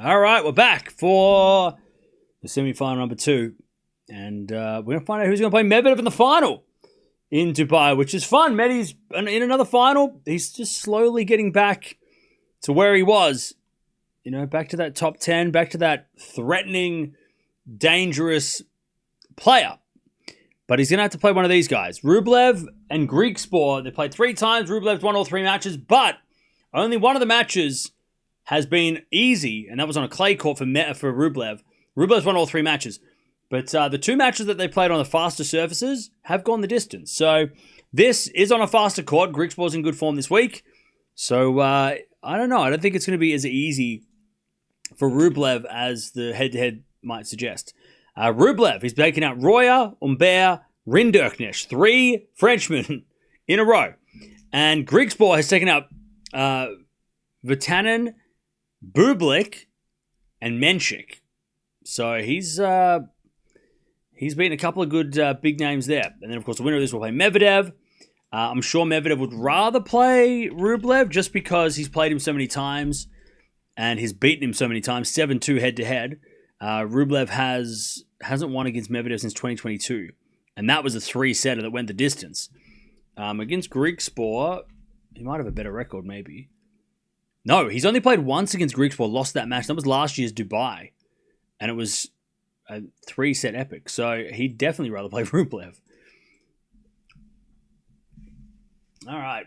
All right, we're back for the semi-final number 2. And we're going to find out who's going to play Medvedev in the final in Dubai, which is fun. Medi's in another final. He's just slowly getting back to where he was. You know, back to that top 10, back to that threatening, dangerous player. But he's going to have to play one of these guys. Rublev and Griekspoor, they played 3 times. Rublev's won all 3 matches, but only one of the matches has been easy, and that was on a clay court for Rublev. Rublev's won all 3 matches. But the 2 matches that they played on the faster surfaces have gone the distance. So this is on a faster court. Griekspoor's in good form this week. So I don't know. I don't think it's going to be as easy for Rublev as the head-to-head might suggest. Rublev, he's taken out Royer, Humbert, Rinderknecht. 3 Frenchmen in a row. And Griekspoor has taken out Vatanen, Bublik, and Menchik. So he's beaten a couple of good big names there. And then, of course, the winner of this will play Medvedev. I'm sure Medvedev would rather play Rublev just because he's played him so many times and he's beaten him so many times, 7-2 head-to-head. Rublev hasn't won against Medvedev since 2022. And that was a 3-setter that went the distance. Against Griekspoor, he might have a better record, maybe. No, he's only played once against Griekspoor, lost that match. That was last year's Dubai. And it was a 3-set epic. So he'd definitely rather play Rublev. All right.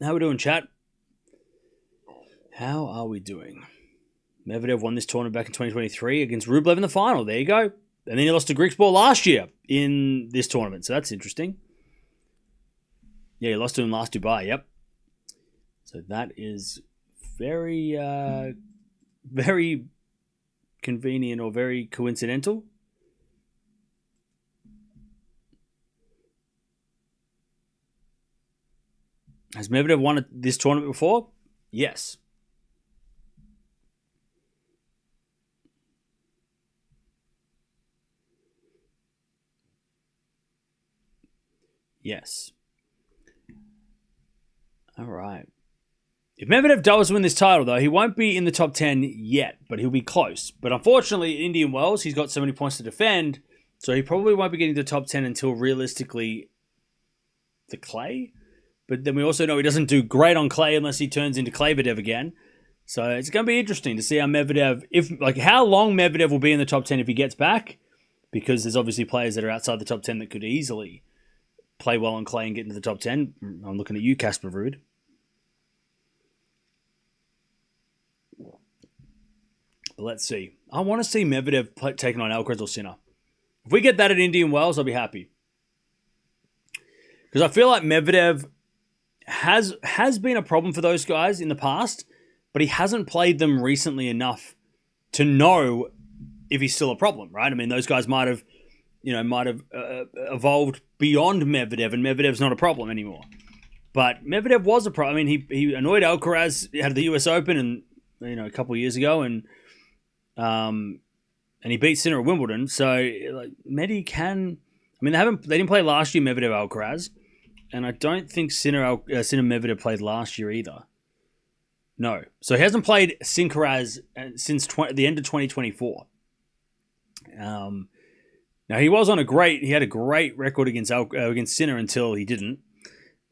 How are we doing, chat? How are we doing? Medvedev won this tournament back in 2023 against Rublev in the final. There you go. And then he lost to Griekspoor last year in this tournament. So that's interesting. Yeah, he lost to him last Dubai. Yep. So that is very, very convenient or very coincidental. Has Medvedev won this tournament before? Yes. Yes. All right. If Medvedev does win this title, though, he won't be in the top 10 yet, but he'll be close. But unfortunately, Indian Wells, he's got so many points to defend, so he probably won't be getting to the top 10 until realistically the clay. But then we also know he doesn't do great on clay unless he turns into Clayvedev again. So it's going to be interesting to see how Medvedev, how long Medvedev will be in the top 10 if he gets back, because there's obviously players that are outside the top 10 that could easily play well on clay and get into the top 10. I'm looking at you, Casper Ruud. But let's see. I want to see Medvedev taking on Alcaraz or Sinner. If we get that at Indian Wells, I'll be happy. Because I feel like Medvedev has been a problem for those guys in the past, but he hasn't played them recently enough to know if he's still a problem, right? I mean, those guys might have evolved beyond Medvedev, and Medvedev's not a problem anymore. But Medvedev was a problem. I mean, he annoyed Alcaraz at the US Open and a couple of years ago, and he beat Sinner at Wimbledon. So Medi can. I mean, they didn't play last year, Medvedev Alcaraz, and I don't think Sinner Medvedev played last year either. No, so he hasn't played Sinner since the end of 2024. Now he was he had a great record against Sinner until he didn't,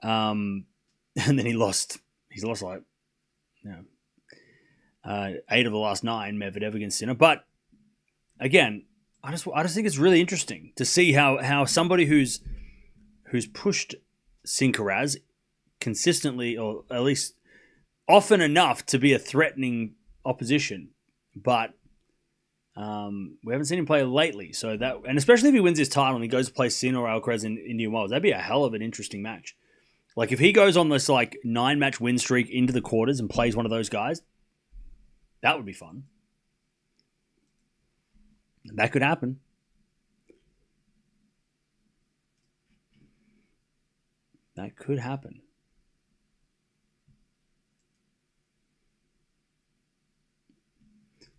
and then he lost. He's lost 8 of the last 9 Medvedev against Sinner. But again, I just think it's really interesting to see how somebody who's pushed Sinner consistently, or at least often enough to be a threatening opposition, but we haven't seen him play lately. So and especially if he wins his title and he goes to play Sinner or Alcaraz in Indian Wells, that'd be a hell of an interesting match. Like if he goes on this 9-match win streak into the quarters and plays one of those guys, that would be fun. That could happen. That could happen.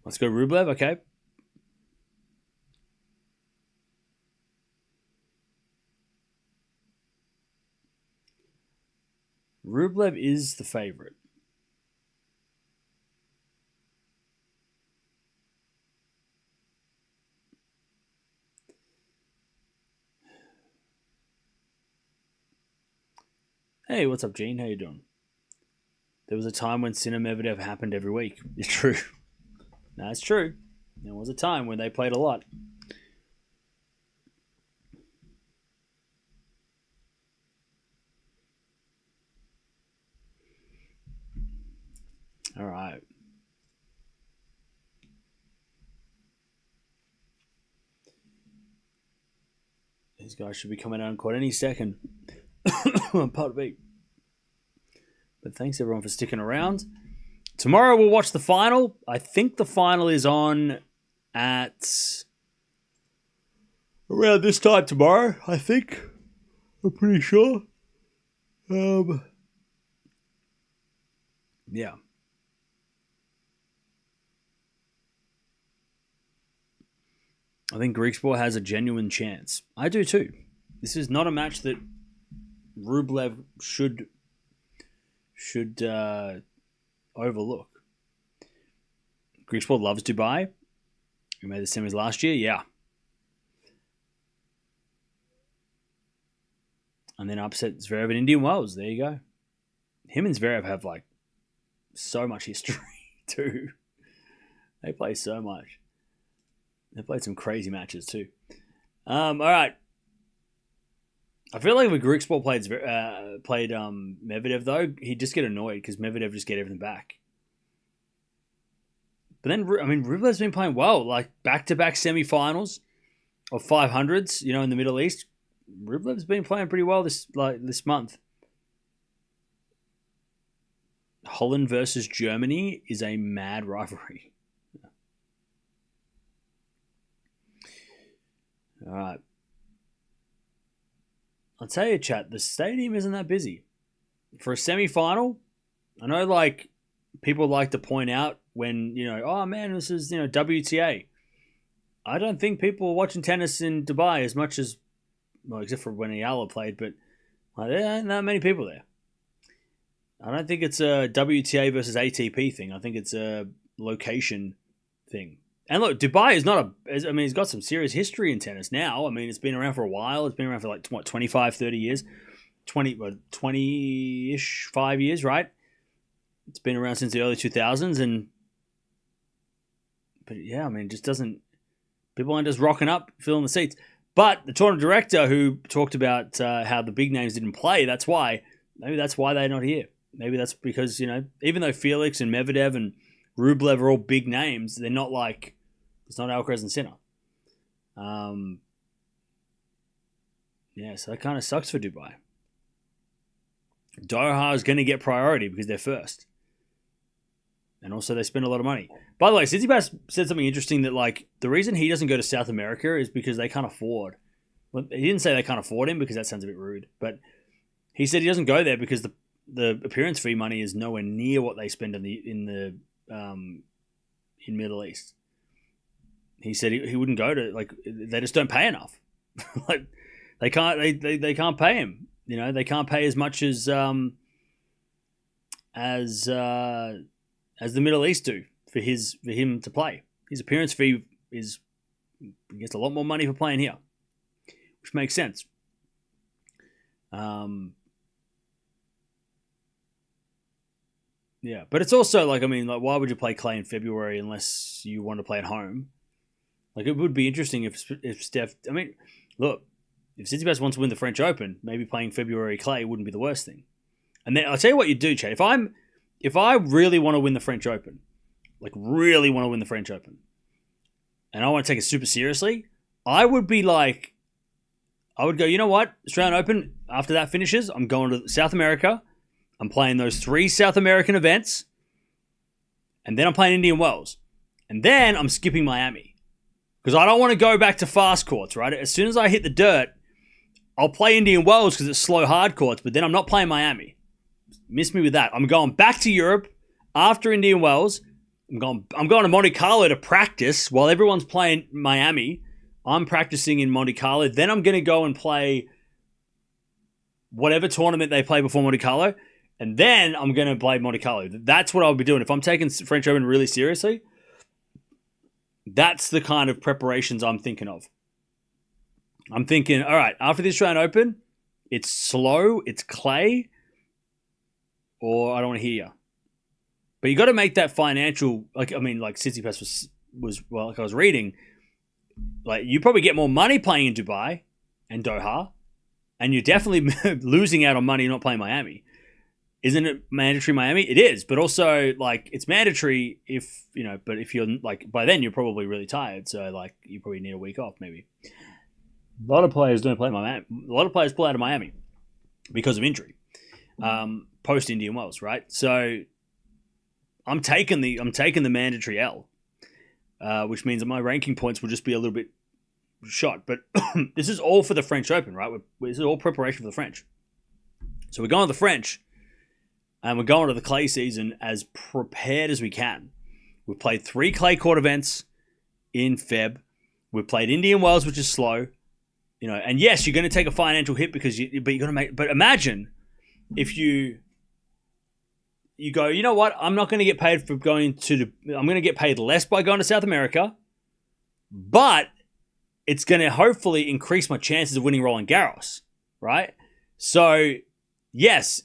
Let's go Rublev, okay. Rublev is the favorite. Hey, what's up, Gene? How you doing? There was a time when Sinner Medvedev happened every week. It's true. No, it's true. There was a time when they played a lot. All right. These guys should be coming out in court any second. Pardon me. But thanks everyone for sticking around. Tomorrow we'll watch the final. I think the final is on at around this time tomorrow, I think. I'm pretty sure. Yeah. I think Griekspoor has a genuine chance. I do too. This is not a match that Rublev should overlook. Griekspoor loves Dubai. He made the semis last year, yeah. And then upset Zverev in Indian Wells. There you go. Him and Zverev have like so much history too. They play so much. They played some crazy matches too. All right. I feel like if Griekspoor played Medvedev though, he'd just get annoyed because Medvedev just get everything back. But then, I mean, Rublev's been playing well, like back-to-back semi-finals of 500s, you know, in the Middle East. Rublev's been playing pretty well this month. Holland versus Germany is a mad rivalry. All right. I'll tell you, chat, the stadium isn't that busy. For a semi-final, I know, like, people like to point out when, you know, oh, man, this is, you know, WTA. I don't think people are watching tennis in Dubai as much as, well, except for when Eala played, but there aren't that many people there. I don't think it's a WTA versus ATP thing. I think it's a location thing. And look, Dubai is not I mean, it's got some serious history in tennis now. I mean, it's been around for a while. It's been around for like, what, 25, 30 years? 20-ish, 5 years, right? It's been around since the early 2000s. But yeah, I mean, it just doesn't, people aren't just rocking up, filling the seats. But the tournament director who talked about how the big names didn't play, maybe that's why they're not here. Maybe that's because, you know, even though Felix and Medvedev and Rublev are all big names, they're not like, it's not Alcaraz and Sinner. Yeah, so that kind of sucks for Dubai. Doha is going to get priority because they're first. And also they spend a lot of money. By the way, Tsitsipas said something interesting that, like, the reason he doesn't go to South America is because they can't afford. Well, he didn't say they can't afford him because that sounds a bit rude. But he said he doesn't go there because the appearance fee money is nowhere near what they spend in Middle East. He said he wouldn't go to, like, they just don't pay enough. Like, they can't pay him. You know, they can't pay as much as the Middle East do for him to play. His appearance fee he gets a lot more money for playing here, which makes sense. Yeah, but it's also like, I mean, like, why would you play clay in February unless you want to play at home? Like, it would be interesting if Steph, I mean, look, if Tsitsipas wants to win the French Open, maybe playing February clay wouldn't be the worst thing. And then I'll tell you what you do, Chad. If I really want to win the French Open, like really want to win the French Open, and I want to take it super seriously, I would go, you know what? Australian Open, after that finishes, I'm going to South America. I'm playing those 3 South American events. And then I'm playing Indian Wells. And then I'm skipping Miami. Because I don't want to go back to fast courts, right? As soon as I hit the dirt, I'll play Indian Wells because it's slow hard courts, but then I'm not playing Miami. Miss me with that. I'm going back to Europe after Indian Wells. I'm going to Monte Carlo to practice while everyone's playing Miami. I'm practicing in Monte Carlo. Then I'm going to go and play whatever tournament they play before Monte Carlo. And then I'm going to play Monte Carlo. That's what I'll be doing. If I'm taking French Open really seriously, that's the kind of preparations I'm thinking of. I'm thinking, all right, after the Australian Open, it's slow, it's clay. or I don't want to hear you. But you got to make that financial, like Tsitsipas was well, like I was reading, like you probably get more money playing in Dubai and Doha, and you're definitely losing out on money not playing Miami. Isn't it mandatory Miami? It is, but also like it's mandatory if but if you're like by then you're probably really tired, so like you probably need a week off maybe. A lot of players don't play Miami. A lot of players pull out of Miami because of injury, post Indian Wells, right? So I'm taking the mandatory L, which means that my ranking points will just be a little bit shot. But this is all for the French Open, right? This is all preparation for the French. So we're going to the French. And we're going to the clay season as prepared as we can. We've played 3 clay court events in Feb. We've played Indian Wells, which is slow. And yes, you're going to take a financial hit because you're going to make. But imagine if you go, you know what? I'm not going to get paid for going to. I'm going to get paid less by going to South America, but it's going to hopefully increase my chances of winning Roland Garros, right? So yes.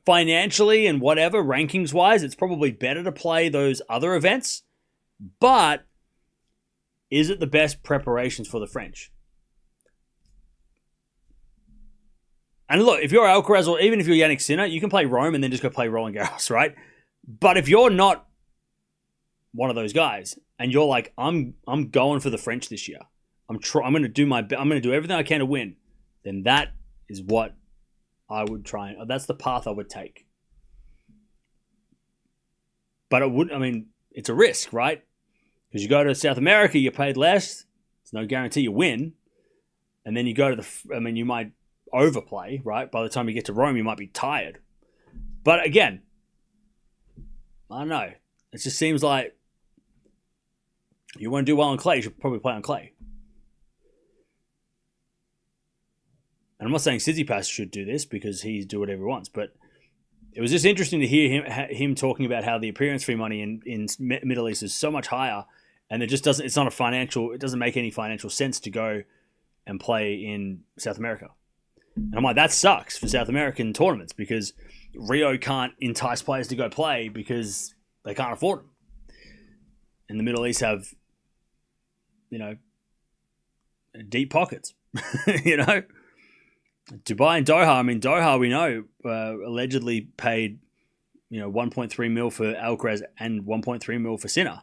Financially and whatever, rankings-wise, it's probably better to play those other events. But is it the best preparations for the French? And look, if you're Alcaraz or even if you're Jannik Sinner, you can play Rome and then just go play Roland Garros, right? But if you're not one of those guys and you're like, I'm going for the French this year. I'm going to do I'm going to do everything I can to win. Then that is what I would try and that's the path I would take. But it's a risk, right? Because you go to South America, you're paid less. It's no guarantee you win. And then you go to you might overplay, right? By the time you get to Rome, you might be tired. But again, I don't know. It just seems like you want to do well on clay, you should probably play on clay. And I'm not saying Tsitsipas should do this because he's do whatever he wants, but it was just interesting to hear him talking about how the appearance fee money in Middle East is so much higher, and it just doesn't. It's not a financial. It doesn't make any financial sense to go and play in South America. And I'm like, that sucks for South American tournaments because Rio can't entice players to go play because they can't afford them. And the Middle East have, deep pockets, Dubai and Doha. Doha, we know, allegedly paid, 1.3 mil for Alcaraz and 1.3 mil for Sinner.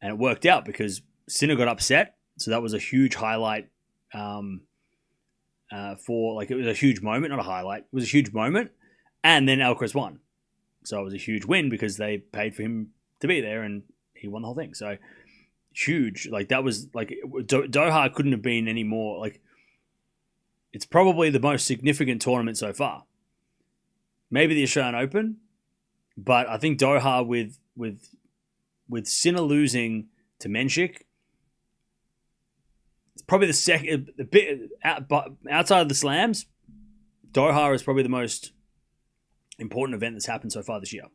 And it worked out because Sinner got upset. So that was a huge highlight it was a huge moment, not a highlight. It was a huge moment. And then Alcaraz won. So it was a huge win because they paid for him to be there and he won the whole thing. So huge. That was Doha couldn't have been any more it's probably the most significant tournament so far. Maybe the Australian Open, but I think Doha with Sinner losing to Menchik, it's probably the second. Outside of the slams, Doha is probably the most important event that's happened so far this year.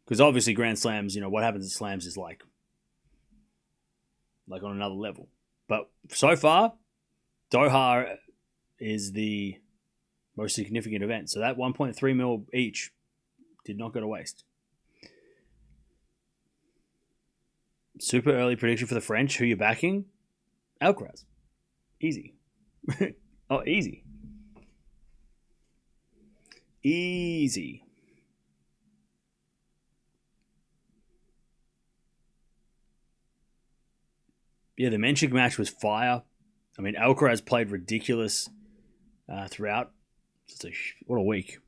Because obviously Grand Slams, what happens at slams is like on another level. But so far, Doha is the most significant event. So that 1.3 mil each did not go to waste. Super early prediction for the French. Who you backing? Alcaraz. Easy. Oh, easy. Easy. Yeah, the Menchik match was fire. Alcaraz played ridiculous throughout. What a week.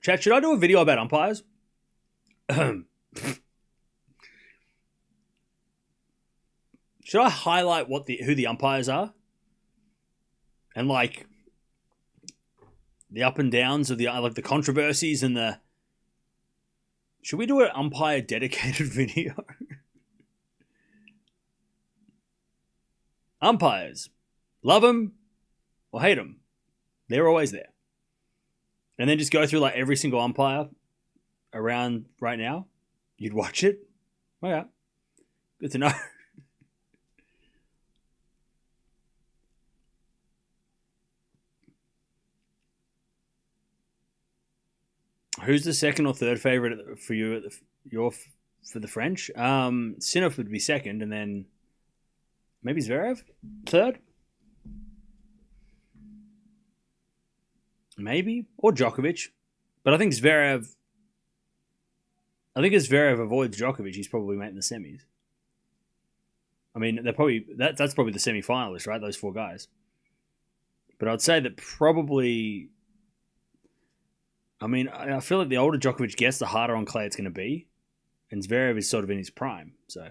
Chat, should I do a video about umpires? Should I highlight who the umpires are? And the up and downs of the controversies and the... Should we do an umpire dedicated video? Umpires. Love them or hate them. They're always there. And then just go through every single umpire around right now. You'd watch it? Okay. Good to know. Who's the second or third favorite for you for the French? Sinner would be second, and then maybe Zverev third, maybe, or Djokovic. But I think Zverev. I think if Zverev avoids Djokovic, he's probably made in the semis. I mean, they're probably that's probably the semi-finalists, right? Those four guys. But I'd say that probably. I mean, I feel like the older Djokovic gets, the harder on clay it's going to be. And Zverev is sort of in his prime. So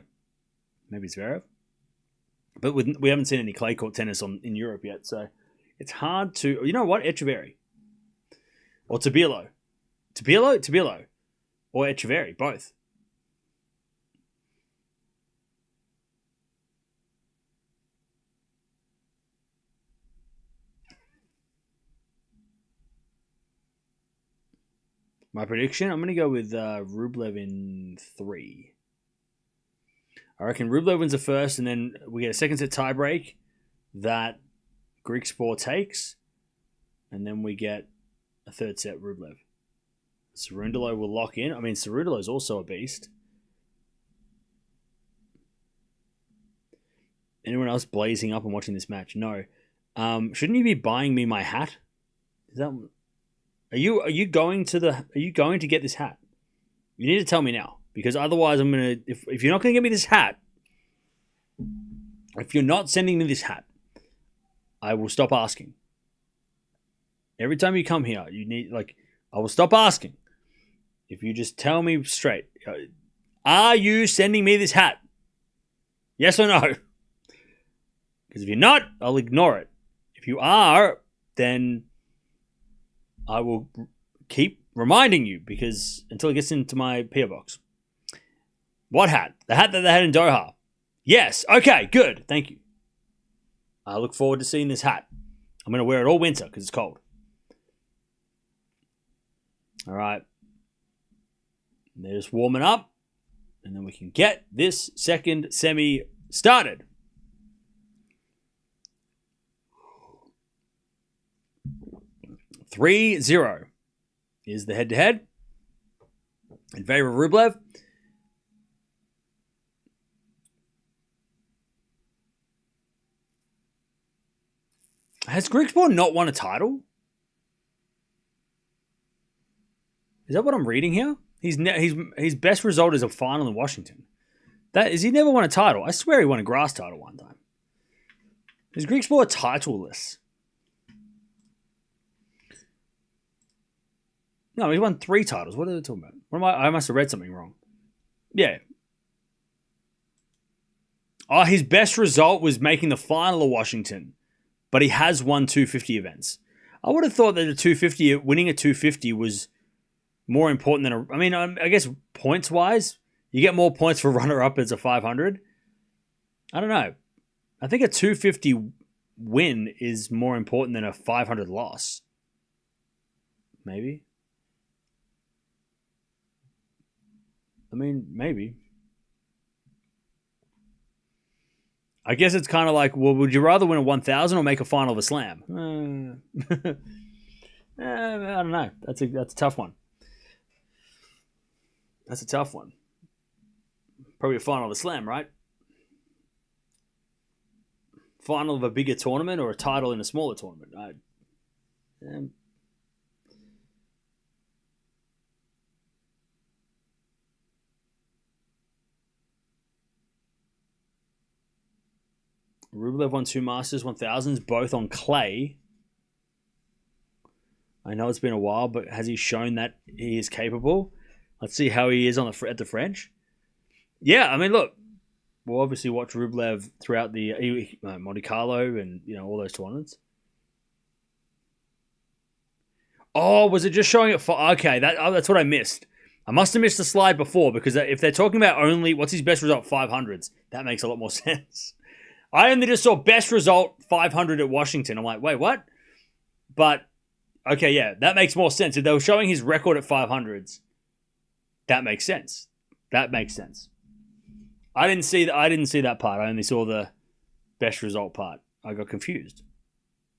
maybe Zverev. But we haven't seen any clay court tennis in Europe yet. So it's hard to... You know what? Echeverry. Or Tabilo. Tabilo. Or Echeverry. Both. My prediction, I'm going to go with Rublev in 3. I reckon Rublev wins the first, and then we get a second set tiebreak that Griekspoor takes, and then we get a third set Rublev. Cerundolo will lock in. I mean, Cerundolo is also a beast. Anyone else blazing up and watching this match? No. Shouldn't you be buying me my hat? Is that... Are you going to get this hat? You need to tell me now, because otherwise I'm gonna if you're not gonna get me this hat, if you're not sending me this hat, I will stop asking. Every time you come here, I will stop asking. If you just tell me straight, are you sending me this hat? Yes or no? Because if you're not, I'll ignore it. If you are, then I will keep reminding you until it gets into my PO box. What hat? The hat that they had in Doha. Yes. Okay, good. Thank you. I look forward to seeing this hat. I'm going to wear it all winter because it's cold. All right. They're just warming up, and then we can get this second semi started. (3-0) is the head-to-head in favor of Rublev. Has Griekspoor not won a title? Is that what I'm reading here? His best result is a final in Washington. He never won a title? I swear he won a grass title one time. Is Griekspoor titleless? No, he won 3 titles. What are they talking about? I must have read something wrong. Yeah. Oh, his best result was making the final of Washington, but he has won 250 events. I would have thought that winning a 250 was more important than I guess points-wise, you get more points for runner-up as a 500. I don't know. I think a 250 win is more important than a 500 loss. Maybe. I mean, maybe. I guess it's kind of like, well, would you rather win a 1,000 or make a final of a slam? I don't know. That's a tough one. That's a tough one. Probably a final of a slam, right? Final of a bigger tournament or a title in a smaller tournament? Rublev won 2 Masters 1000s, both on clay. I know it's been a while, but has he shown that he is capable? Let's see how he is at the French. Yeah, I mean, look, we'll obviously watch Rublev throughout the Monte Carlo and all those tournaments. Oh, was it just showing it for? Okay, that's what I missed. I must have missed the slide before, because if they're talking about only what's his best result 500s, that makes a lot more sense. I only just saw best result 500 at Washington. I'm like, wait, what? But okay, yeah, that makes more sense. If they were showing his record at 500s, that makes sense. That makes sense. I didn't see that part. I only saw the best result part. I got confused.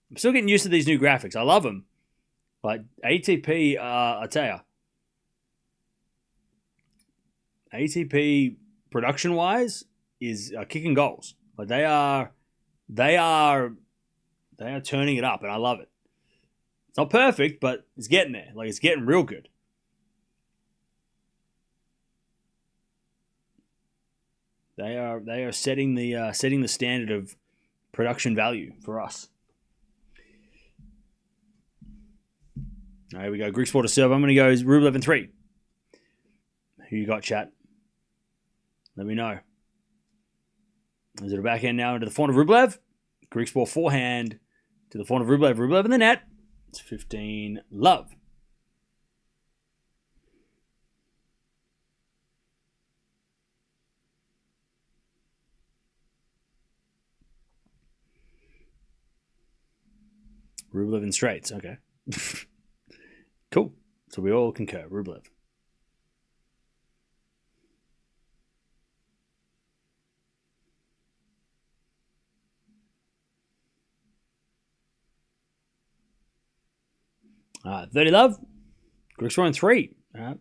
I'm still getting used to these new graphics. I love them. But ATP, I tell you, ATP production wise is kicking goals. Like they are turning it up, and I love it. It's not perfect, but it's getting there. Like it's getting real good. They are setting the standard of production value for us. All right, here we go. Griekspoor to serve. I'm going to go Rublev in 3. Who you got, chat? Let me know. Is it a backhand now into the forehand of Rublev? Griekspoor forehand to the forehand of Rublev. Rublev in the net. It's 15 love. Rublev in straights. Okay. Cool. So we all concur. Rublev. All right, 30 love. Griekspoor in 3. All right.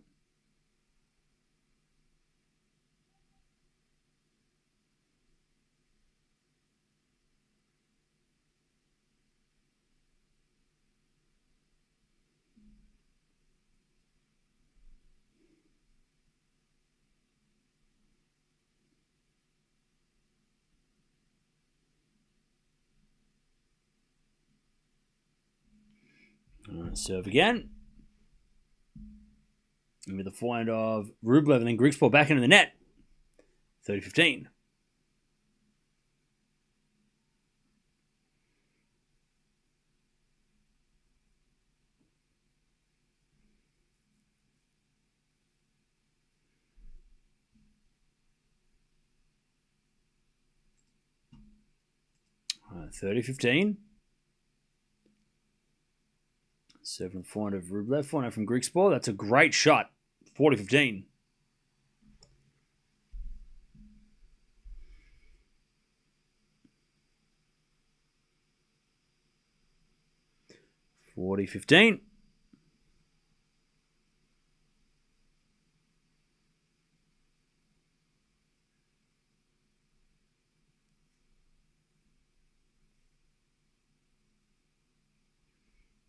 Serve again. And with the forehand of Rublev and then Griekspoor back into the net. 30-15. All right, 30-15. Serving the forehand of Rublev. Forehand from Griekspoor. That's a great shot. 40-15. (40-15).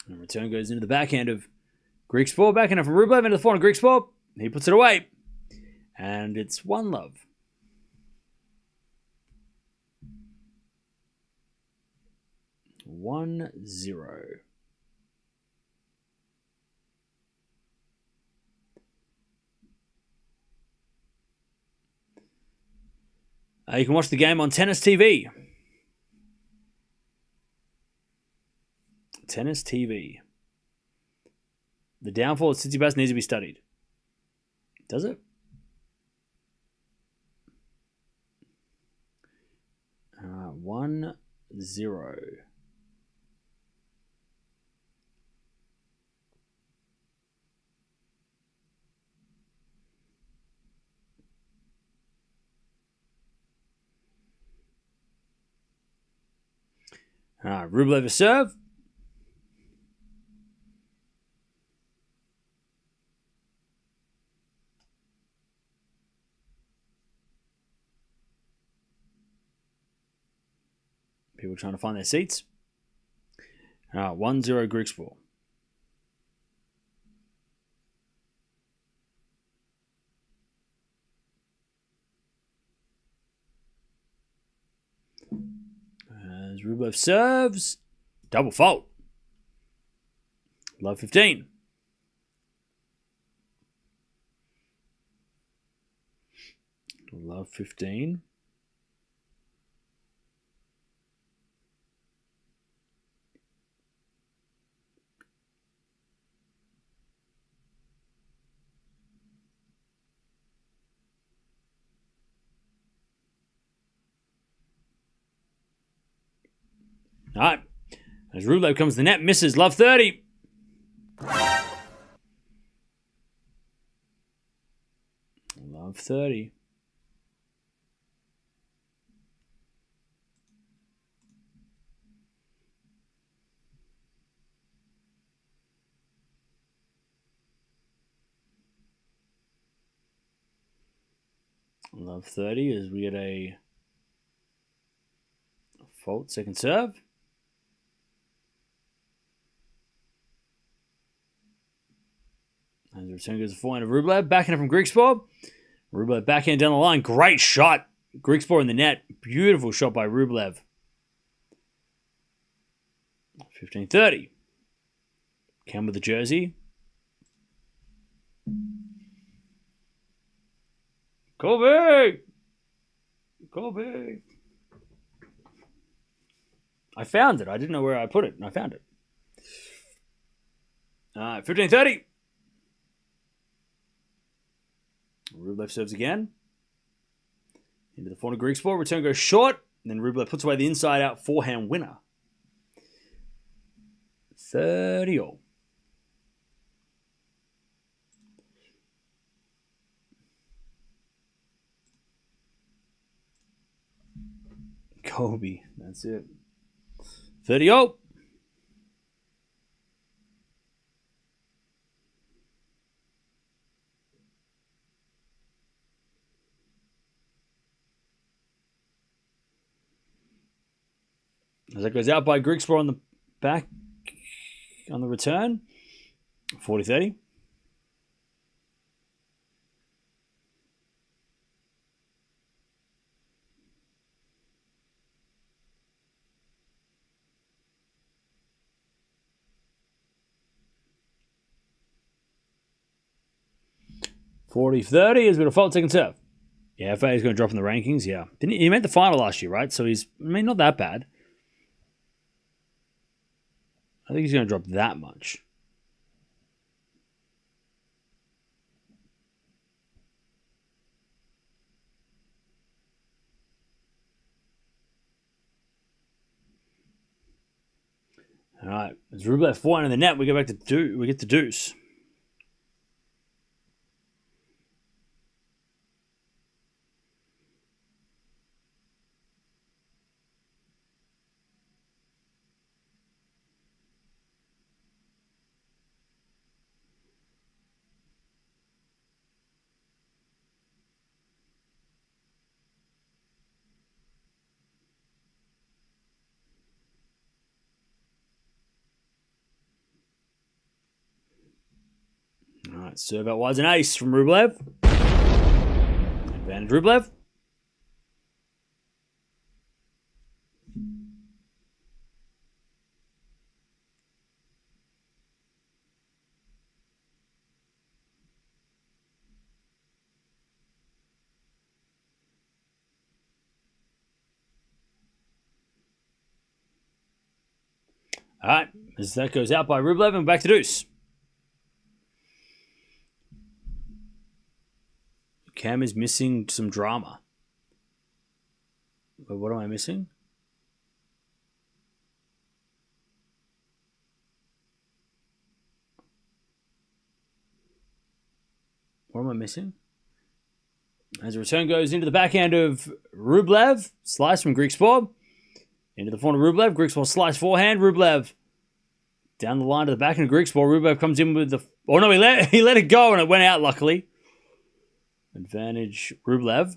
And return goes into the backhand of Griekspoor. Backhand from Rublev into the forehand of Griekspoor. He puts it away. And it's 1 love. One zero. You can watch the game on Tennis TV. Tennis TV. The downfall of Tsitsipas needs to be studied. Does it? 1-0. Rublev a serve. People trying to find their seats. 1-0 Griekspoor. As Rublev serves. Double fault. Love 15. Love 15. All right. As Rublev comes to the net, misses. Love 30. Love 30. Love 30 as we get a fault second serve. And the return goes to forehand of Rublev. Backhand from Griekspoor. Rublev backhand down the line. Great shot. Griekspoor in the net. Beautiful shot by Rublev. 15-30. Cam with the jersey. Colby! I found it. I didn't know where I put it, and I found it. 15-30. Rublev serves again. Into the forehand of Griekspoor. Return goes short. And then Rublev puts away the inside out forehand winner. 30-all. Kobe. That's it. 30-all. As that goes out by Griekspoor on the back on the return. 40-30. Has been a fault second serve. Yeah, FA is going to drop in the rankings. Yeah, he made the final last year, right? So he's, not that bad. I think he's going to drop that much. All right, as Rublev forehand in the net, we get to deuce. All right, serve out wide's an ace from Rublev. Advantage Rublev. All right, as that goes out by Rublev and back to deuce. Cam is missing some drama. But what am I missing? What am I missing? As the return goes into the backhand of Rublev. Slice from Griekspoor. Into the forehand of Rublev. Griekspoor slice forehand. Rublev down the line to the backhand of Griekspoor. Rublev comes in with the... Oh no, he let it go and it went out luckily. Advantage Rublev.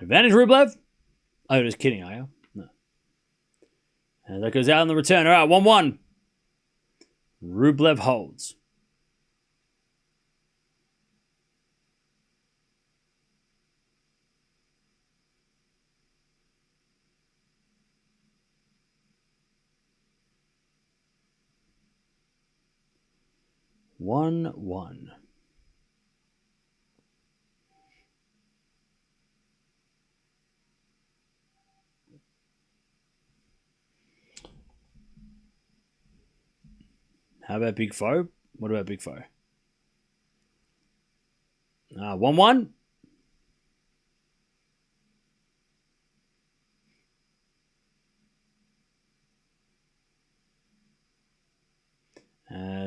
Advantage Rublev. Oh, you're just kidding, are you? No. And that goes out on the return. All right, 1-1. Rublev holds. One. How about Big Foe? What about Big Foe? 1-1.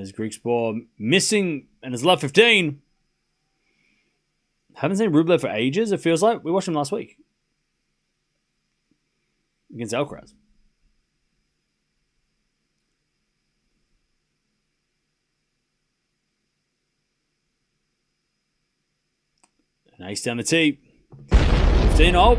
As Griekspoor missing and is love 15. Haven't seen Rublev for ages, it feels like. We watched him last week against Alcaraz. An ace down the tee. 15 all.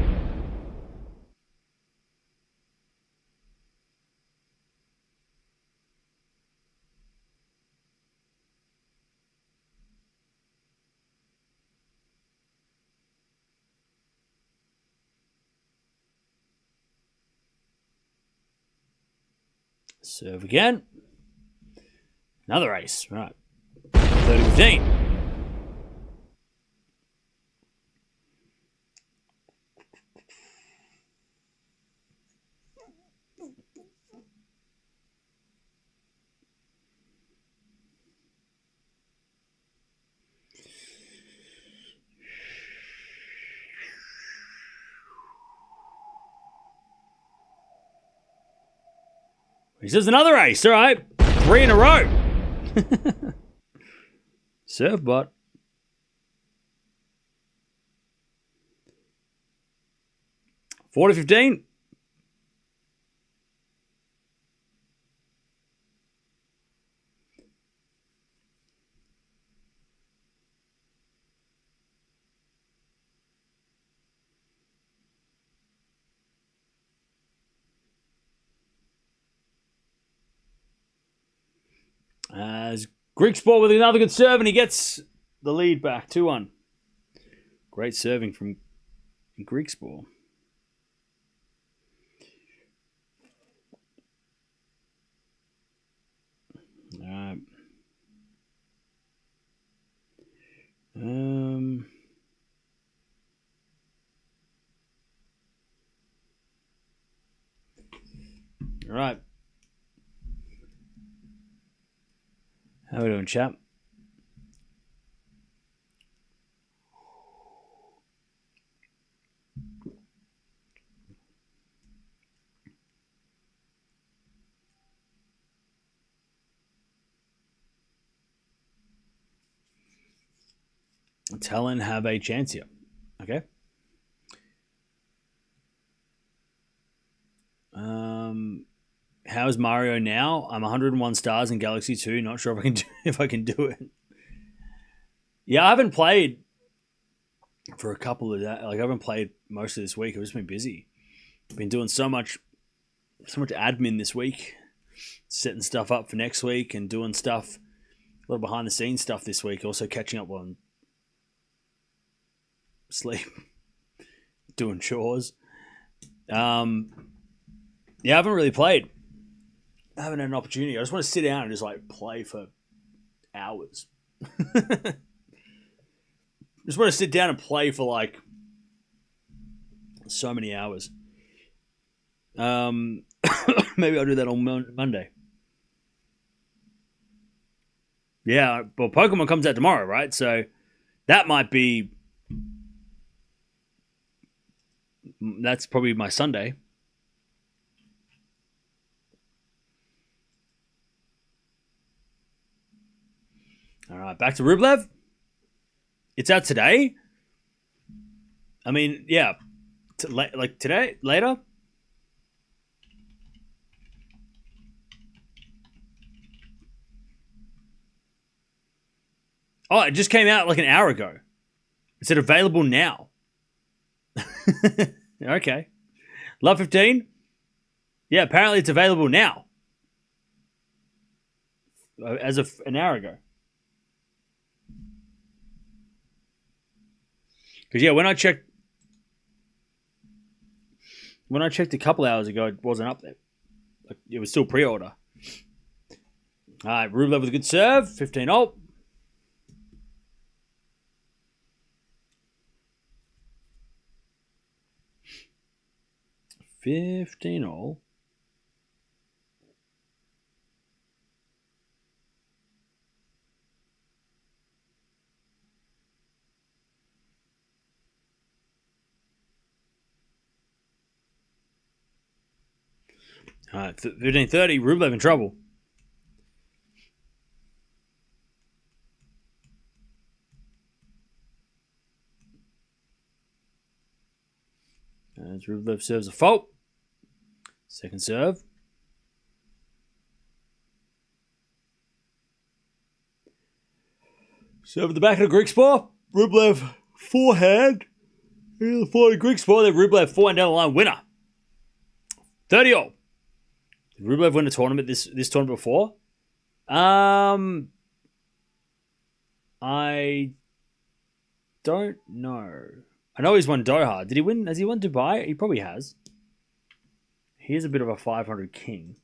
Serve again. Another ace. Right. 30-15. He says another ace. All right. 3 in a row. Serve bot. Four to 15. As Griekspoor with another good serve, and he gets the lead back 2-1. Great serving from Griekspoor. All right. All right. How are we doing, chap? Tallon have a chance here. Okay. How's Mario now? I'm 101 stars in Galaxy 2. Not sure if I can do it. Yeah, I haven't played for a couple of days. Like I haven't played most of this week. I've just been busy. Been doing so much admin this week, setting stuff up for next week and doing stuff, a little behind the scenes stuff this week. Also catching up on sleep, doing chores. Yeah, I haven't really played. I haven't had an opportunity. I just want to sit down and just like play for hours. Just want to sit down and play for like so many hours. Maybe I'll do that on Monday. Yeah, well, Pokemon comes out tomorrow, right? So that might be. That's probably my Sunday. All right, back to Rublev. It's out today. I mean, yeah, like today, later. Oh, it just came out like an hour ago. Is it available now? Okay. Love 15? Yeah, apparently it's available now. As of an hour ago. Because, yeah, when I checked a couple hours ago, it wasn't up there. Like, it was still pre-order. All right, Rublev with a good serve. 15 all. All right, 15-30, Rublev in trouble. As Rublev serves a fault. Second serve. Serve at the back of the Griekspoor. Rublev forehand. The forehand Griekspoor. Then Rublev forehand down the line. Winner. 30-all. Did Rublev win a tournament this tournament before? I don't know. I know he's won Doha. Did he win? Has he won Dubai? He probably has. He is a bit of a 500 king.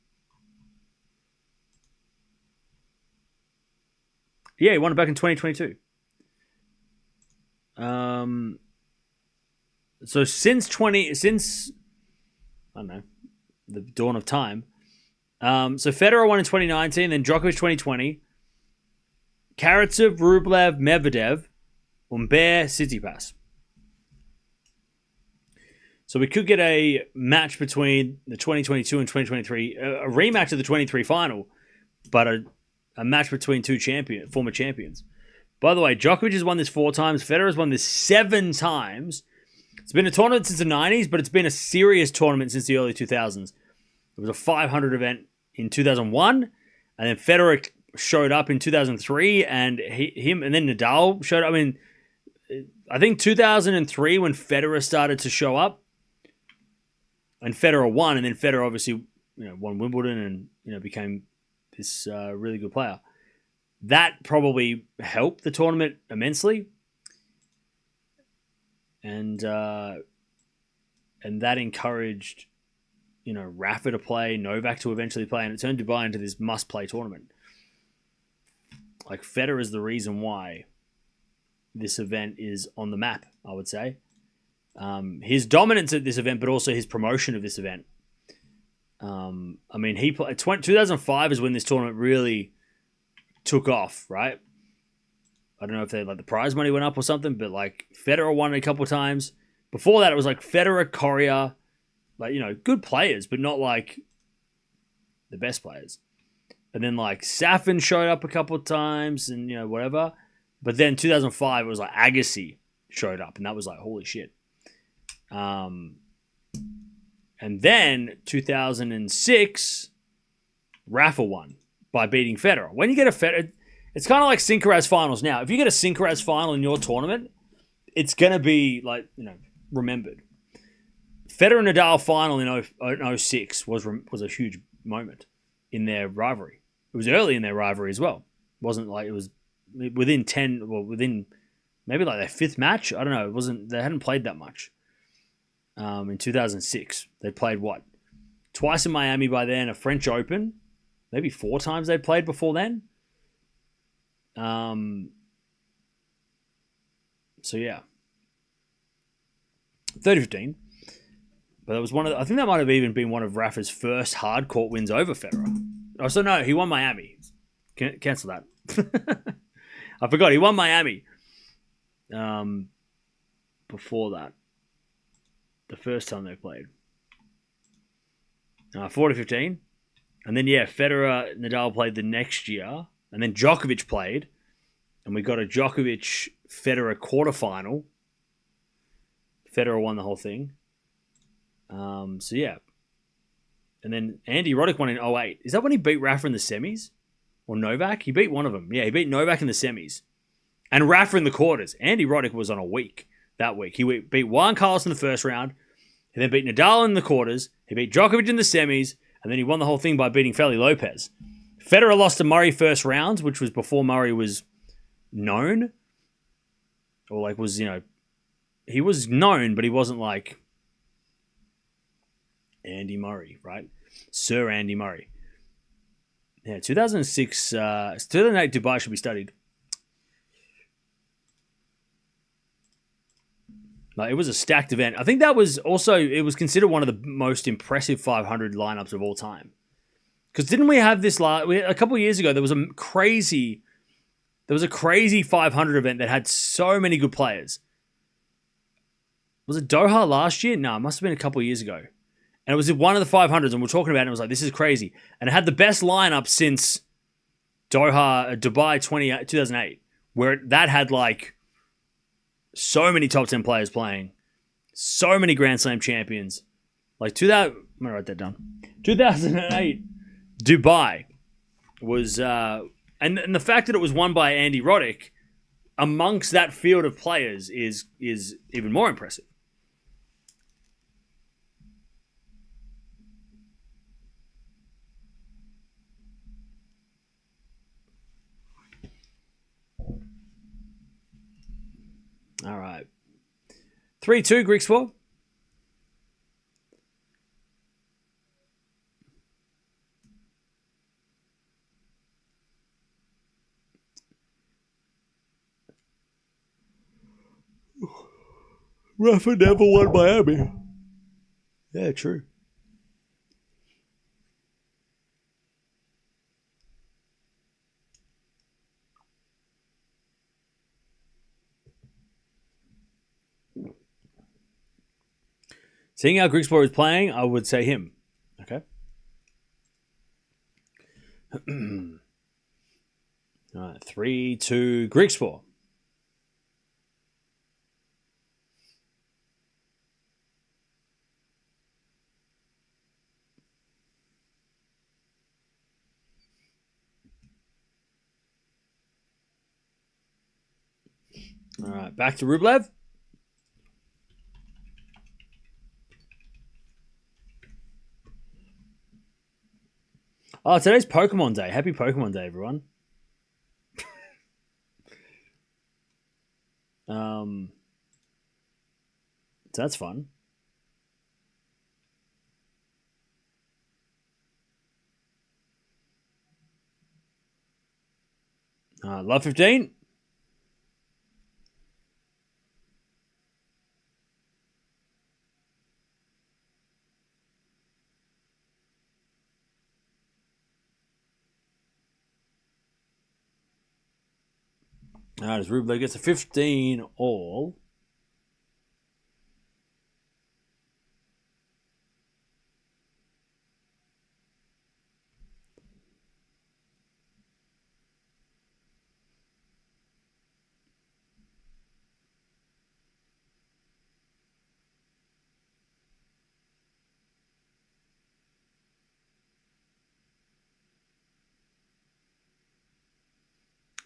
Yeah, he won it back in 2022. So since I don't know, the dawn of time. So Federer won in 2019, then Djokovic 2020. Karatsev, Rublev, Medvedev, Humbert, Tsitsipas. So we could get a match between the 2022 and 2023, a rematch of the 23 final, but a match between two former champions. By the way, Djokovic has won this 4 times. Federer has won this 7 times. It's been a tournament since the 90s, but it's been a serious tournament since the early 2000s. It was a 500 event in 2001, and then Federer showed up in 2003, and and then Nadal showed up. I mean, I think 2003 when Federer started to show up, and Federer won, and then Federer obviously won Wimbledon and became this really good player. That probably helped the tournament immensely, and that encouraged Rafa to play, Novak to eventually play, and it turned Dubai into this must-play tournament. Like, Federer is the reason why this event is on the map, I would say. His dominance at this event, but also his promotion of this event. I mean, 2005 is when this tournament really took off, right? I don't know if the prize money went up or something, but Federer won it a couple of times. Before that, it was Federer, Coria, good players, but not the best players. And then Safin showed up a couple of times and whatever. But then 2005 it was Agassi showed up, and that was holy shit. And then 2006 Rafa won by beating Federer. When you get a Federer, it's kind of like Sinkeras finals now. If you get a Sinkeras final in your tournament, it's going to be remembered. Federer and Nadal final in 06 was a huge moment in their rivalry. It was early in their rivalry as well. It wasn't it was within within maybe their 5th match. I don't know. They hadn't played that much. In 2006, they played twice in Miami by then, a French Open, maybe 4 times they'd played before then. So yeah, 30-15. But it was I think that might have even been one of Rafa's first hard court wins over Federer. Oh, so no, he won Miami. Cancel that. I forgot, he won Miami. Before that. The first time they played. 40-15. And then, Federer, Nadal played the next year. And then Djokovic played. And we got a Djokovic-Federer quarterfinal. Federer won the whole thing. So, yeah. And then Andy Roddick won in 08. Is that when he beat Rafa in the semis? Or Novak? He beat one of them. Yeah, he beat Novak in the semis. And Rafa in the quarters. Andy Roddick was on a week that week. He beat Juan Carlos in the first round. He then beat Nadal in the quarters. He beat Djokovic in the semis. And then he won the whole thing by beating Feli Lopez. Federer lost to Murray first round, which was before Murray was known. Or he was known, but he wasn't Andy Murray, right? Sir Andy Murray. Yeah, 2006, 2008 Dubai should be studied. It was a stacked event. I think that was also, it was considered one of the most impressive 500 lineups of all time. Because didn't we have this, a couple of years ago, there was a crazy 500 event that had so many good players. Was it Doha last year? No, it must have been a couple of years ago. And it was one of the 500s, and we're talking about it, and it was this is crazy. And it had the best lineup since Dubai 2008, where that had so many top 10 players playing. So many Grand Slam champions. Like 2000, I'm going to write that down. 2008, Dubai was, and the fact that it was won by Andy Roddick amongst that field of players is even more impressive. All right. 3-2, Griekspoor. Rafa never won Miami. Yeah, true. Seeing how Griekspoor is playing, I would say him. Okay. All right, 3-2, Griekspoor. All right, back to Rublev. Oh, today's Pokemon Day. Happy Pokemon Day, everyone. So that's fun. Love 15. As Rublev gets a 15 all.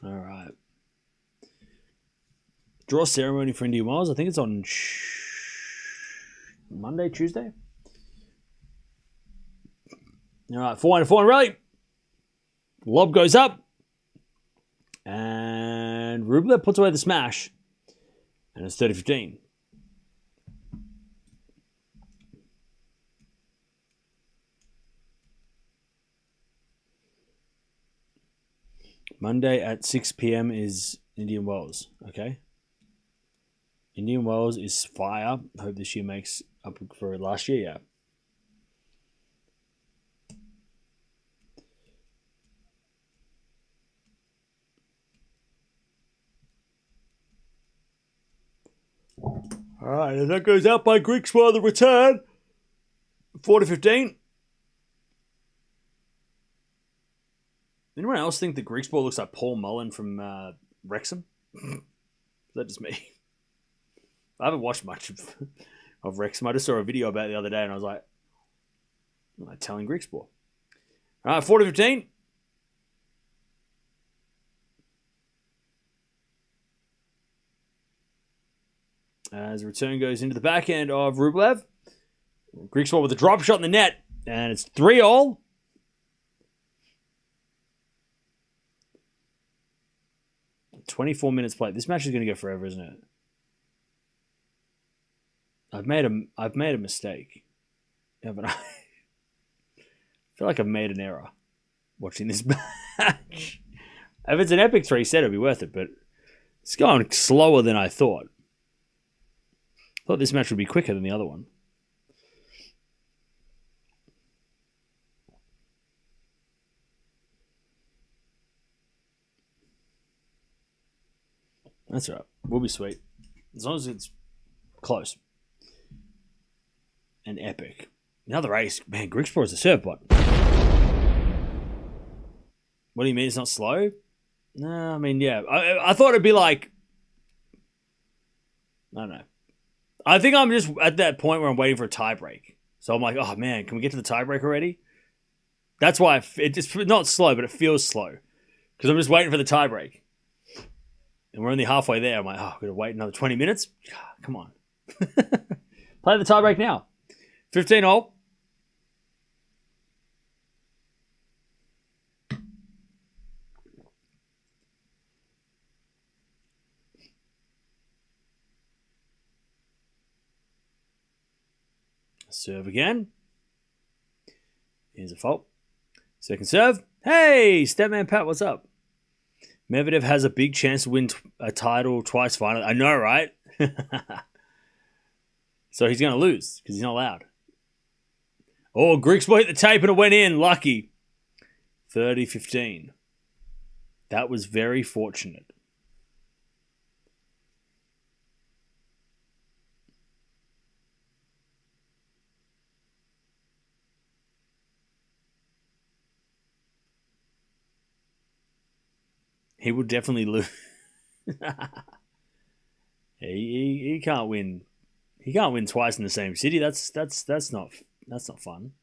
All right. Draw ceremony for Indian Wells. I think it's on Monday, Tuesday. All right, 4-4 rally. Lob goes up. And Rublev puts away the smash. And it's 30-15. Monday at 6 p.m. is Indian Wells. Okay. Indian Wells is fire. Hope this year makes up for last year. Yeah. All right, and that goes out by Griekspoor, the return. 4-15. Anyone else think that Griekspoor looks like Paul Mullen from Wrexham? Is that just me? I haven't watched much of Wrexham. I just saw a video about it the other day and I was like, Tallon Griekspoor. All right, 4-15. As the return goes into the backhand of Rublev. Griekspoor with a drop shot in the net. And it's 3-all. "24 minutes played." This match is going to go forever, isn't it? I've made a mistake, haven't I? I feel like I've made an error watching this match. If it's an epic 3-set, it'll be worth it, but it's going slower than I thought. I thought this match would be quicker than the other one. That's all right. We'll be sweet. As long as it's close. And epic. Another ace. Man, Griekspoor is a serve bot. What do you mean it's not slow? No, I mean, yeah. I thought it'd be like... I don't know. I think I'm just at that point where I'm waiting for a tiebreak. So I'm like, oh man, can we get to the tiebreak already? That's why it's not slow, but it feels slow. Because I'm just waiting for the tiebreak. And we're only halfway there. I'm like, oh, I've got to wait another 20 minutes? Come on. Play the tiebreak now. 15-all. Serve again. Here's a fault. Second serve. Hey, Stepman Pat, what's up? Medvedev has a big chance to win a title twice finally. I know, right? So he's going to lose because he's not allowed. Oh, Griekspoor hit the tape and it went in. Lucky. 30-15. That was very fortunate. He will definitely lose. he can't win. He can't win twice in the same city. That's not fun.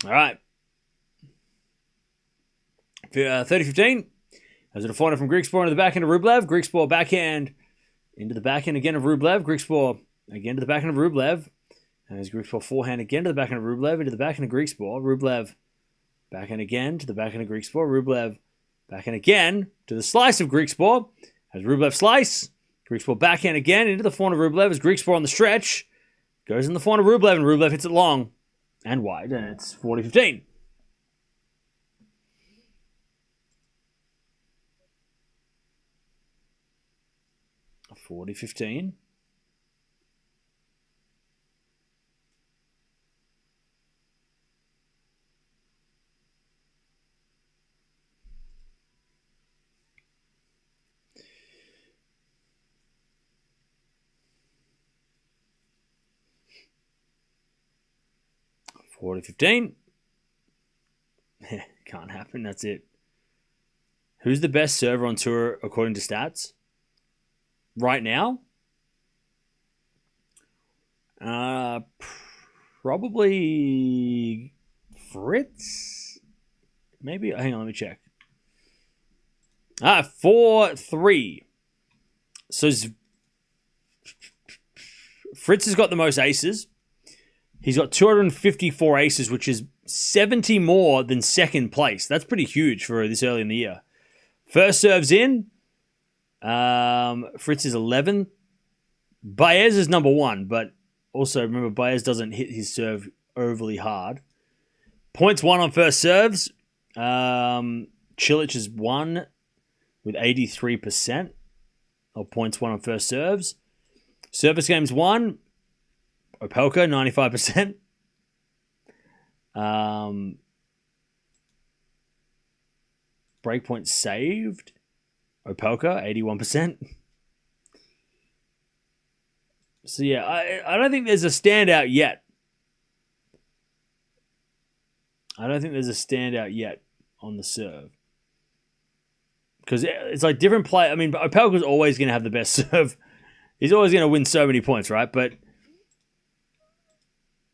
All right. 30-15. As a forehand from Griekspoor into the backhand of Rublev. Griekspoor backhand into the backhand again of Rublev. Griekspoor again to the backhand of Rublev. And as Griekspoor forehand again to the backhand of Rublev into the backhand of Griekspoor. Rublev backhand again to the backhand of Griekspoor. Rublev backhand again to the slice of Griekspoor. As Rublev slice. Griekspoor backhand again into the forehand of Rublev. As Griekspoor on the stretch. Goes in the forehand of Rublev and Rublev hits it long and wide. And it's 40-15. $40-15. $40-15. Can't happen. That's it. Who's the best server on tour according to stats? Right now? Probably Fritz? Maybe. Hang on, let me check. 4-3. So Fritz has got the most aces. He's got 254 aces, which is 70 more than second place. That's pretty huge for this early in the year. First serves in. Fritz is 11. Baez is number 1, but also remember Baez doesn't hit his serve overly hard. Points won on first serves. Cilic is 1 with 83% of points won on first serves. Service games 1. Opelka 95%. Breakpoint saved. Opelka, 81%. So, yeah, I don't think there's a standout yet. on the serve. Because it's like different play. I mean, Opelka's always going to have the best serve. He's always going to win so many points, right? But,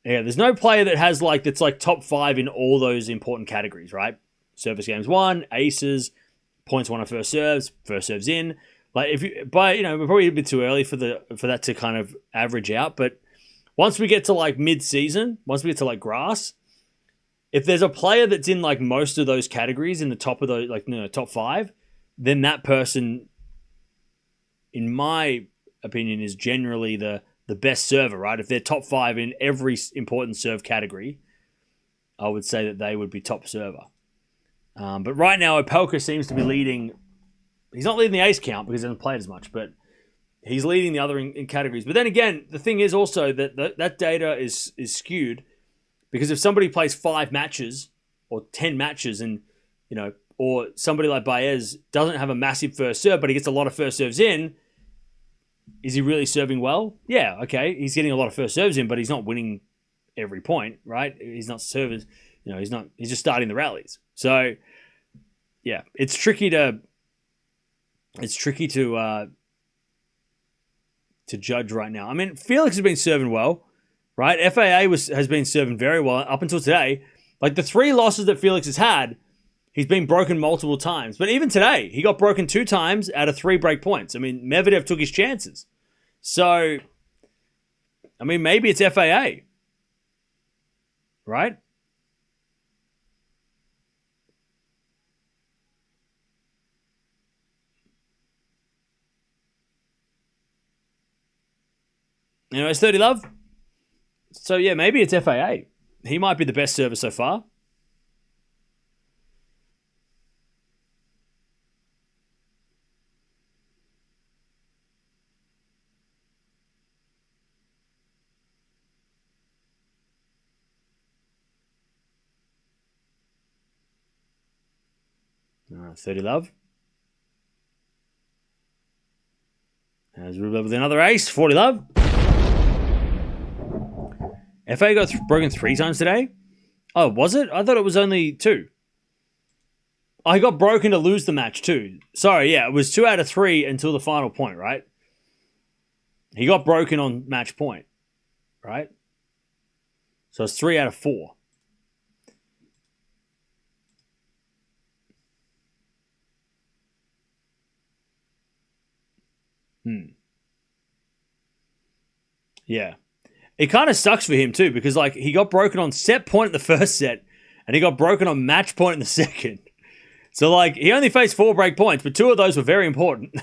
yeah, there's no player that has that's top 5 in all those important categories, right? Service games 1, aces, points won on first serves in. We're probably a bit too early for that to kind of average out. But once we get to mid-season, once we get to grass, if there's a player that's in most of those categories in the top of those top 5, then that person, in my opinion, is generally the best server, right? If they're top 5 in every important serve category, I would say that they would be top server. But right now, Opelka seems to be leading. He's not leading the ace count because he hasn't played as much, but he's leading the other in categories. But then again, the thing is also that data is skewed because if somebody plays 5 matches or 10 matches and, or somebody like Baez doesn't have a massive first serve, but he gets a lot of first serves in, is he really serving well? Yeah, okay. He's getting a lot of first serves in, but he's not winning every point, right? He's not serving, he's just starting the rallies. So, yeah, it's tricky to judge right now. I mean, Felix has been serving well, right? FAA has been serving very well up until today. Like the 3 losses that Felix has had, he's been broken multiple times. But even today, he got broken 2 times out of 3 break points. I mean, Medvedev took his chances. So, I mean, maybe it's FAA, right? It's 30 love. So, yeah, maybe it's FAA. He might be the best server so far. All right, 30 love. As Rublev with another ace, 40 love. FA got broken 3 times today? Oh, was it? I thought it was only 2. I got broken to lose the match too. Sorry, yeah, it was 2 out of 3 until the final point, right? He got broken on match point, right? So it's 3 out of 4. Yeah. It kind of sucks for him too because like he got broken on set point in the first set and he got broken on match point in the second. So like he only faced 4 break points, but 2 of those were very important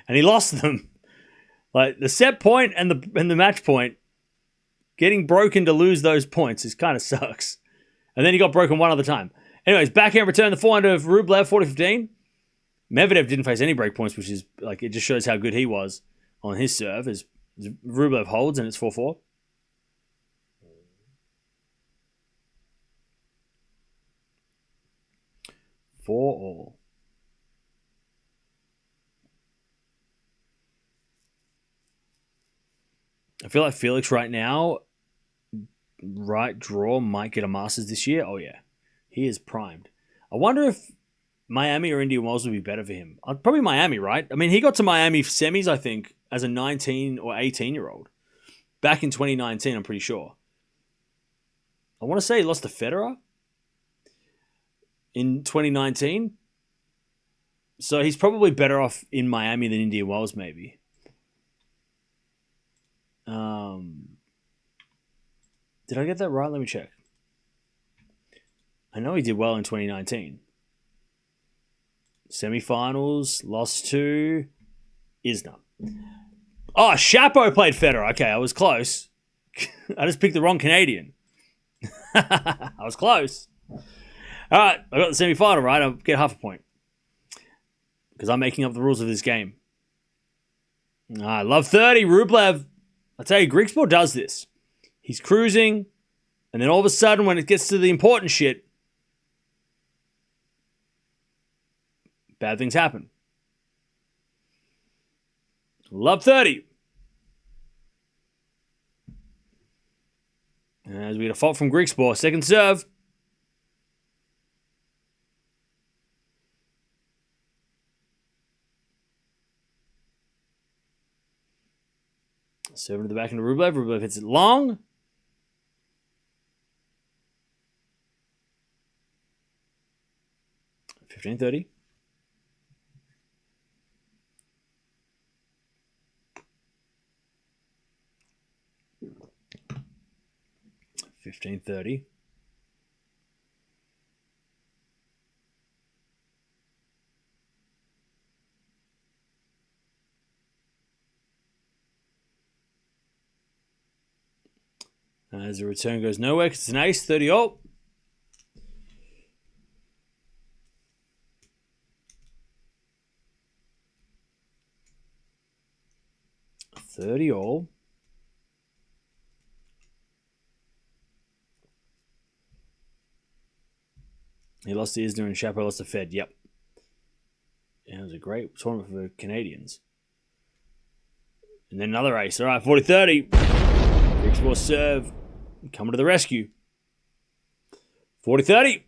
and he lost them. Like the set point and the match point, getting broken to lose those points is kind of sucks. And then he got broken one other time. Anyways, backhand return the forehand of Rublev 40-15. Medvedev didn't face any break points, which is like it just shows how good he was on his serve as Rublev holds and it's 4-4. For all. I feel like Felix right now, right draw, might get a Masters this year. Oh, yeah. He is primed. I wonder if Miami or Indian Wells would be better for him. Probably Miami, right? I mean, he got to Miami semis, I think, as a 19 or 18-year-old. Back in 2019, I'm pretty sure. I want to say he lost to Federer in 2019. So he's probably better off in Miami than Indian Wells, maybe. Did I get that right? Let me check. I know he did well in 2019. Semifinals, lost to Isner. Oh, Chapo played Federer. Okay, I was close. I just picked the wrong Canadian. I was close. All right, I got the semifinal right. I'll get half a point. Because I'm making up the rules of this game. I love 30. Rublev. I tell you, Griekspoor does this. He's cruising, and then all of a sudden, when it gets to the important shit, bad things happen. Love 30. As we get a fault from Griekspoor. Second serve. Serve to the back into Rublev. Rublev hits it long. $15-30. $15-30. As the return goes nowhere, it's an ace, 30 all. $30 all. He lost to Isner and Chapo lost to Fed. Yep. Yeah, it was a great tournament for the Canadians. And then another ace. All right, 40-30. Griekspoor serve. coming to the rescue. 40-30.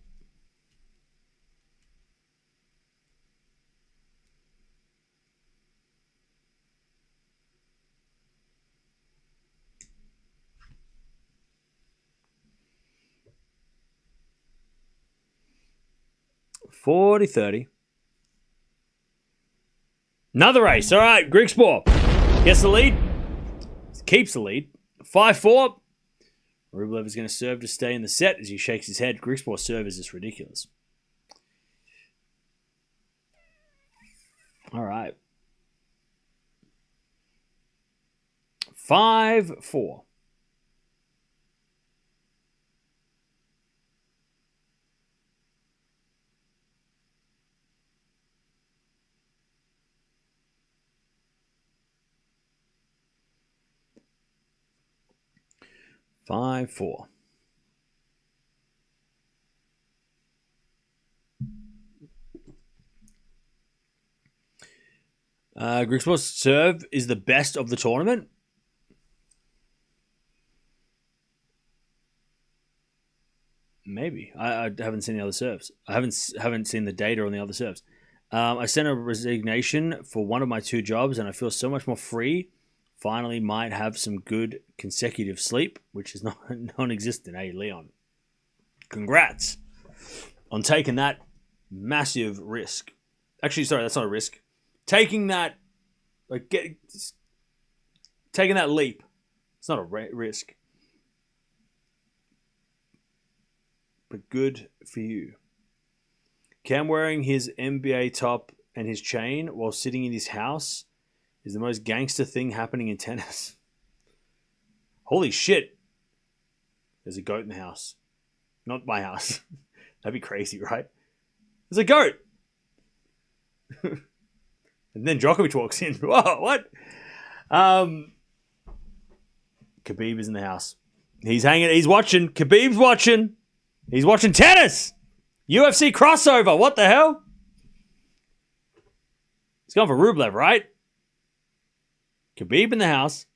Another ace. All right, Griekspoor gets the lead. Keeps the lead. 5-4. Rublev is going to serve to stay in the set as he shakes his head. Griekspoor's serve is just ridiculous. All right. 5-4. Griekspoor's serve is the best of the tournament. Maybe. I haven't seen the other serves. I haven't seen the data on the other serves. I sent a resignation for one of my 2 jobs, and I feel so much more free. Finally, might have some good consecutive sleep, which is non-existent. Hey, Leon, congrats on taking that massive risk. Actually, sorry, that's not a risk. Taking that, taking that leap. It's not a risk. But good for you. Cam wearing his NBA top and his chain while sitting in his house is the most gangster thing happening in tennis. Holy shit. There's a goat in the house. Not my house. That'd be crazy, right? There's a goat. And then Djokovic walks in. Whoa, what? Khabib is in the house. He's hanging. He's watching. Khabib's watching. He's watching tennis. UFC crossover. What the hell? He's going for Rublev, right? Khabib in the house.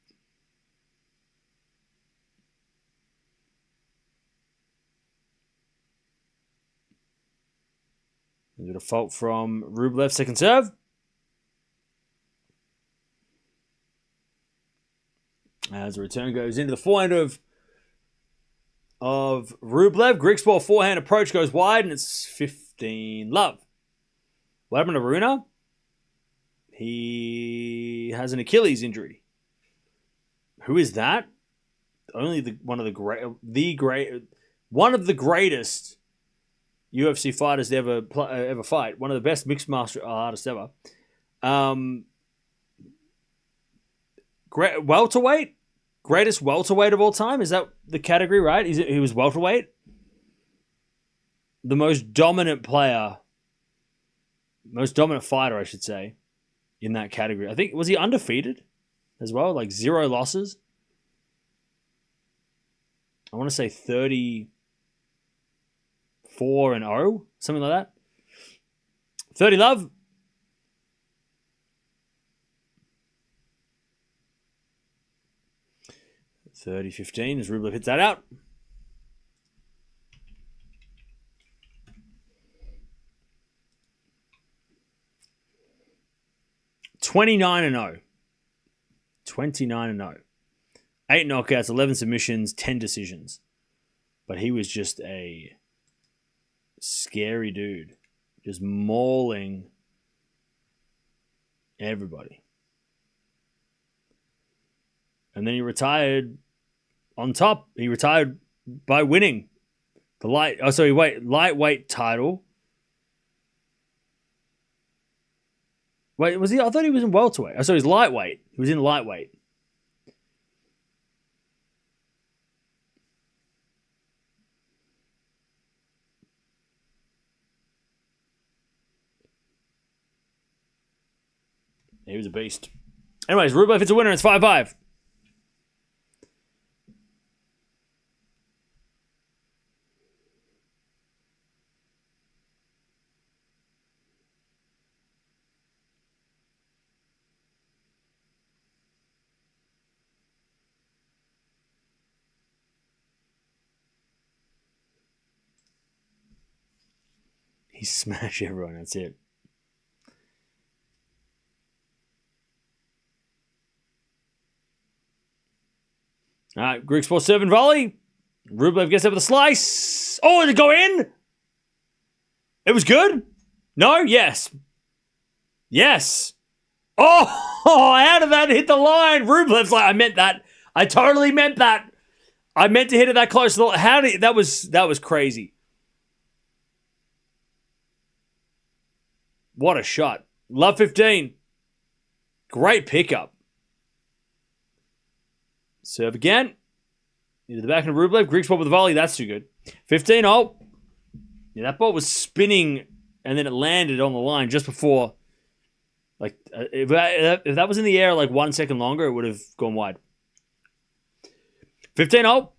There's a bit of fault from Rublev, second serve. As the return goes into the forehand of Rublev. Griekspoor forehand approach goes wide, and it's 15-love. What happened to Runa? He has an Achilles injury. Who is that? Only one of the greatest UFC fighters to ever fight. One of the best mixed martial artists ever. Welterweight? Greatest welterweight of all time? Is that the category, right? He was welterweight? The most dominant player, most dominant fighter, I should say, in that category. I think, was he undefeated as well? Like 0 losses? I want to say 34-0, something like that. 30-love. 30-15 as Rublev hits that out. (29-0). 29-0. 8 knockouts, 11 submissions, 10 decisions. But he was just a scary dude. Just mauling everybody. And then he retired on top. He retired by winning the lightweight title. Wait, was he? I thought he was in welterweight. So he's lightweight. He was in lightweight. He was a beast. Anyways, Rublev hits a winner. It's 5-5. He smashed everyone. That's it. All right, Griekspoor serving volley. Rublev gets over the slice. Oh, did it go in? It was good? No? Yes. Yes. Oh, how did that hit the line? Rublev's like, I meant that. I totally meant that. I meant to hit it that close. How did that was crazy. What a shot. Love 15. Great pickup. Serve again. Into the back of Rublev. Griekspoor with the volley. That's too good. 15. Oh. Yeah, that ball was spinning and then it landed on the line just before. Like, if that was in the air like 1 second longer, it would have gone wide. 15. Oh.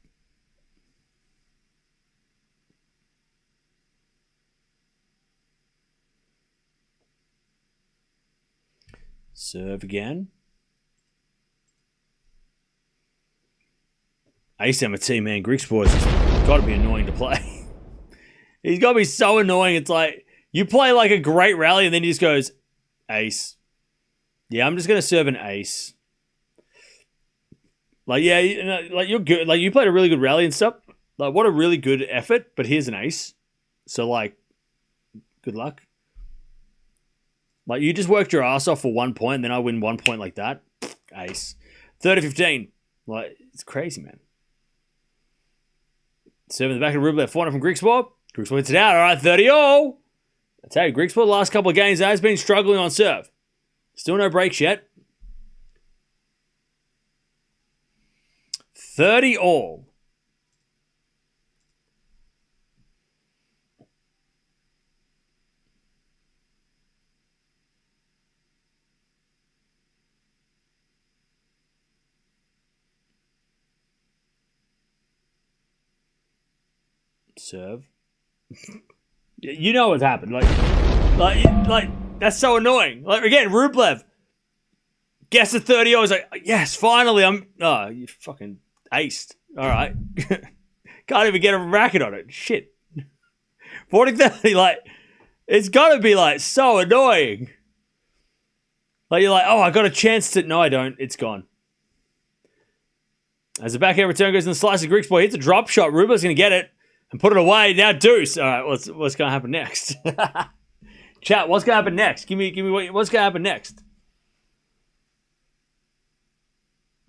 Serve again. Ace MT, man. Griekspoor's got to be annoying to play. He's got to be so annoying. It's like, you play like a great rally and then he just goes, ace. Yeah, I'm just going to serve an ace. Like, yeah, like you're good. Like, you played a really good rally and stuff. Like, what a really good effort, but here's an ace. So, like, good luck. Like, you just worked your ass off for 1 point, and then I win 1 point like that. Ace. 30-15. Like, it's crazy, man. Serving the back of Rublev. 400 from Griekspoor. Griekspoor hits it out. All right, 30-all. I tell you, Griekspoor the last couple of games has been struggling on serve. Still no breaks yet. 30-all. Serve. You know what's happened. Like that's so annoying. Like, again, Rublev gets the 30. I was like, yes, finally. You fucking aced. All right. Can't even get a racket on it. Shit. 40-30. Like, it's got to be like so annoying. Like, you're like, oh, I got a chance to. No, I don't. It's gone. As the backhand return goes in the slice of Griekspoor, hits a drop shot. Rublev's going to get it and put it away. Now deuce. All right, what's going to happen next? Chat, what's going to happen next? Give me what's going to happen next?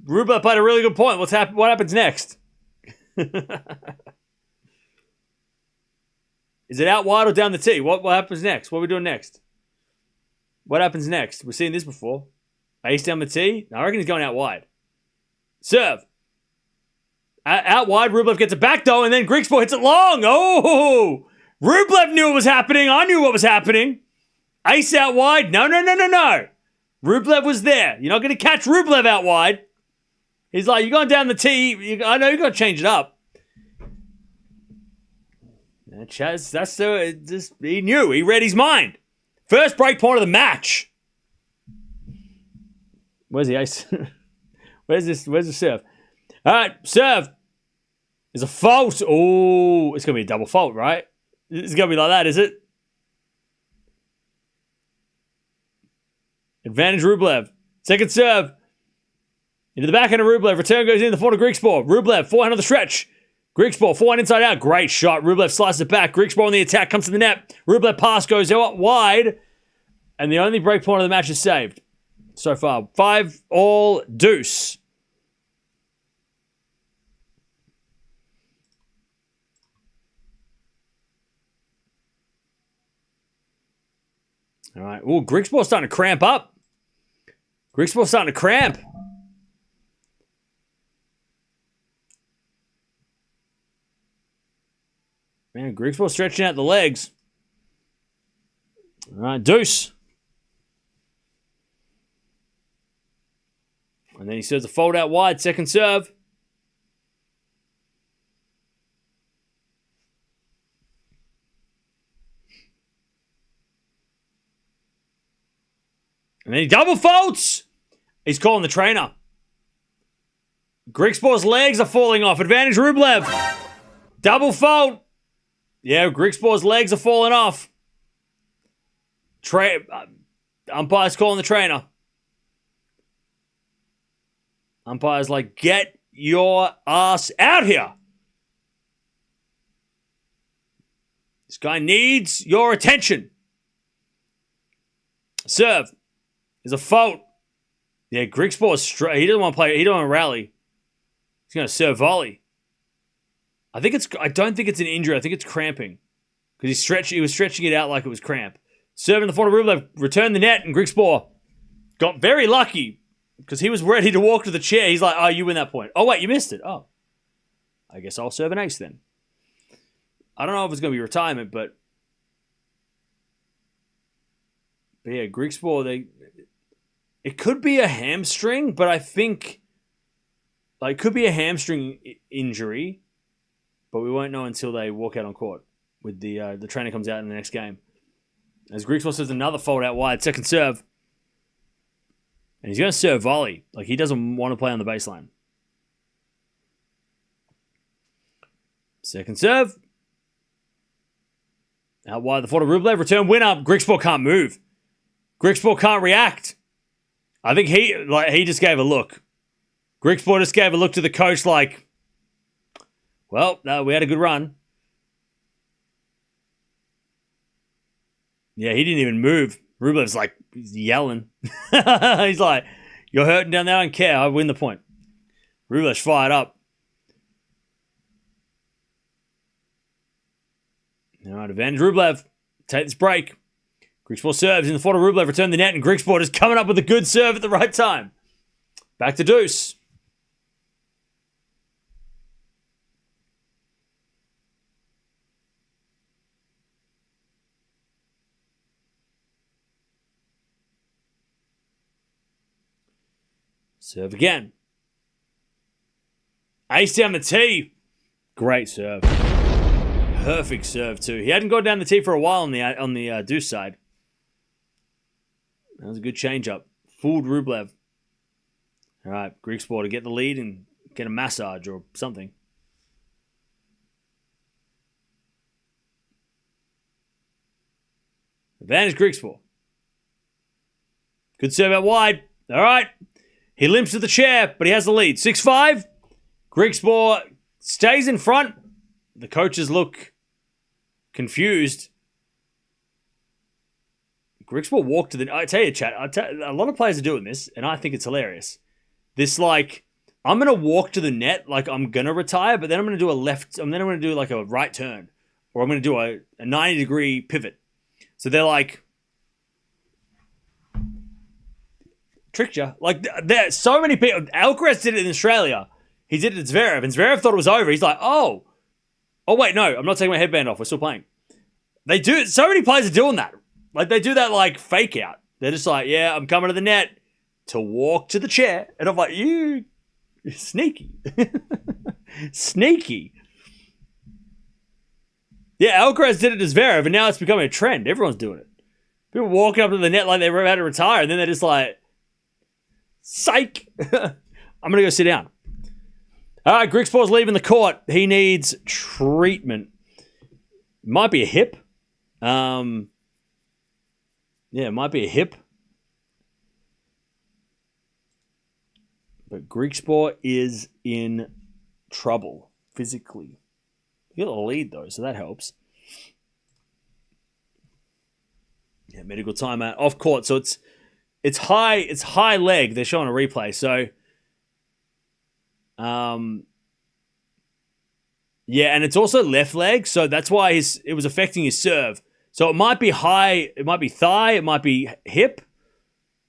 Rublev played a really good point. What happens next? Is it out wide or down the tee? What happens next? What are we doing next? What happens next? We've seen this before. Ace down the tee? I reckon he's going out wide. Serve. Out wide. Rublev gets it back though, and then Griekspoor hits it long. Oh! Rublev knew what was happening. I knew what was happening. Ace out wide. No. Rublev was there. You're not going to catch Rublev out wide. He's like, you're going down the tee. I know you got to change it up. He knew. He read his mind. First break point of the match. Where's the ace? Where's the serve? All right, serve. There's a fault. Oh, it's going to be a double fault, right? It's going to be like that, is it? Advantage Rublev. Second serve. Into the backhand of Rublev. Return goes in the forehand of Griekspoor. Rublev, forehand on the stretch. Griekspoor, forehand inside out. Great shot. Rublev slices it back. Griekspoor on the attack. Comes to the net. Rublev pass goes out wide. And the only break point of the match is saved. So far. 5-all deuce. All right. Oh, Griekspoor's starting to cramp up. Griekspoor's starting to cramp. Man, Griekspoor stretching out the legs. All right, deuce. And then he serves a fold out wide, second serve. And then he double faults. He's calling the trainer. Griekspoor's legs are falling off. Advantage Rublev. Double fault. Yeah, Griekspoor's legs are falling off. Umpire's calling the trainer. Umpire's like, get your ass out here. This guy needs your attention. Serve is a fault. Yeah, Griekspoor is straight. He doesn't want to play. He doesn't want to rally. He's going to serve volley. I don't think it's an injury. I think it's cramping because he was stretching it out like it was cramp. Serving the front of Rublev, returned the net, and Griekspoor got very lucky because he was ready to walk to the chair. He's like, "Oh, you win that point. Oh wait, you missed it. Oh, I guess I'll serve an ace then." I don't know if it's going to be retirement, but yeah, Griekspoor, it could be a hamstring, but I think it could be a hamstring injury, but we won't know until they walk out on court with the trainer comes out in the next game. As Griekspoor says another fault out wide, second serve. And he's going to serve volley. Like, he doesn't want to play on the baseline. Second serve. Out wide, the 40 Rublev, return winner. Griekspoor can't move. Griekspoor can't react. I think he just gave a look. Griekspoor just gave a look to the coach like, well, we had a good run. Yeah, he didn't even move. Rublev's like, he's yelling. He's like, you're hurting down there, I don't care. I win the point. Rublev's fired up. All right, advantage Rublev. Take this break. Griekspoor serves in the 40 Rublev, return the net, and Griekspoor is coming up with a good serve at the right time. Back to deuce. Serve again. Ace down the tee. Great serve. Perfect serve too. He hadn't gone down the tee for a while on the deuce side. That was a good change up. Fooled Rublev. All right, Griekspoor to get the lead and get a massage or something. Advantage Griekspoor. Good serve out wide. All right. He limps to the chair, but he has the lead. 6-5. Griekspoor stays in front. The coaches look confused. Griekspoor walked to the... I tell you, chat, a lot of players are doing this, and I think it's hilarious. This, like, I'm going to walk to the net like I'm going to retire, but then I'm going to do a left... And then I'm going to do, like, a right turn. Or I'm going to do a 90-degree pivot. So they're like... Tricked you. Like, there's so many people... Alcaraz did it in Australia. He did it to Zverev, and Zverev thought it was over. He's like, oh, wait, no, I'm not taking my headband off. We're still playing. They do... So many players are doing that. Like, they do that, like, fake out. They're just like, yeah, I'm coming to the net to walk to the chair. And I'm like, you're sneaky. Sneaky. Yeah, Alcaraz did it to Zverev, and now it's becoming a trend. Everyone's doing it. People walking up to the net like they're about to retire, and then they're just like, psych. I'm going to go sit down. All right, Griekspoor's leaving the court. He needs treatment. Might be a hip. Yeah, it might be a hip. But Griekspoor is in trouble physically. You got the lead though, so that helps. Yeah, medical timeout off court. So it's high leg. They're showing a replay. So yeah, and it's also left leg, so that's why it was affecting his serve. So it might be high, it might be thigh, it might be hip,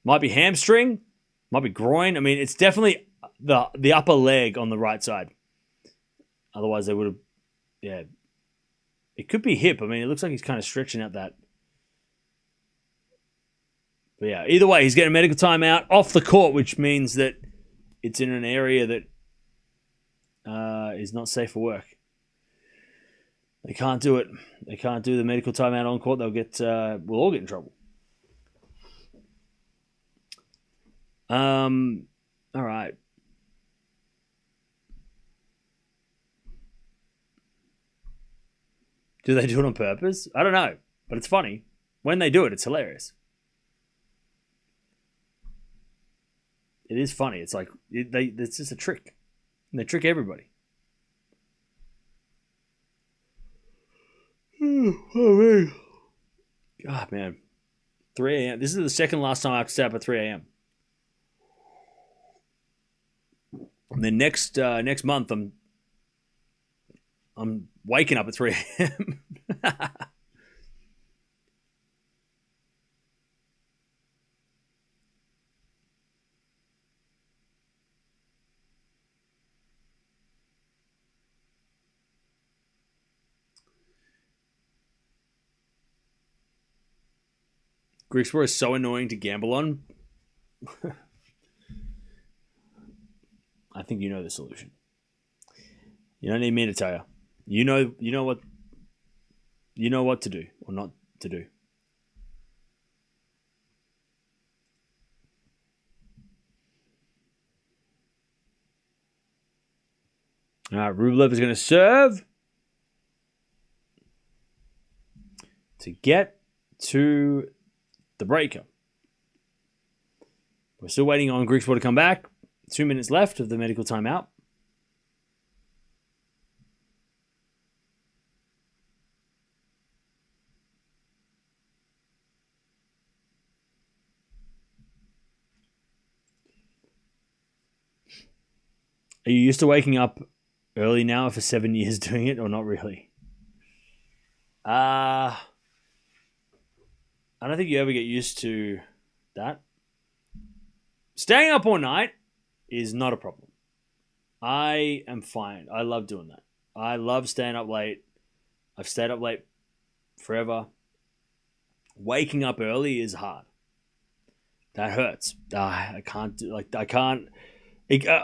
might be hamstring, might be groin. I mean, it's definitely the upper leg on the right side. Otherwise, they would have, yeah. It could be hip. I mean, it looks like he's kind of stretching out that. But yeah, either way, he's getting a medical timeout off the court, which means that it's in an area that is not safe for work. They can't do it. They can't do the medical timeout on court. They'll get. We'll all get in trouble. All right. Do they do it on purpose? I don't know, but it's funny. When they do it, it's hilarious. It is funny. It's like it's just a trick. And they trick everybody. Oh, man. God, man. 3 a.m. This is the second last time I have to stay up at 3 a.m. And then next month, I'm waking up at 3 a.m. Griekspoor is so annoying to gamble on. I think you know the solution. You don't need me to tell you. You know what to do or not to do. All right, Rublev is going to serve to get to the breaker. We're still waiting on Griekspoor to come back. 2 minutes left of the medical timeout. Are you used to waking up early now for 7 years doing it, or not really? I don't think you ever get used to that. Staying up all night is not a problem. I am fine. I love doing that. I love staying up late. I've stayed up late forever. Waking up early is hard. That hurts. I can't do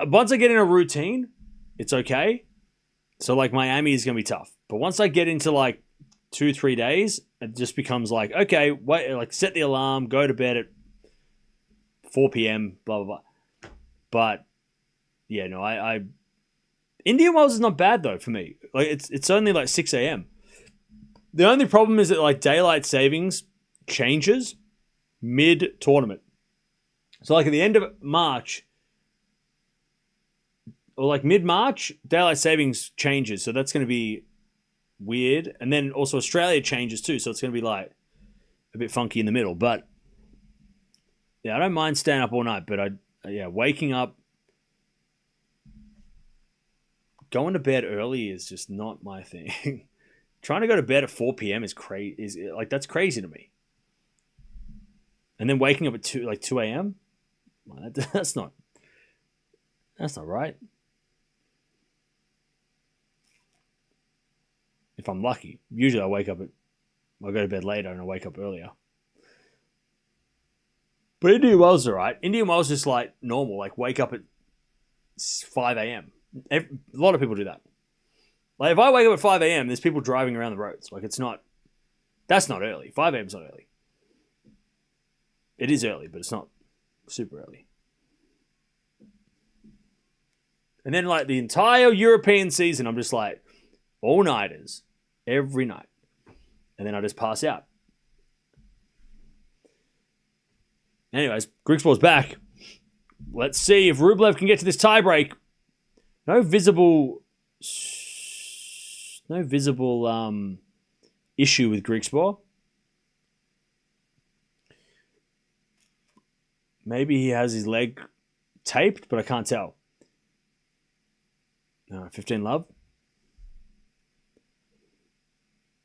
once I get in a routine, it's okay. So like Miami is going to be tough. But once I get into like 2-3 days, it just becomes like, okay, wait, like set the alarm, go to bed at 4 p.m., blah, blah, blah. But yeah, no, Indian Wells is not bad though for me. Like it's only like 6 a.m. The only problem is that like daylight savings changes mid-tournament. So like at the end of March, or like mid-March, daylight savings changes. So that's going to be weird. And then also Australia changes too. So it's going to be like a bit funky in the middle. But yeah, I don't mind staying up all night. But waking up, going to bed early is just not my thing. Trying to go to bed at 4 p.m. is crazy. That's crazy to me. And then waking up at 2 a.m. That's not right. If I'm lucky. Usually I go to bed later and I wake up earlier. But Indian Wells is alright. Indian Wells is like normal, like wake up at 5 a.m. A lot of people do that. Like if I wake up at 5 a.m., there's people driving around the roads. Like that's not early. 5 a.m. is not early. It is early, but it's not super early. And then like the entire European season, I'm just like all-nighters every night. And then I just pass out. Anyways, Griekspoor's back. Let's see if Rublev can get to this tiebreak. No visible issue with Griekspoor. Maybe he has his leg taped, but I can't tell. 15 love.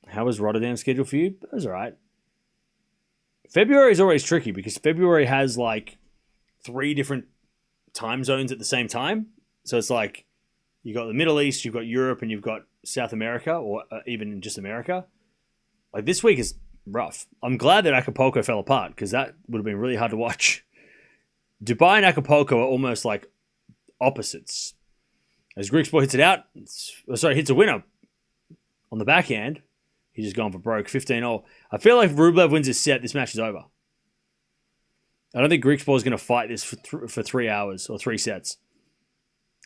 How was Rotterdam scheduled for you? That was all right. February is always tricky because February has like 3 different time zones at the same time. So it's like you've got the Middle East, you've got Europe, and you've got South America, or even just America. Like this week is rough. I'm glad that Acapulco fell apart because that would have been really hard to watch. Dubai and Acapulco are almost like opposites. As Griekspoor hits it out, hits a winner on the backhand. He's just gone for broke, 15-0. I feel like if Rublev wins this set, this match is over. I don't think Griekspoor is going to fight this for 3 hours or 3 sets.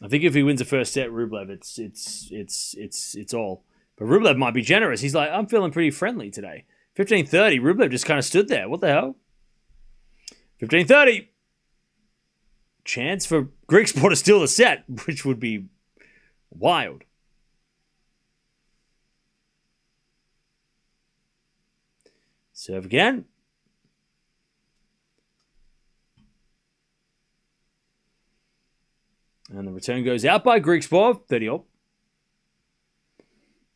I think if he wins the first set, Rublev, it's all. But Rublev might be generous. He's like, I'm feeling pretty friendly today. 15:30. Rublev just kind of stood there. What the hell? 15:30. Chance for Griekspoor to steal the set, which would be wild. Serve again. And the return goes out by Griekspoor, 30-all.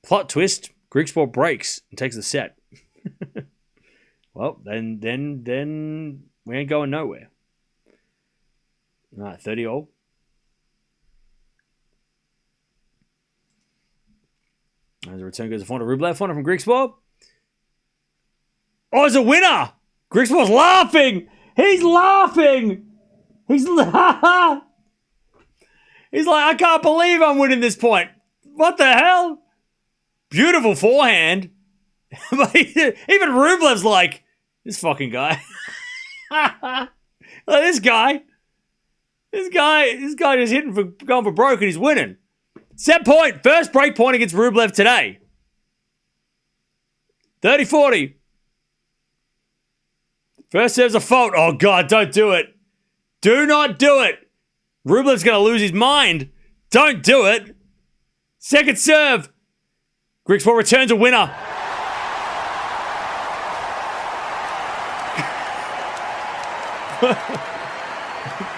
Plot twist, Griekspoor breaks and takes the set. Well, then we ain't going nowhere. All right, 30-all. As the return goes to Rublev, from Griekspoor. Oh, it's a winner! Griekspoor's laughing! He's laughing! He's like, I can't believe I'm winning this point. What the hell? Beautiful forehand. Even Rublev's like, this fucking guy. Like, this guy just going for broke and he's winning. Set point. First break point against Rublev today. 30-40. First serve's a fault. Oh, God, don't do it. Do not do it. Rublev's going to lose his mind. Don't do it. Second serve. Griekspoor returns a winner.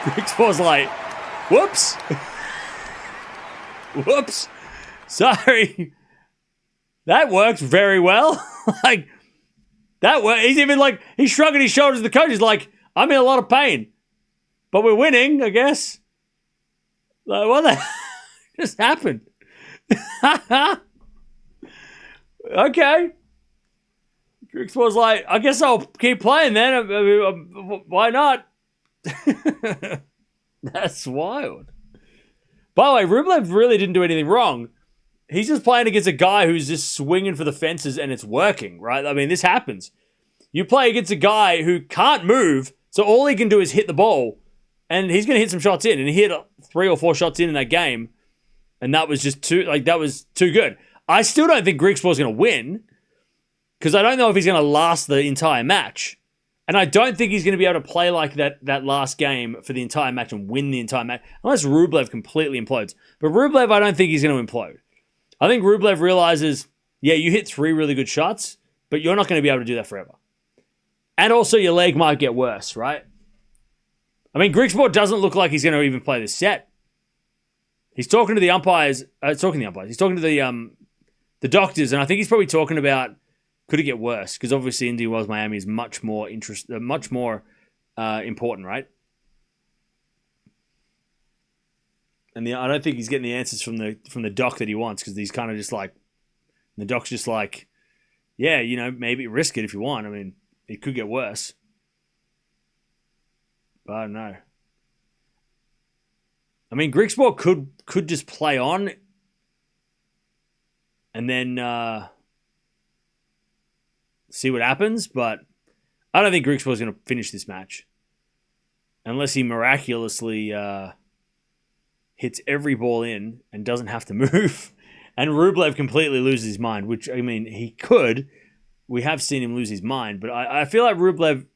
Griekspoor's like, whoops. Whoops. Sorry. That works very well. Like, that works. He's even like, he's shrugging his shoulders at the coach. He's like, I'm in a lot of pain. But we're winning, I guess. Like, what the hell just happened? Okay. Griekspoor's like, I guess I'll keep playing then. I mean, why not? That's wild. By the way, Rublev really didn't do anything wrong. He's just playing against a guy who's just swinging for the fences and it's working, right? I mean, this happens. You play against a guy who can't move, so all he can do is hit the ball, and he's going to hit some shots in, and he hit 3 or 4 shots in that game, and that was just too good. I still don't think Griekspoor's going to win, because I don't know if he's going to last the entire match. And I don't think he's going to be able to play like that last game for the entire match and win the entire match, unless Rublev completely implodes. But Rublev, I don't think he's going to implode. I think Rublev realizes, yeah, you hit 3 really good shots, but you're not going to be able to do that forever. And also your leg might get worse, right? I mean, Griekspoor doesn't look like he's going to even play this set. He's talking to the umpires. He's talking to the doctors, and I think he's probably talking about, could it get worse? Because obviously Indy Wells Miami is much more important, right? And I don't think he's getting the answers from the doc that he wants, because he's kind of just like, the doc's just like, yeah, you know, maybe risk it if you want. I mean, it could get worse. But I don't know. I mean, Griekspoor could just play on and then see what happens, but I don't think Griekspoor's going to finish this match unless he miraculously hits every ball in and doesn't have to move, and Rublev completely loses his mind, which, I mean, he could. We have seen him lose his mind, but I feel like Rublev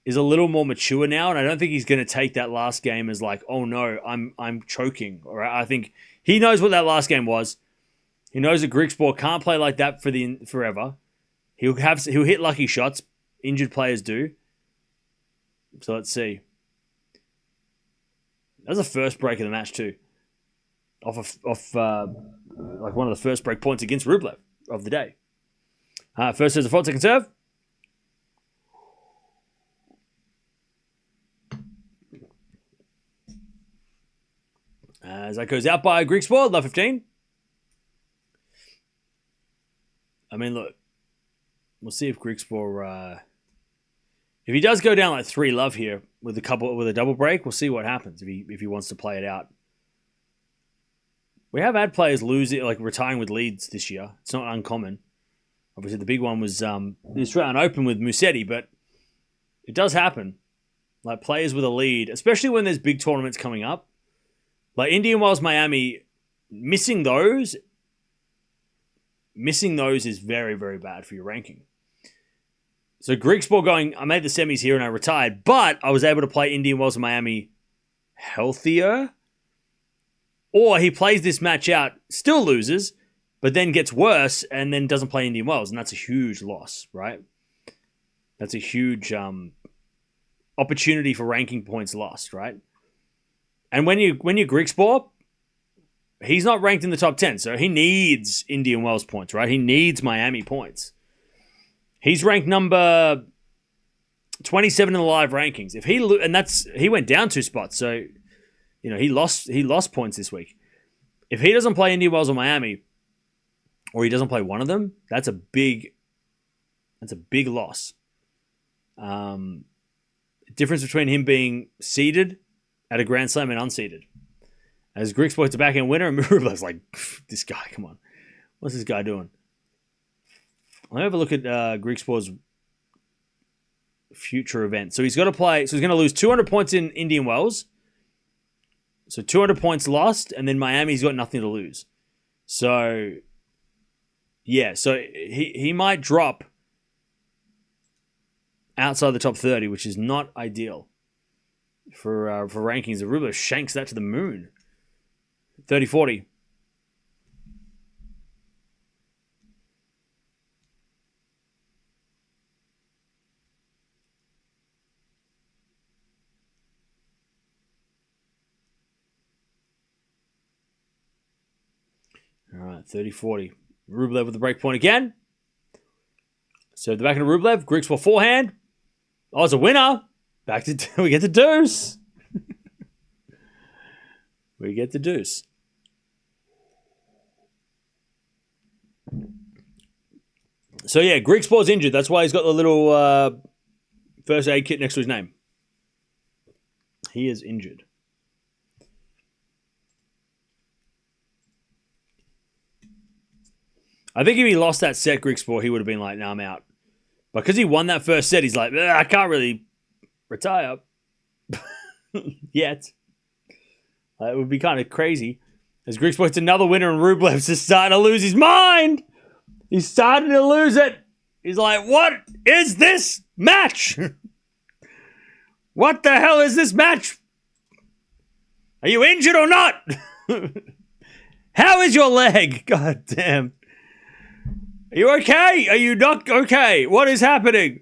is a little more mature now, and I don't think he's going to take that last game as like, oh no, I'm choking. All right, I think he knows what that last game was. He knows that Griekspoor can't play like that forever. He'll hit lucky shots. Injured players do. So let's see. That was the first break of the match too. Off like one of the first break points against Rublev of the day. First serve, fault, second serve. As that goes out by Griekspoor, love 15. I mean, look, we'll see if Griekspoor, if he does go down like 3-love here with a double break, we'll see what happens if he wants to play it out. We have had players losing, like retiring with leads this year. It's not uncommon. Obviously, the big one was the Australian Open with Musetti, but it does happen. Like players with a lead, especially when there's big tournaments coming up. Like Indian Wells Miami, missing those is very, very bad for your ranking. So Griekspoor going, I made the semis here and I retired, but I was able to play Indian Wells and Miami healthier. Or he plays this match out, still loses, but then gets worse and then doesn't play Indian Wells. And that's a huge loss, right? That's a huge opportunity for ranking points lost, right? And when you're Griekspoor, he's not ranked in the top 10, so he needs Indian Wells points, right? He needs Miami points. He's ranked number 27 in the live rankings. If he went down 2 spots, so he lost points this week. If he doesn't play Indian Wells or Miami, or he doesn't play one of them, that's a big loss. Difference between him being seeded at a Grand Slam and unseeded. As Griekspoor hits a backhand winner, and Rublev's like, this guy, come on. What's this guy doing? Let me have a look at Griekspoor's future event. So he's got to play. So he's going to lose 200 points in Indian Wells. So 200 points lost, and then Miami's got nothing to lose. So yeah, so he might drop outside the top 30, which is not ideal for rankings. The Rublev shanks that to the moon. 30-40. All right, 30-40. Rublev with the break point again. So the back of Rublev, Griekspoor forehand. Oh, it's a winner. Back to we get the deuce. We get the deuce. So yeah, Griekspoor's injured. That's why he's got the little first aid kit next to his name. He is injured. I think if he lost that set, Griekspoor, he would have been like, "No, I'm out." But because he won that first set, he's like, "I can't really retire yet." It would be kind of crazy. As Griekspoor hits another winner, and Rublev's just starting to lose his mind. He's starting to lose it. He's like, "What is this match? What the hell is this match? Are you injured or not? How is your leg? God damn. Are you okay? Are you not okay? What is happening?"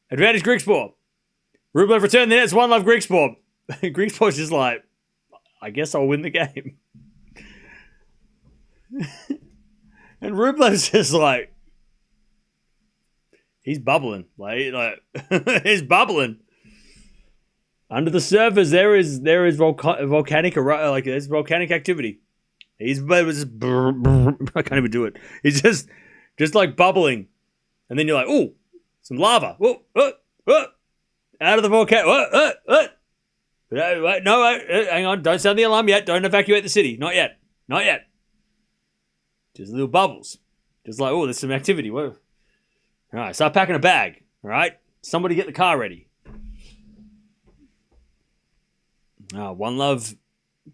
Advantage Griekspoor. Rublev returned the nets, 1-love Griekspoor. Griekspoor's just like, I guess I'll win the game. And Rublev's just like, he's bubbling. Like he's bubbling. Under the surface, there is volcanic activity. He's just, I can't even do it. He's just like bubbling, and then you're like, "Oh, some lava! Out of the volcano! Wait, hang on! Don't sound the alarm yet! Don't evacuate the city! Not yet! Just little bubbles, just like, oh, there's some activity. Whoa! All right, start packing a bag. All right, somebody get the car ready. 1-love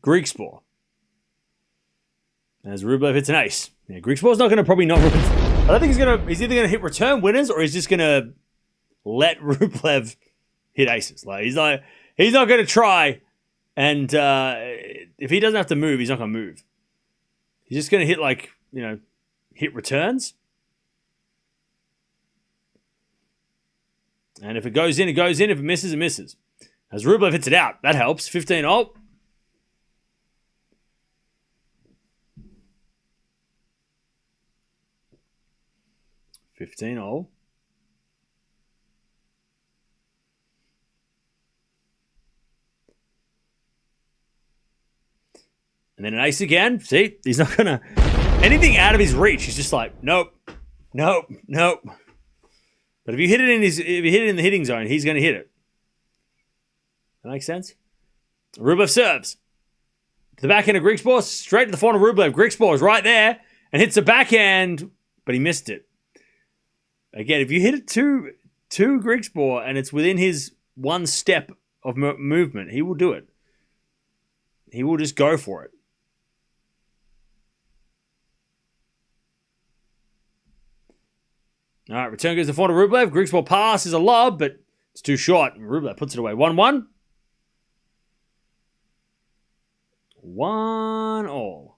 Griekspoor. As Rublev hits an ace. Yeah, Griekspoor's not going to probably not... I don't think he's either going to hit return winners or he's just going to let Rublev hit aces. He's not going to try, and if he doesn't have to move, he's not going to move. He's just going to hit hit returns. And if it goes in, it goes in. If it misses, it misses. As Rublev hits it out, that helps. 15-0. And then an ace again. See, he's not gonna anything out of his reach. He's just like, nope. But if you hit it in the hitting zone, he's gonna hit it. That makes sense. Rublev serves to the backhand of Griekspoor, straight to the front of Rublev. Griekspoor is right there and hits the backhand, but he missed it. Again, if you hit it to Griekspoor and it's within his one step of movement, he will do it. He will just go for it. All right, return goes to 4 to Rublev. Griekspoor pass is a lob, but it's too short. Rublev puts it away. 1-1. 1-1.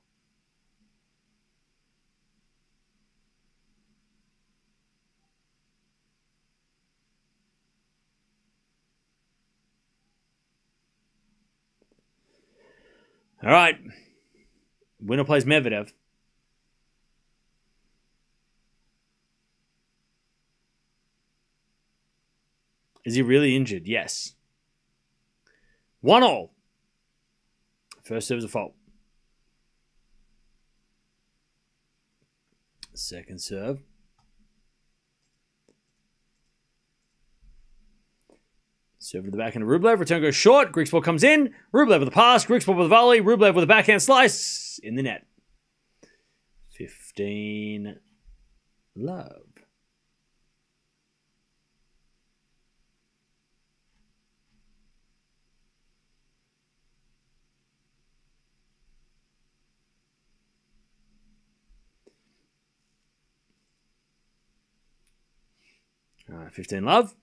All right. Winner plays Medvedev. Is he really injured? Yes. 1-1. First serve is a fault. Second serve. Serve to the backhand of Rublev. Return goes short. Griekspoor comes in. Rublev with a pass. Griekspoor with a volley. Rublev with a backhand slice. In the net. 15 love. All right, 15 love.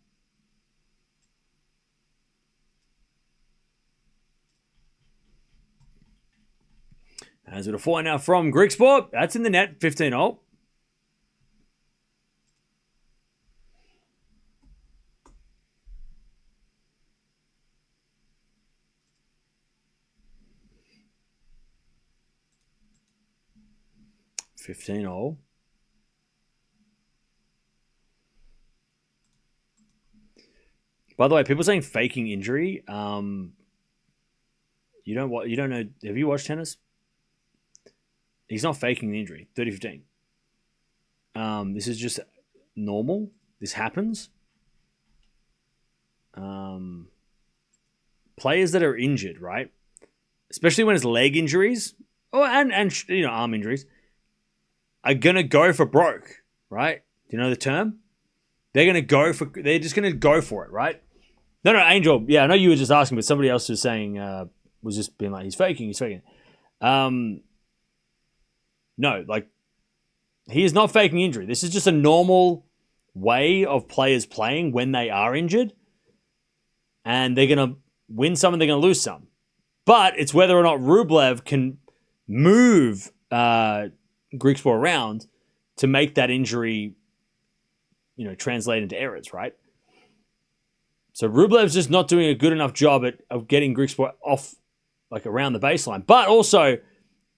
As with a 4 now from Griekspoor. That's in the net. 15-0. By the way, people saying faking injury. You don't know. Have you watched tennis? He's not faking the injury. 30-15. This is just normal. This happens. Players that are injured, right? Especially when it's leg injuries, and arm injuries, are gonna go for broke, right? Do you know the term? They're just gonna go for it, right? No, Angel. Yeah, I know you were just asking, but somebody else was saying, was just being like, he's faking. No, like, he is not faking injury. This is just a normal way of players playing when they are injured. And they're going to win some and they're going to lose some. But it's whether or not Rublev can move Griekspoor around to make that injury, translate into errors, right? So Rublev's just not doing a good enough job of getting Griekspoor off, like, around the baseline. But also,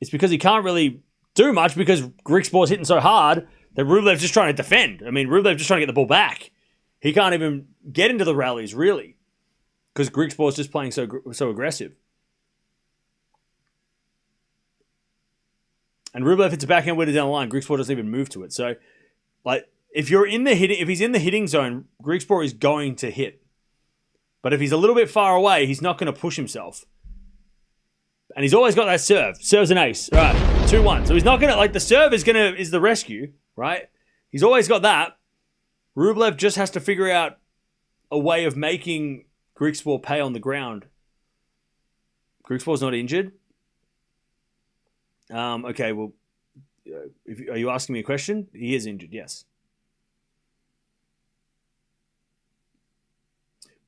it's because he can't really do much because Griekspoor's hitting so hard that Rublev's just trying to defend. I mean, Rublev's just trying to get the ball back. He can't even get into the rallies, really, because Griekspoor's just playing so aggressive. And Rublev hits a backhand winner down the line. Griekspoor doesn't even move to it. So, like, if he's in the hitting zone, Griekspoor is going to hit. But if he's a little bit far away, he's not going to push himself. And he's always got that serve. Serve's an ace. All right, 2-1. So he's not going to, like, the serve is the rescue, right? He's always got that. Rublev just has to figure out a way of making Griekspoor pay on the ground. Griekspoor's not injured. Okay, well, are you asking me a question? He is injured, yes.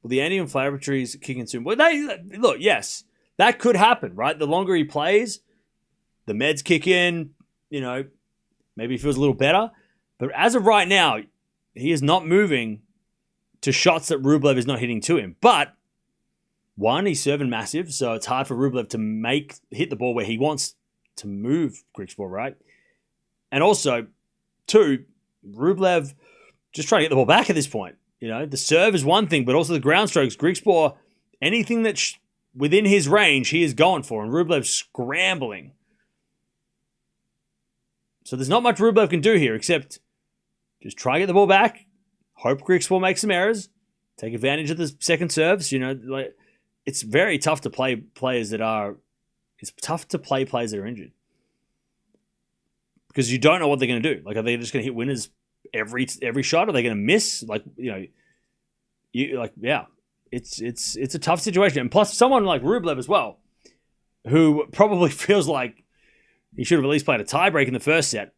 Well, the anti-inflammatories kick in soon. Well, look, yes. That could happen, right? The longer he plays, the meds kick in, maybe he feels a little better. But as of right now, he is not moving to shots that Rublev is not hitting to him. But, one, he's serving massive, so it's hard for Rublev to hit the ball where he wants to move Griekspoor, right? And also, two, Rublev just trying to get the ball back at this point. The serve is one thing, but also the ground strokes. Griekspoor, anything that's within his range, he is going for, and Rublev's scrambling. So there's not much Rublev can do here except just try to get the ball back, hope Griekspoor makes some errors, take advantage of the second serves. It's very tough to play players that are injured because you don't know what they're going to do. Like, are they just going to hit winners every shot? Are they going to miss? It's a tough situation. And plus, someone like Rublev as well, who probably feels like he should have at least played a tiebreak in the first set.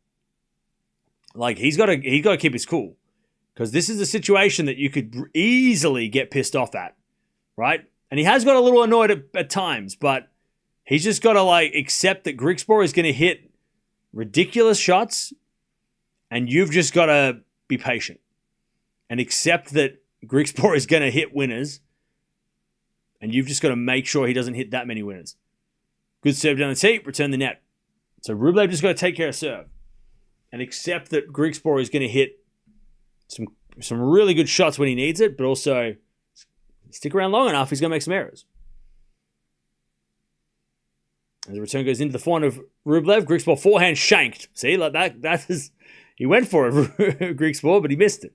Like, he's got to keep his cool. Because this is a situation that you could easily get pissed off at, right? And he has got a little annoyed at times, but he's just got to accept that Griekspoor is going to hit ridiculous shots, and you've just got to be patient and accept that Griekspoor is going to hit winners, and you've just got to make sure he doesn't hit that many winners. Good serve down the tee, return the net. So Rublev just got to take care of serve and accept that Griekspoor is going to hit some really good shots when he needs it, but also stick around long enough, he's going to make some errors. As the return goes into the forehand of Rublev, Griekspoor forehand shanked. See, like that is, he went for it, Griekspoor, but he missed it.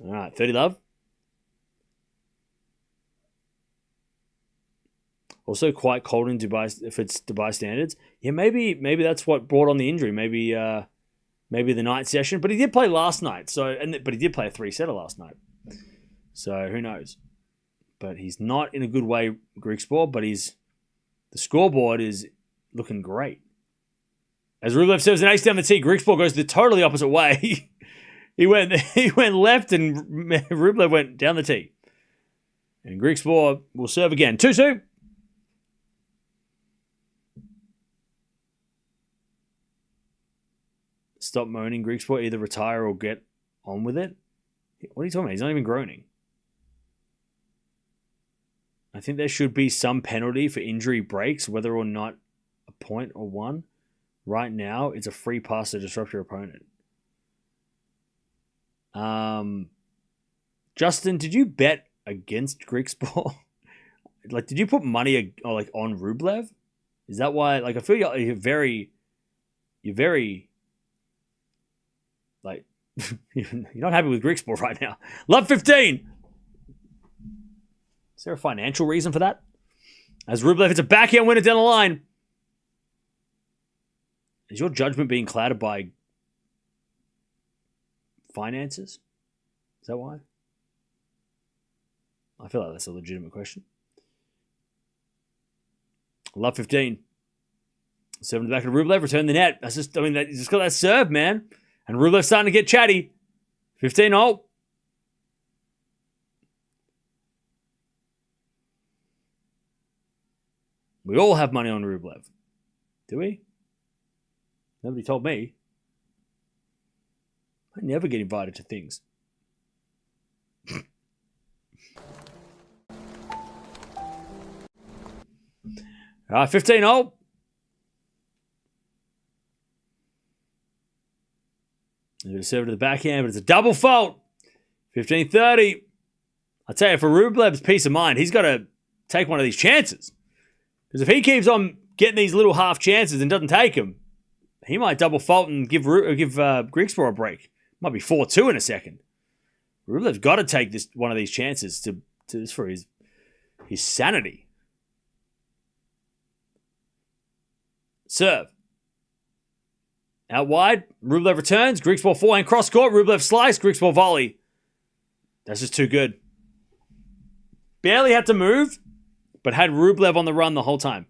All right, 30 love. Also quite cold in Dubai if it's Dubai standards. Yeah, maybe that's what brought on the injury. Maybe the night session, but he did play last night. But he did play a 3-setter last night. So who knows? But he's not in a good way, Griekspoor. But the scoreboard is looking great. As Rublev serves an ace down the tee, Griekspoor goes the totally opposite way. he went left, and Rublev went down the tee. And Griekspoor will serve again. 2-2. Stop moaning, Griekspoor. Either retire or get on with it. What are you talking about? He's not even groaning. I think there should be some penalty for injury breaks, whether or not a point or one. Right now, it's a free pass to disrupt your opponent. Justin, did you bet against Griekspoor? Did you put money on Rublev? Is that why? I feel you're very you're not happy with Griekspoor right now. Love 15. Is there a financial reason for that? As Rublev hits a backhand winner down the line. Is your judgment being clouded by finances? Is that why? I feel like that's a legitimate question. Love 15. Serve in the back of Rublev, return the net. He's just got that serve, man. And Rublev's starting to get chatty. 15-0. We all have money on Rublev. Do we? Nobody told me. I never get invited to things. All right, 15-0. They're going to serve to the backhand, but it's a double fault. 15-30. I tell you, for Rublev's peace of mind, he's got to take one of these chances. Because if he keeps on getting these little half chances and doesn't take them, he might double fault and give Griekspoor a break. Might be 4-2 in a second. Rublev's got to take one of these chances for his sanity. Serve. Out wide, Rublev returns. Griekspoor forehand cross court. Rublev slice. Griekspoor volley. That's just too good. Barely had to move, but had Rublev on the run the whole time.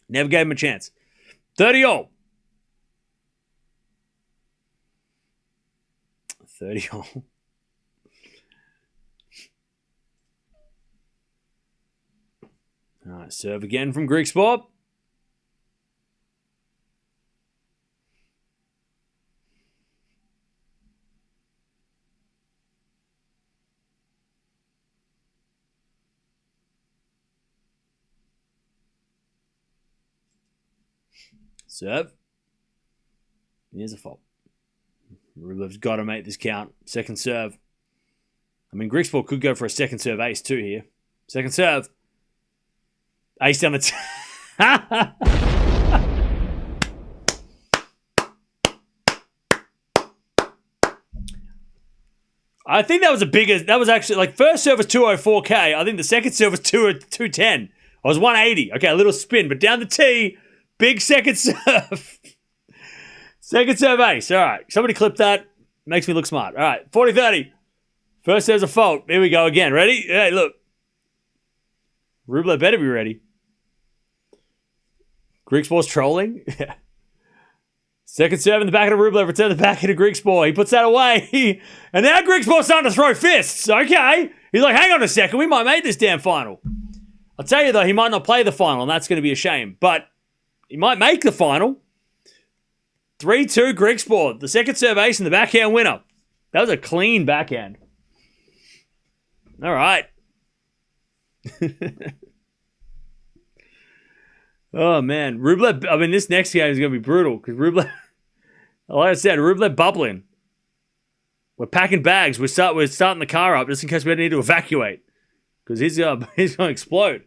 Never gave him a chance. 30-0. 30-0. All right, serve again from Griekspoor. Serve. Here's a fault. Rublev's got to make this count. Second serve. I mean, Griekspoor could go for a second serve ace too here. Second serve. Ace down the... I think that was that was actually, first serve was 204K. I think the second serve was 210. I was 180. Okay, a little spin, but down the tee... Big second serve. Second serve ace. All right. Somebody clip that. Makes me look smart. All right. 40-30. First serve's a fault. Here we go again. Ready? Hey, look. Rublev better be ready. Griekspoor's trolling. Yeah. Second serve in the back of Rublev, return the back into Griekspoor. He puts that away. And now Griekspoor's starting to throw fists. Okay. He's like, hang on a second. We might make this damn final. I'll tell you, though, he might not play the final, and that's going to be a shame. But he might make the final. 3-2 Griekspoor. The second serve ace and the backhand winner. That was a clean backhand. All right. Oh, man. Rublev, I mean, this next game is going to be brutal because Rublev, like I said, Rublev bubbling. We're packing bags. We're starting the car up just in case we need to evacuate because he's going to explode.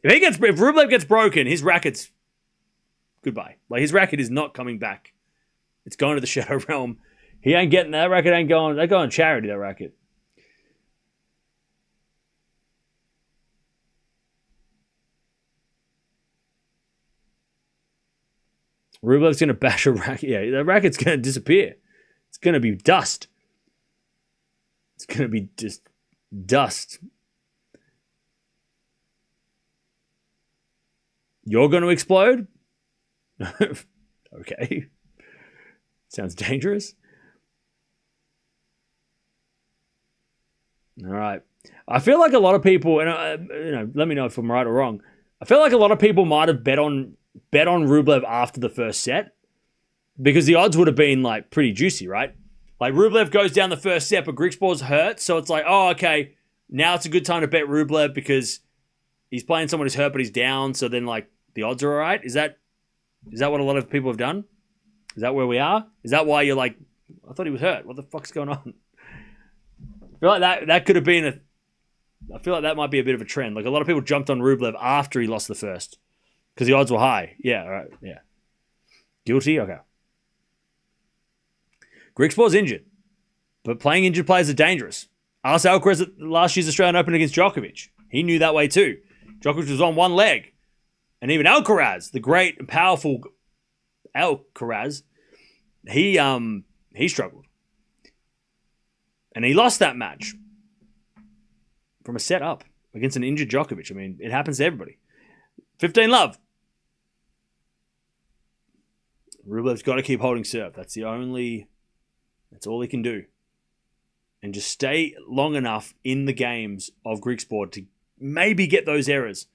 If Rublev gets broken, his racket's goodbye. Like, his racket is not coming back. It's going to the Shadow Realm. He ain't getting that racket. Ain't going. They go on charity. That racket. Rublev's going to bash a racket. Yeah, that racket's going to disappear. It's going to be dust. It's going to be just dust. You're going to explode? Okay. Sounds dangerous. All right. I feel like a lot of people, and let me know if I'm right or wrong. I feel like a lot of people might have bet on Rublev after the first set because the odds would have been like pretty juicy, right? Like Rublev goes down the first set, but Griekspoor's hurt, so it's like, oh, okay, now it's a good time to bet Rublev because he's playing someone who's hurt but he's down, so then like the odds are all right. Is that what a lot of people have done? Is that where we are? Is that why you're like, I thought he was hurt. What the fuck's going on? I feel like that could have been I feel like that might be a bit of a trend. Like a lot of people jumped on Rublev after he lost the first because the odds were high. Yeah, all right, yeah. Guilty? Okay. Griekspoor's injured, but playing injured players are dangerous. Ask Alcaraz at last year's Australian Open against Djokovic. He knew that way too. Djokovic was on one leg. And even Alcaraz, the great and powerful Alcaraz, he struggled. And he lost that match from a set up against an injured Djokovic. I mean, it happens to everybody. 15 love. Rublev's got to keep holding serve. That's all he can do. And just stay long enough in the games of Griekspoor to maybe get those errors.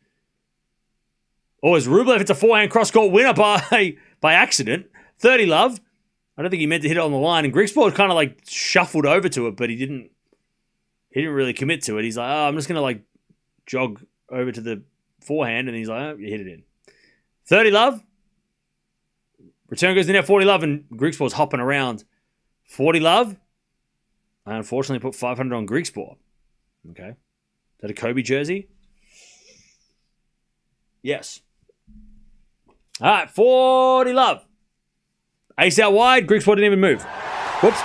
Or as Rublev hits a forehand cross-court winner by accident. 30 love. I don't think he meant to hit it on the line. And Griekspoor kind of like shuffled over to it, but he didn't really commit to it. He's like, I'm just going to like jog over to the forehand. And he's like, you hit it in. 30 love. Return goes in there, 40 love. And Griekspoor's hopping around. 40 love. I unfortunately put 500 on Griekspoor. Okay. Is that a Kobe jersey? Yes. All right, 40 love. Ace out wide. Griekspoor didn't even move. Whoops.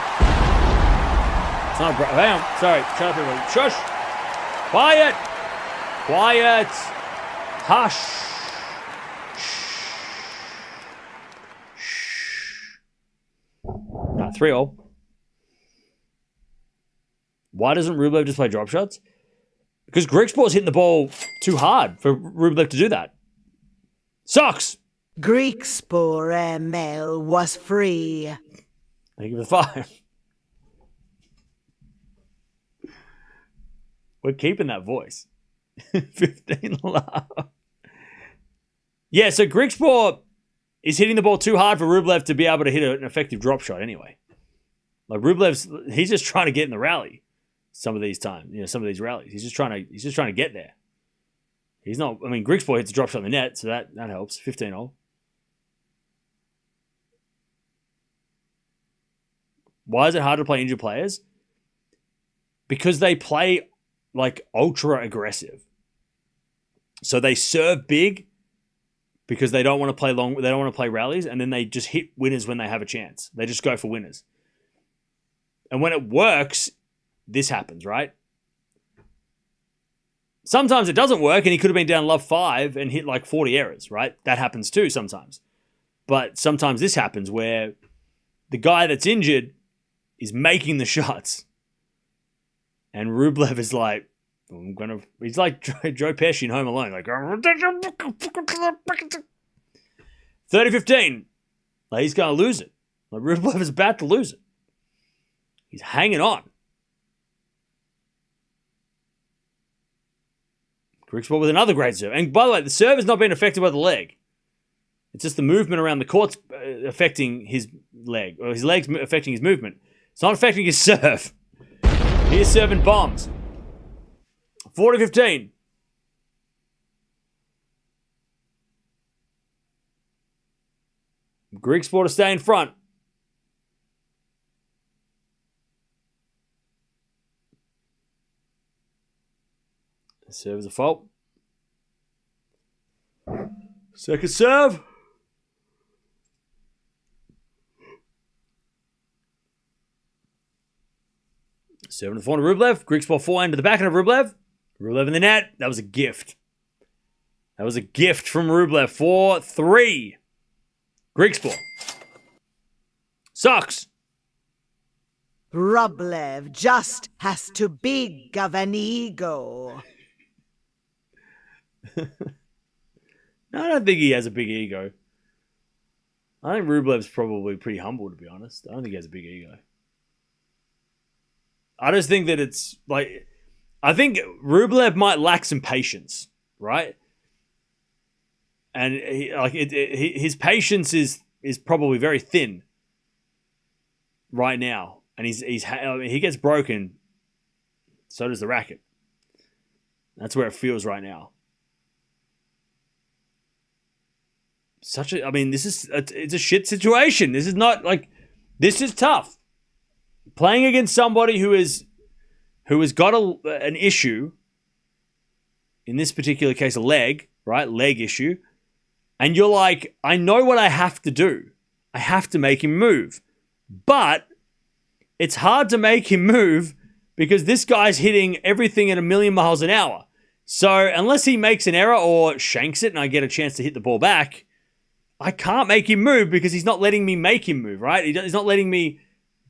It's not a hang on. Sorry. Shut up, everybody. Shush. Quiet. Quiet. Hush. Shh. 3-all. Why doesn't Rublev just play drop shots? Because Griekspoor's hitting the ball too hard for Rublev to do that. Sucks. Griekspoor ML was free. Thank you for the 5. We're keeping that voice. 15 love. Yeah, so Griekspoor is hitting the ball too hard for Rublev to be able to hit an effective drop shot anyway. Like he's just trying to get in the rally some of these times, some of these rallies. He's just trying to get there. He's not, I mean, Griekspoor hits a drop shot in the net, so that helps. 15-all. Why is it hard to play injured players? Because they play like ultra aggressive. So they serve big because they don't want to play long, they don't want to play rallies, and then they just hit winners when they have a chance. They just go for winners. And when it works, this happens, right? Sometimes it doesn't work, and he could have been down love 5 and hit like 40 errors, right? That happens too sometimes. But sometimes this happens where the guy that's injured is making the shots. And Rublev is like, he's like Joe Pesci in Home Alone. Like, 30-15. Like, he's going to lose it. Like, Rublev is about to lose it. He's hanging on. Griekspoor with another great serve. And by the way, the serve has not been affected by the leg. It's just the movement around the court's affecting his leg, or his leg's affecting his movement. It's not affecting his serve. He's serving bombs. 40-15. Griekspoor to stay in front. Serve is a fault. Second serve. Serving the forehand of Rublev. Griekspoor forehand to the backhand of Rublev. Rublev in the net. That was a gift. That was a gift from Rublev. 4-3. Griekspoor. Sucks. Rublev just has too big of an ego. No, I don't think he has a big ego. I think Rublev's probably pretty humble, to be honest. I don't think he has a big ego. I just think that it's like, I think Rublev might lack some patience, right? And his patience is probably very thin right now, and he gets broken. So does the racket. That's where it feels right now. It's a shit situation. This is not like, this is tough. Playing against somebody who has got an issue, in this particular case, a leg, right? Leg issue. And you're like, I know what I have to do. I have to make him move. But it's hard to make him move because this guy's hitting everything at 1,000,000 miles an hour. So unless he makes an error or shanks it and I get a chance to hit the ball back, I can't make him move because he's not letting me make him move, right? He's not letting me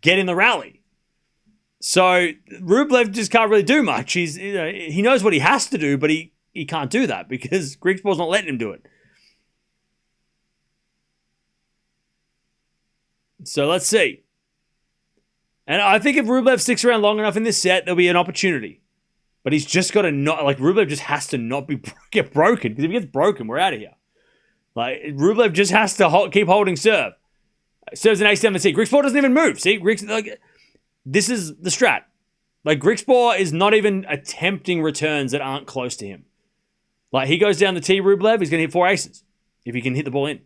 get in the rally. So Rublev just can't really do much. He knows what he has to do, but he can't do that because Griekspoor's not letting him do it. So let's see. And I think if Rublev sticks around long enough in this set, there'll be an opportunity. But he's just got to not, like, Rublev just has to not get broken. Because if he gets broken, we're out of here. Like, Rublev just has to keep holding serve. Serves an ace-7-C. Griekspoor doesn't even move. See, this is the strat. Like, Griekspoor is not even attempting returns that aren't close to him. Like, he goes down the tee, Rublev, he's going to hit 4 aces. If he can hit the ball in.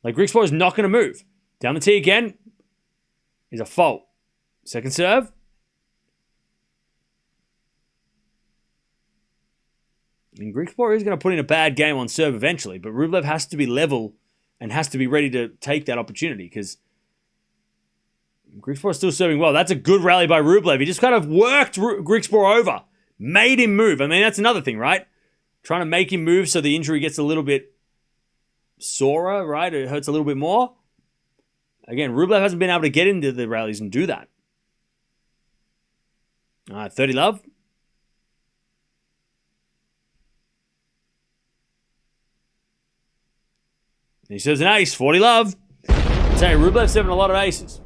Like, Griekspoor is not going to move. Down the tee again is a fault. Second serve. And Griekspoor is going to put in a bad game on serve eventually, but Rublev has to be level and has to be ready to take that opportunity because Griekspoor is still serving well. That's a good rally by Rublev. He just kind of worked Griekspoor over, made him move. I mean, that's another thing, right? Trying to make him move so the injury gets a little bit sorer, right? It hurts a little bit more. Again, Rublev hasn't been able to get into the rallies and do that. All right, 30 love. He serves an ace, 40 love. I'm saying Rublev's serving a lot of aces,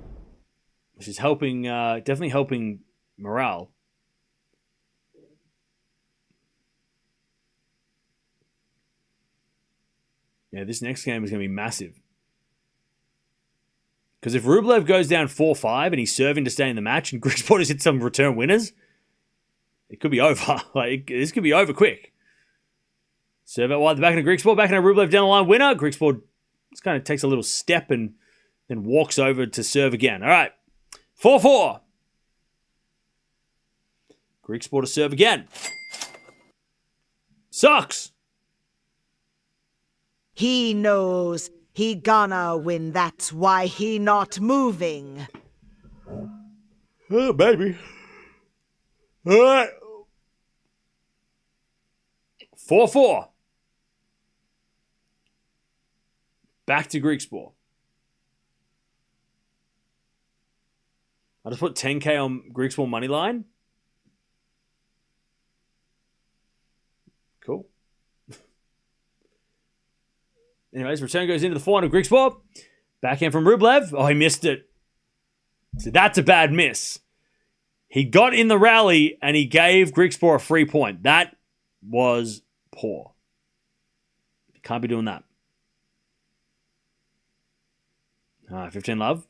which is helping, definitely helping morale. Yeah, this next game is going to be massive. Because if Rublev goes down 4-5 and he's serving to stay in the match and Griekspoor just hit some return winners, it could be over. Like, this could be over quick. Serve out wide the back of Griekspoor. Back into Rublev down the line winner. Griekspoor just kind of takes a little step and then walks over to serve again. All right. 4-4. Griekspoor to serve again. Sucks. He knows he gonna win. That's why he not moving. Oh, baby. All right. 4-4. Back to Griekspoor. I just put 10K on Griekspoor money line. Cool. Anyways, return goes into the forehand of Griekspoor. Backhand from Rublev. Oh, he missed it. So that's a bad miss. He got in the rally and he gave Griekspoor a free point. That was poor. Can't be doing that. 15 love.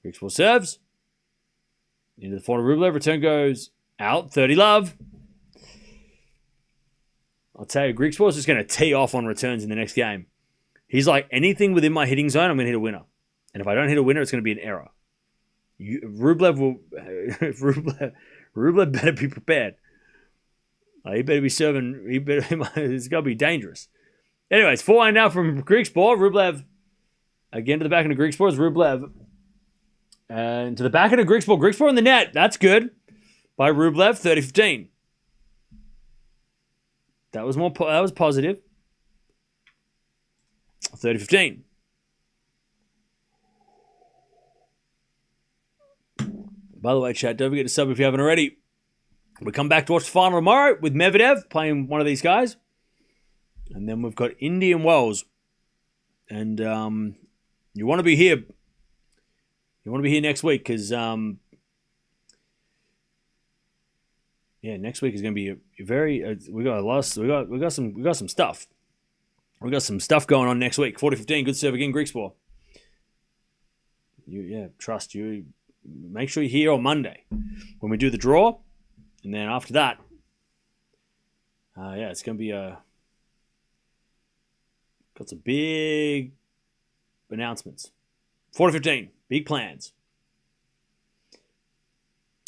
Griekspoor serves. Into the forehand of Rublev. Return goes out. 30 love. I'll tell you, Griekspoor's just going to tee off on returns in the next game. He's like, anything within my hitting zone, I'm going to hit a winner. And if I don't hit a winner, it's going to be an error. Rublev better be prepared. He better be serving. It's going to be dangerous. Anyways, 4-1 now from Griekspoor. Rublev again to the back end of Griekspoor. It's Rublev. And to the back end of Griekspoor. Griekspoor in the net. That's good. By Rublev, 30-15. That was positive. 30-15. By the way, chat, don't forget to sub if you haven't already. We come back to watch the final tomorrow with Medvedev playing one of these guys. And then we've got Indy and Wells. And you want to be here. You want to be here next week because, next week is going to be a very. We got some stuff. We got some stuff going on next week. 40-15, good serve again, Griekspoor. Trust you. Make sure you're here on Monday when we do the draw. And then after that, it's going to be got some big announcements. 40-15, big plans.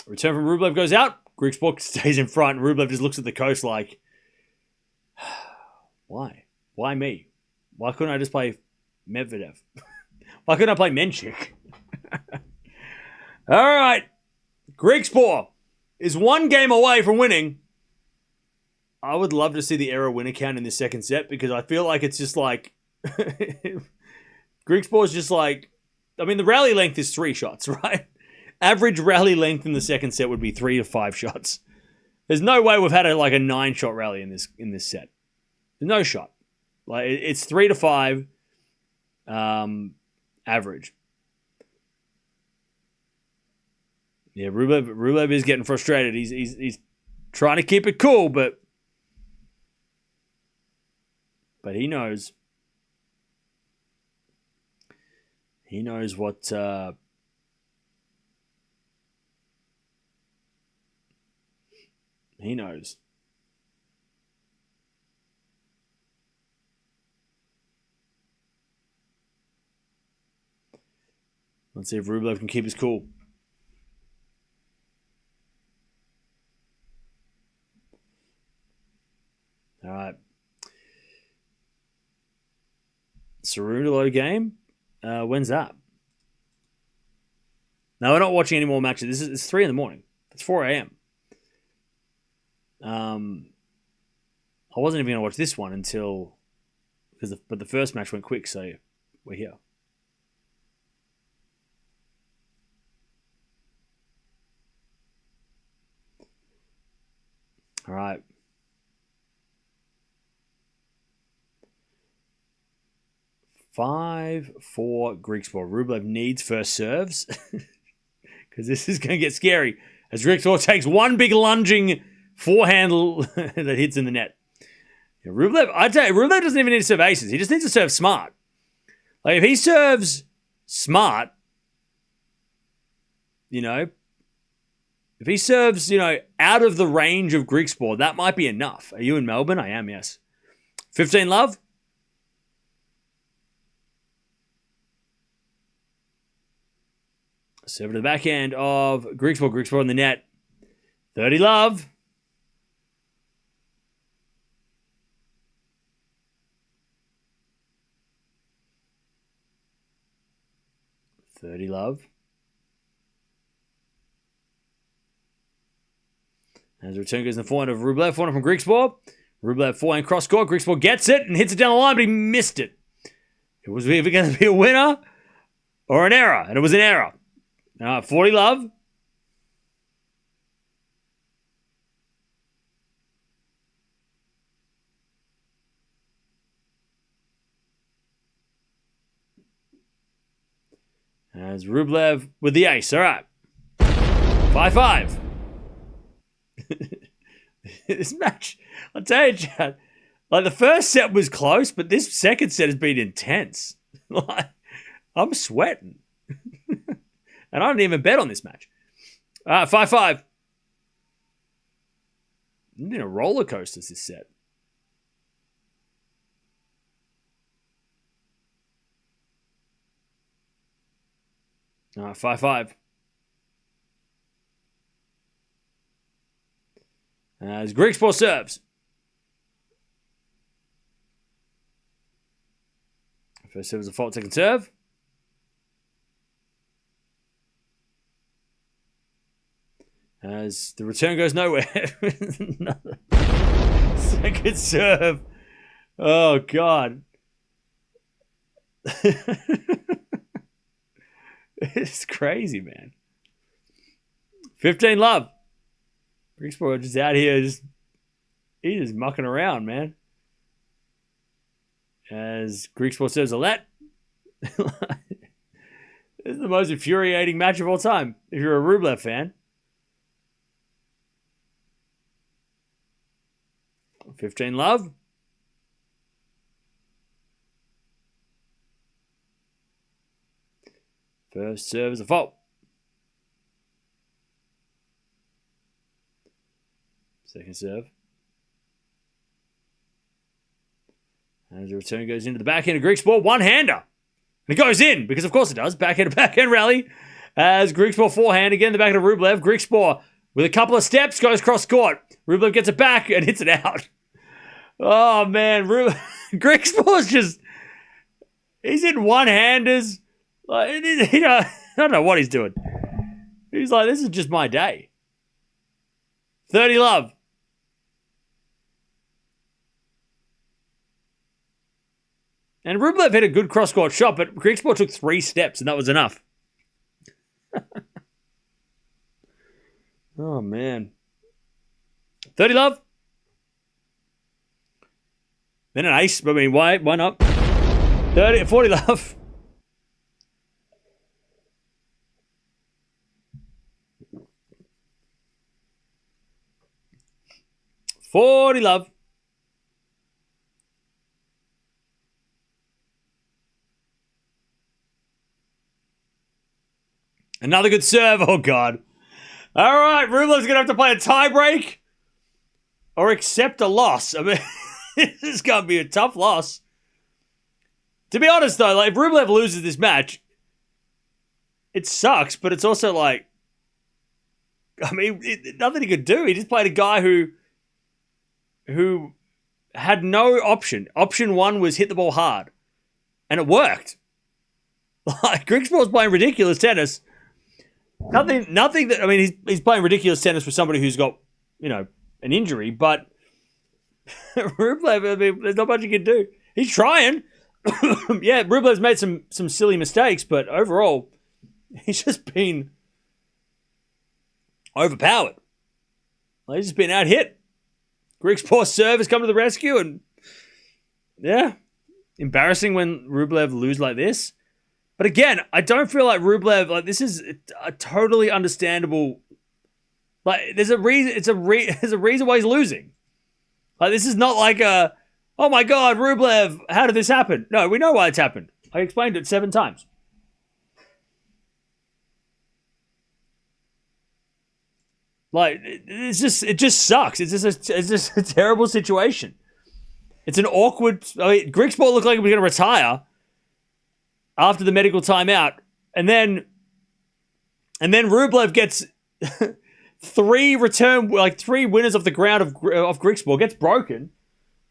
Return from Rublev goes out. Griekspoor stays in front. And Rublev just looks at the coast like, why? Why me? Why couldn't I just play Medvedev? Why couldn't I play Menchik? All right. Griekspoor is one game away from winning. I would love to see the error winner count in this second set because I feel like it's just like Griekspoor's just like, I mean, the rally length is 3 shots, right? Average rally length in the second set would be 3 to 5 shots. There's no way we've had a 9-shot rally in this set. There's no shot. Like it's 3 to 5 average. Yeah, Rublev is getting frustrated. He's trying to keep it cool, but he knows. He knows what he knows. Let's see if Rublev can keep his cool. All right. Cerundolo game. When's that? No, we're not watching any more matches. It's 3 in the morning. It's 4 a.m. I wasn't even going to watch this one until but the first match went quick, so we're here. All right. Five for Griekspoor. Rublev needs first serves because this is going to get scary as Griekspoor takes one big lunging forehand that hits in the net. Yeah, I'd say Rublev doesn't even need to serve aces. He just needs to serve smart. Like if he serves smart, if he serves, out of the range of Griekspoor, that might be enough. Are you in Melbourne? I am, yes. 15 love. Serve to the backhand of Griekspoor. Griekspoor in the net. 30 love. As the return goes in the forehand of Rublev. Forehand from Griekspoor. Rublev forehand cross court. Griekspoor gets it and hits it down the line, but he missed it. It was either going to be a winner or an error, and it was an error. 40 love. As Rublev with the ace. All right. 5-5. This match, I'll tell you, Chad, like the first set was close, but this second set has been intense. Like, I'm sweating. And I didn't even bet on this match. 5-5. It's been a roller coaster this set. All right, 5-5. As Griekspoor serves. First serve is a fault, second serve. As the return goes nowhere. Second serve. Oh, God. It's crazy, man. 15 love. Griekspoor just out here, he's just mucking around, man. As Griekspoor serves a let. This is the most infuriating match of all time, if you're a Rublev fan. 15 love. First serve is a fault. Second serve. As the return goes into the backhand of Griekspoor, one-hander. And it goes in, because of course it does. Backhand rally. As Griekspoor forehand, again the back of Rublev. Griekspoor, with a couple of steps, goes cross-court. Rublev gets it back and hits it out. Oh, man. Griekspor's just... He's in one-handers. Like, I don't know what he's doing. He's like, this is just my day. 30 love. And Rublev hit a good cross-court shot, but Griekspoor took 3 steps, and that was enough. Oh, man. 30 love. Then an ace. I mean, why not? 40 love. $40 love. Another good serve. Oh, God. All right, Rublev's going to have to play a tiebreak or accept a loss. I mean, this is going to be a tough loss. To be honest, though, like if Rublev loses this match, it sucks, but it's also like, I mean, nothing he could do. He just played a guy who had no option. Option 1 was hit the ball hard, and it worked. Like, Griekspoor's playing ridiculous tennis. Nothing that, I mean, he's playing ridiculous tennis for somebody who's got, an injury, but Rublev, I mean, there's not much he can do. He's trying. Yeah, Rublev's made some silly mistakes, but overall, he's just been overpowered. Like, he's just been out-hit. Griekspoor's serve has come to the rescue, and yeah, embarrassing when Rublev lose like this. But again, I don't feel like Rublev, like, this is a totally understandable, like, there's a reason, there's a reason why he's losing. Like, this is not like oh my God, Rublev, how did this happen? No, we know why it's happened. I explained it 7 times. Like, it just sucks. It's just a terrible situation. It's an awkward, I mean, Griekspoor looked like he was going to retire after the medical timeout, and then Rublev gets 3 winners off the ground of Griekspoor, gets broken.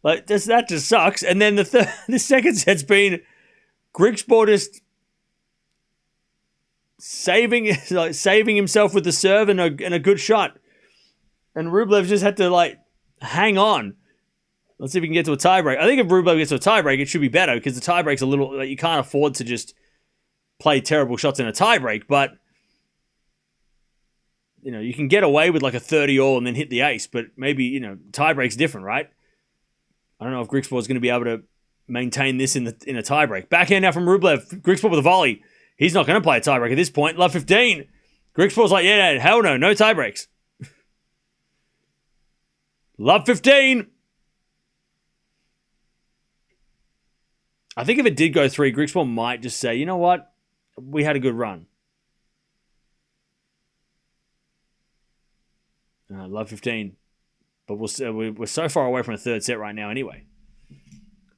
Like, that just sucks. And then the second set's been Griekspoor just saving himself with the serve and a good shot, and Rublev just had to like hang on. Let's see if we can get to a tiebreak. I think if Rublev gets to a tiebreak, it should be better because the tiebreak's a little... Like, you can't afford to just play terrible shots in a tiebreak, but you can get away with like a 30-all and then hit the ace, but maybe, tiebreak's different, right? I don't know if Griekspoor is going to be able to maintain this in a tiebreak. Backhand now from Rublev. Griekspoor with a volley. He's not going to play a tiebreak at this point. Love 15. Griekspoor's like, yeah, hell no tiebreaks. Love 15. I think if it did go 3, Griekspoor might just say, you know what? We had a good run. Love 15. But we're so far away from a third set right now anyway.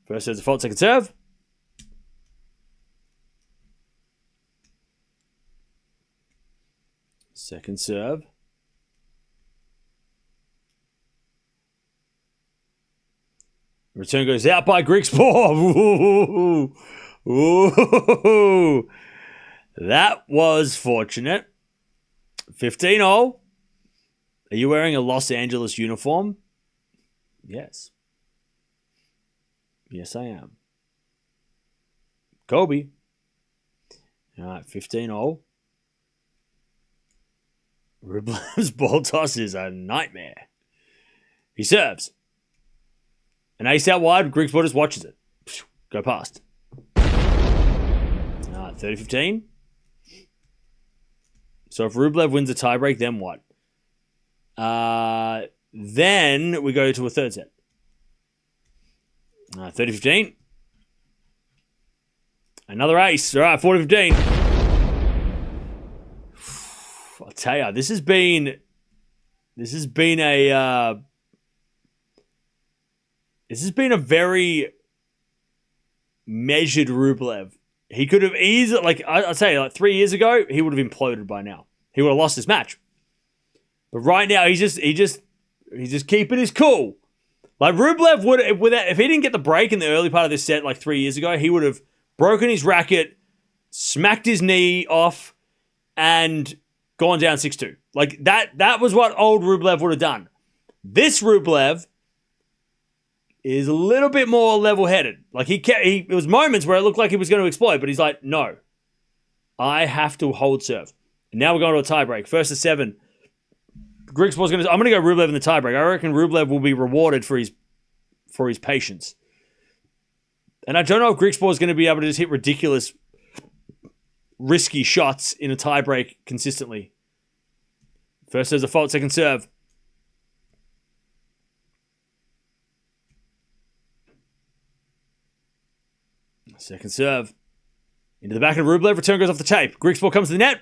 First serve's a fault, second serve. Second serve. Return goes out by Griekspoor. Ooh. Ooh. That was fortunate. 15-0. Are you wearing a Los Angeles uniform? Yes. Yes, I am. Kobe. All right, 15-0. Rublev's ball toss is a nightmare. He serves. An ace out wide, Griekspoor just watches it. Go past. 30-15. So if Rublev wins a tiebreak, then what? Then we go to a third set. 30-15. Another ace. All right, 40-15. I'll tell you, this has been a very measured Rublev. He could have easily, I'd say, 3 years ago, he would have imploded by now. He would have lost this match. But right now, he's just keeping his cool. Like Rublev would, if he didn't get the break in the early part of this set, 3 years ago, he would have broken his racket, smacked his knee off, and gone down 6-2. That was what old Rublev would have done. This Rublev is a little bit more level-headed. It was moments where it looked like he was going to explode, but he's like, no, I have to hold serve. And now we're going to a tiebreak. First to 7. Griekspoor's I'm going to go Rublev in the tiebreak. I reckon Rublev will be rewarded for his patience. And I don't know if Griekspoor is going to be able to just hit ridiculous, risky shots in a tiebreak consistently. First serve's a fault, second serve. Second serve. Into the back of Rublev. Return goes off the tape. Griekspoor comes to the net,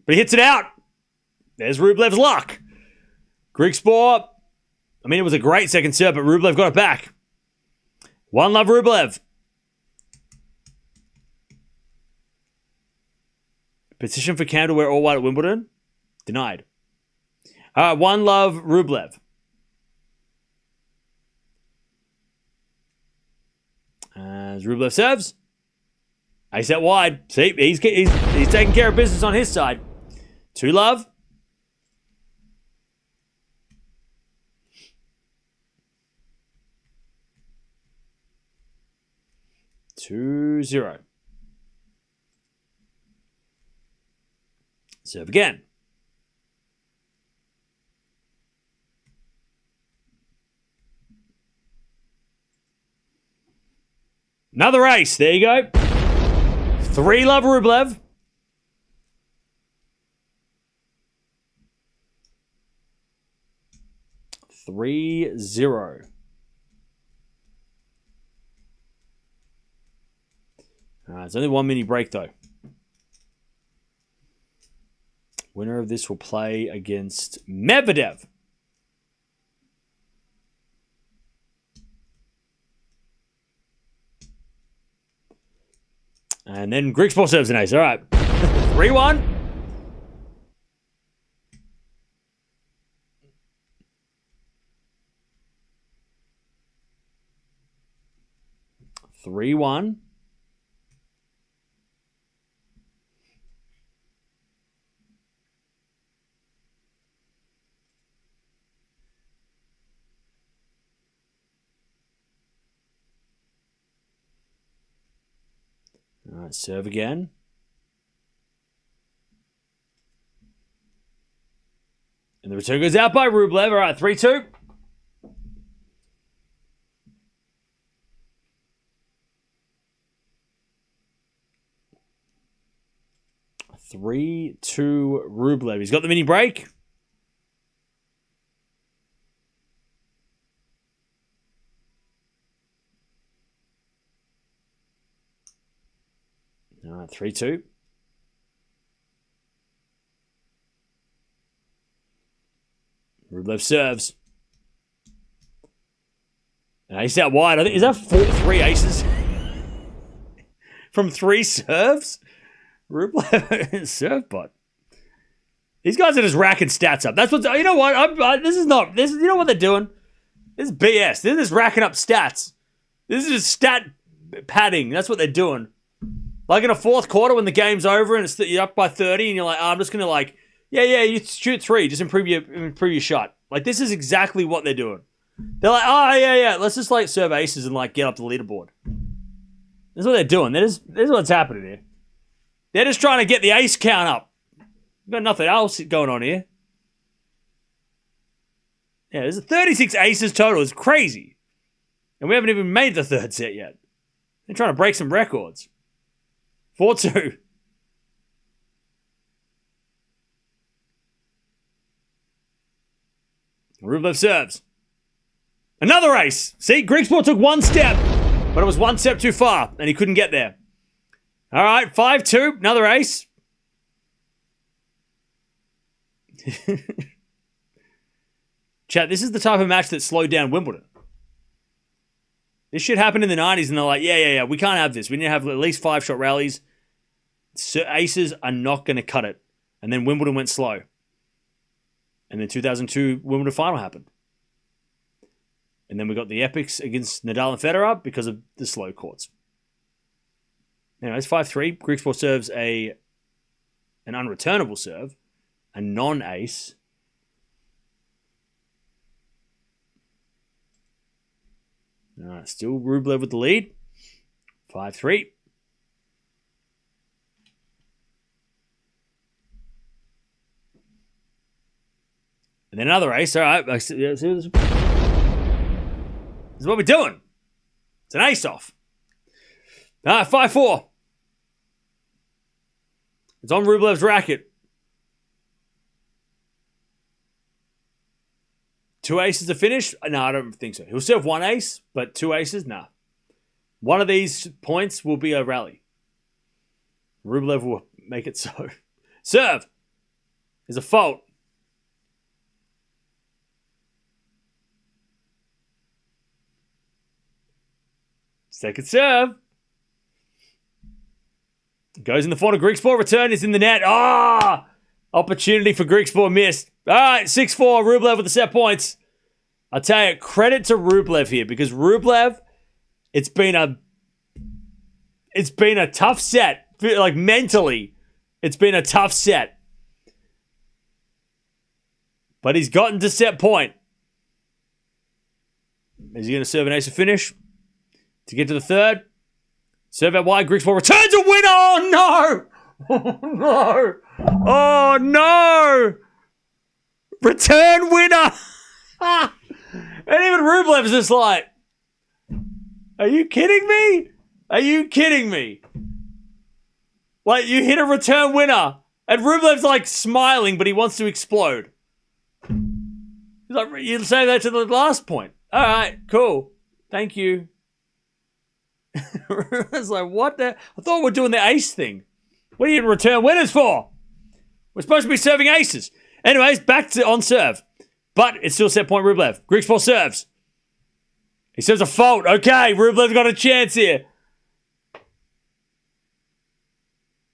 but he hits it out. There's Rublev's luck. Griekspoor, it was a great second serve, but Rublev got it back. 1-love Rublev. Petition for Cam to wear all white at Wimbledon? Denied. All right, 1-love Rublev. As Rublev serves. Ace out wide. See, he's taking care of business on his side. 2-love. Two 0. Serve again. Another ace. There you go. 3-love Rublev. Three 0. It's only 1 mini break though. Winner of this will play against Medvedev. And then Griekspoor serves an ace. All right. 3-1. All right, serve again. And the return goes out by Rublev. All right, 3-2. 3-2 Rublev. He's got the mini break. All right, 3-2. Rublev serves. An ace out wide. I think, is that 3 aces? From 3 serves? Rublev serve bot. These guys are just racking stats up. That's what, you know what? You know what they're doing? This is BS. They're just racking up stats. This is just stat padding. That's what they're doing. Like in a fourth quarter when the game's over and you're up by 30 and you're like, I'm just going to you shoot 3. Just improve your shot. Like, this is exactly what they're doing. They're like, let's just serve aces and get up the leaderboard. That's what they're doing. This is what's happening here. They're just trying to get the ace count up. We've got nothing else going on here. Yeah, there's 36 aces total. It's crazy. And we haven't even made the third set yet. They're trying to break some records. 4-2. Rublev serves. Another ace. See, Griekspoor took 1 step, but it was 1 step too far, and he couldn't get there. All right, 5-2. Another ace. Chat, this is the type of match that slowed down Wimbledon. This shit happened in the 90s, and they're like, yeah, we can't have this. We need to have at least 5-shot rallies. So aces are not going to cut it. And then Wimbledon went slow. And then 2002 Wimbledon final happened. And then we got the epics against Nadal and Federer because of the slow courts. Anyways, 5-3. Griekspoor serves an unreturnable serve, a non-ace. All right, still Rublev with the lead. 5-3. And then another ace. All right. This is what we're doing. It's an ace off. All right, 5-4. It's on Rublev's racket. 2 aces to finish? No, I don't think so. He'll serve 1 ace, but 2 aces? Nah. One of these points will be a rally. Rublev will make it so. Serve is a fault. Second serve. Goes in the corner. Griekspoor return is in the net. Opportunity for Griekspoor missed. All right, 6-4. Rublev with the set points. I'll tell you, credit to Rublev here because Rublev, it's been a tough set. Like mentally, it's been a tough set. But he's gotten to set point. Is he going to serve an ace to finish? To get to the third? Serve out wide. Griekspoor returns a winner. Oh, no. Oh, no. Oh, no. Return winner. And even Rublev's just like, are you kidding me? Are you kidding me? Like, you hit a return winner. And Rublev's like smiling, but he wants to explode. He's like, you say that to the last point. All right, cool. Thank you. It's like, what the? I thought we were doing the ace thing. What are you return winners for? We're supposed to be serving aces. Anyways, back to on serve. But it's still set point Rublev. Griekspoor serves. He serves a fault. Okay, Rublev's got a chance here.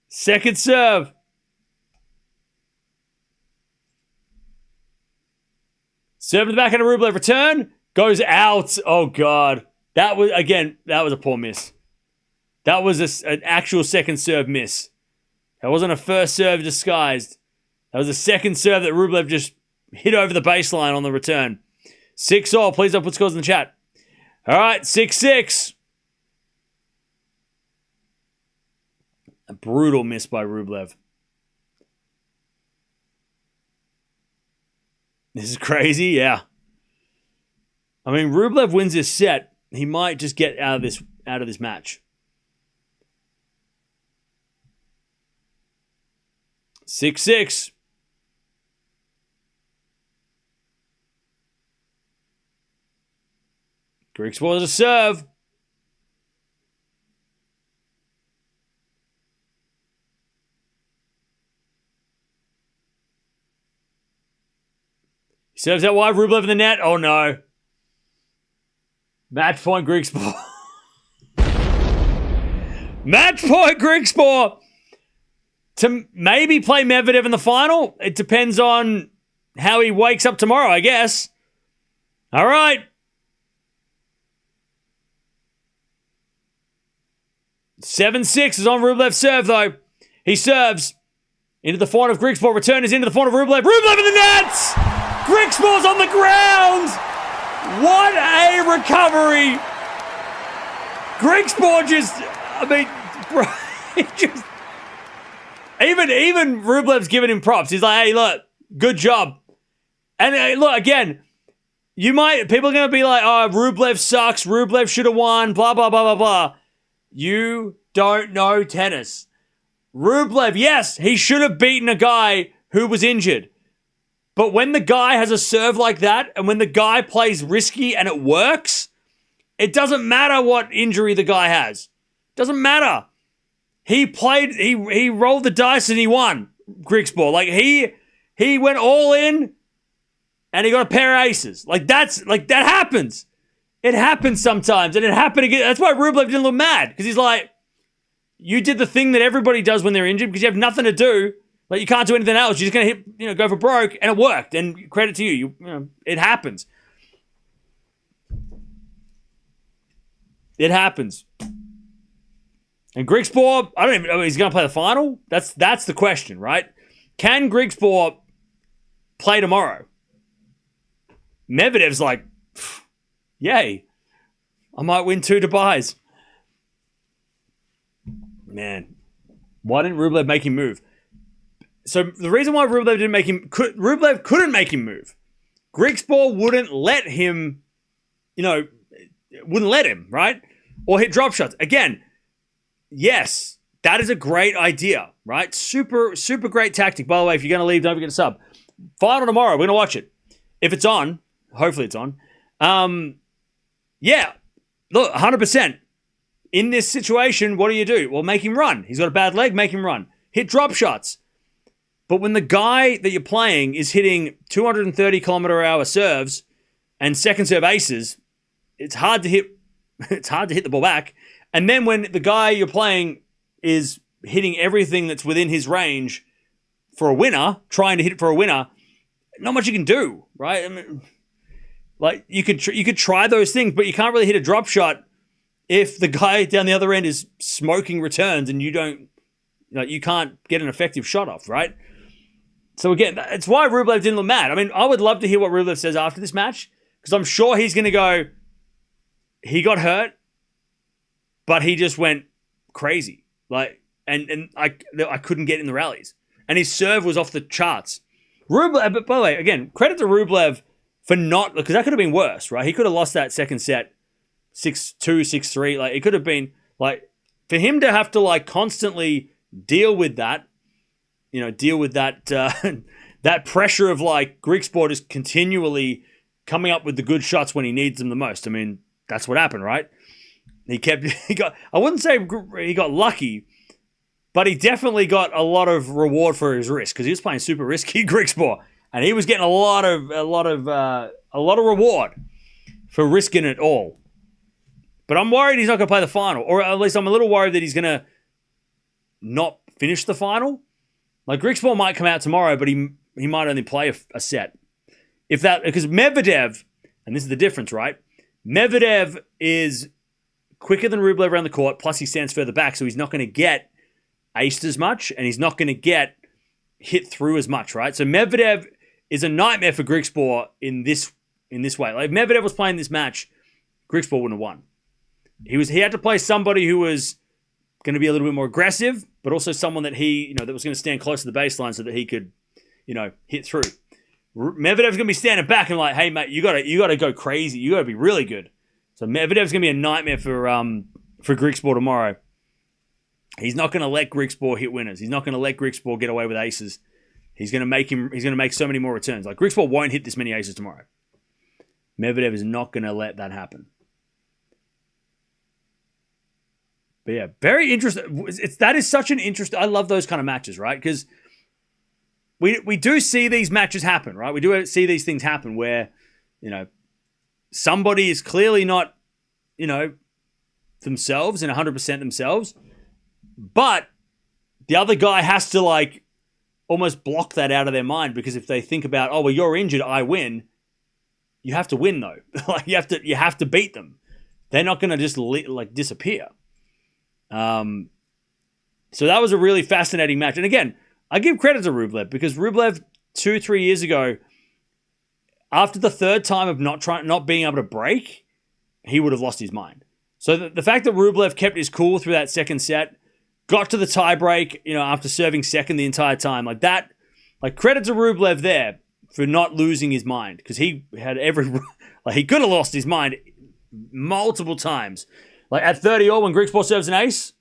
Second serve. Serve in the back end of Rublev. Return. Goes out. Oh, God. That was a poor miss. That was an actual second serve miss. That wasn't a first serve disguised. That was a second serve that Rublev just hit over the baseline on the return. 6-all. Please don't put scores in the chat. All right, 6-6. A brutal miss by Rublev. This is crazy, yeah. I mean, Rublev wins this set. He might just get out of this match. 6-6. Griekspoor to serve. He serves out wide. Rublev in the net. Oh no. Match point Griekspoor. Match point Griekspoor. To maybe play Medvedev in the final. It depends on how he wakes up tomorrow, I guess. All right. 7-6 is on Rublev's serve, though. He serves into the forehand of Griekspoor. Return is into the forehand of Rublev. Rublev in the nets! Griekspoor's on the ground! What a recovery! Griekspoor just, I mean, bro, just... Even Rublev's giving him props. He's like, hey, look, good job. And look, again, people are going to be like, oh, Rublev sucks. Rublev should have won, blah, blah, blah, blah, blah. You don't know tennis. Rublev, yes, he should have beaten a guy who was injured. But when the guy has a serve like that, and when the guy plays risky and it works, it doesn't matter what injury the guy has. Doesn't matter. He rolled the dice and he won, Griekspoor. Like, he went all in and he got a pair of aces. That happens. It happens sometimes, and it happened again. That's why Rublev didn't look mad, because he's like, you did the thing that everybody does when they're injured because you have nothing to do. Like, you can't do anything else. You're just going to go for broke, and it worked. And credit to you. It happens. It happens. And Griekspoor, I don't even know, he's going to play the final? That's the question, right? Can Griekspoor play tomorrow? Medvedev's like, yay. I might win 2 Dubais. Man, why didn't Rublev make him move? So the reason why Rublev Rublev couldn't make him move. Griekspoor wouldn't let him, right? Or hit drop shots. Again, yes, that is a great idea, right? Super, super great tactic. By the way, if you're going to leave, don't forget to sub. Final tomorrow. We're going to watch it. If it's on, hopefully it's on. Yeah, look, 100%. In this situation, what do? Well, make him run. He's got a bad leg, make him run. Hit drop shots. But when the guy that you're playing is hitting 230 km/h serves and second serve aces, it's hard to hit the ball back. And then when the guy you're playing is hitting everything that's within his range for a winner, trying to hit it for a winner, not much you can do, right? I mean, like, you could try those things, but you can't really hit a drop shot if the guy down the other end is smoking returns and you can't get an effective shot off, right? So again, that's why Rublev didn't look mad. I mean, I would love to hear what Rublev says after this match, because I'm sure he's going to go, he got hurt, but he just went crazy. Like, and I couldn't get in the rallies. And his serve was off the charts. Rublev, but by the way, again, credit to Rublev for not, because that could have been worse, right? He could have lost that second set 6-2, 6-3. Like, it could have been, like, for him to have to, like, constantly deal with that, that pressure of, like, Griekspoor just continually coming up with the good shots when he needs them the most. I mean, that's what happened, right? I wouldn't say he got lucky, but he definitely got a lot of reward for his risk, because he was playing super risky, Griekspoor, and he was getting a lot of reward for risking it all. But I'm worried he's not going to play the final, or at least I'm a little worried that he's going to not finish the final. Like, Griekspoor might come out tomorrow, but he might only play a set. Because Medvedev, and this is the difference, right? Medvedev is quicker than Rublev around the court, plus he stands further back, so he's not going to get aced as much, and he's not going to get hit through as much, right? So Medvedev is a nightmare for Griekspoor in this way. Like, if Medvedev was playing this match, Griekspoor wouldn't have won. He had to play somebody who was going to be a little bit more aggressive, but also someone that that was going to stand close to the baseline so that he could, hit through. Medvedev's going to be standing back and like, hey mate, you got to go crazy. You got to be really good. So Medvedev's going to be a nightmare for Griekspoor tomorrow. He's not going to let Griekspoor hit winners. He's not going to let Griekspoor get away with aces. He's going to make so many more returns. Like, Griekspoor won't hit this many aces tomorrow. Medvedev is not going to let that happen. But yeah, very interesting. That is such an interest. I love those kind of matches, right? Because we do see these matches happen, right? We do see these things happen where, somebody is clearly not, themselves and 100% themselves, but the other guy has to like almost block that out of their mind, because if they think about, oh, well, you're injured, I win. You have to win though. Like you have to beat them. They're not going to just disappear. So that was a really fascinating match. And again, I give credit to Rublev, because Rublev 2-3 years ago, after the third time of not being able to break, he would have lost his mind. So the fact that Rublev kept his cool through that second set, got to the tie break, after serving second the entire time, like that, like credit to Rublev there for not losing his mind, because he had he could have lost his mind multiple times. Like at 30-all when Griekspoor serves an ace,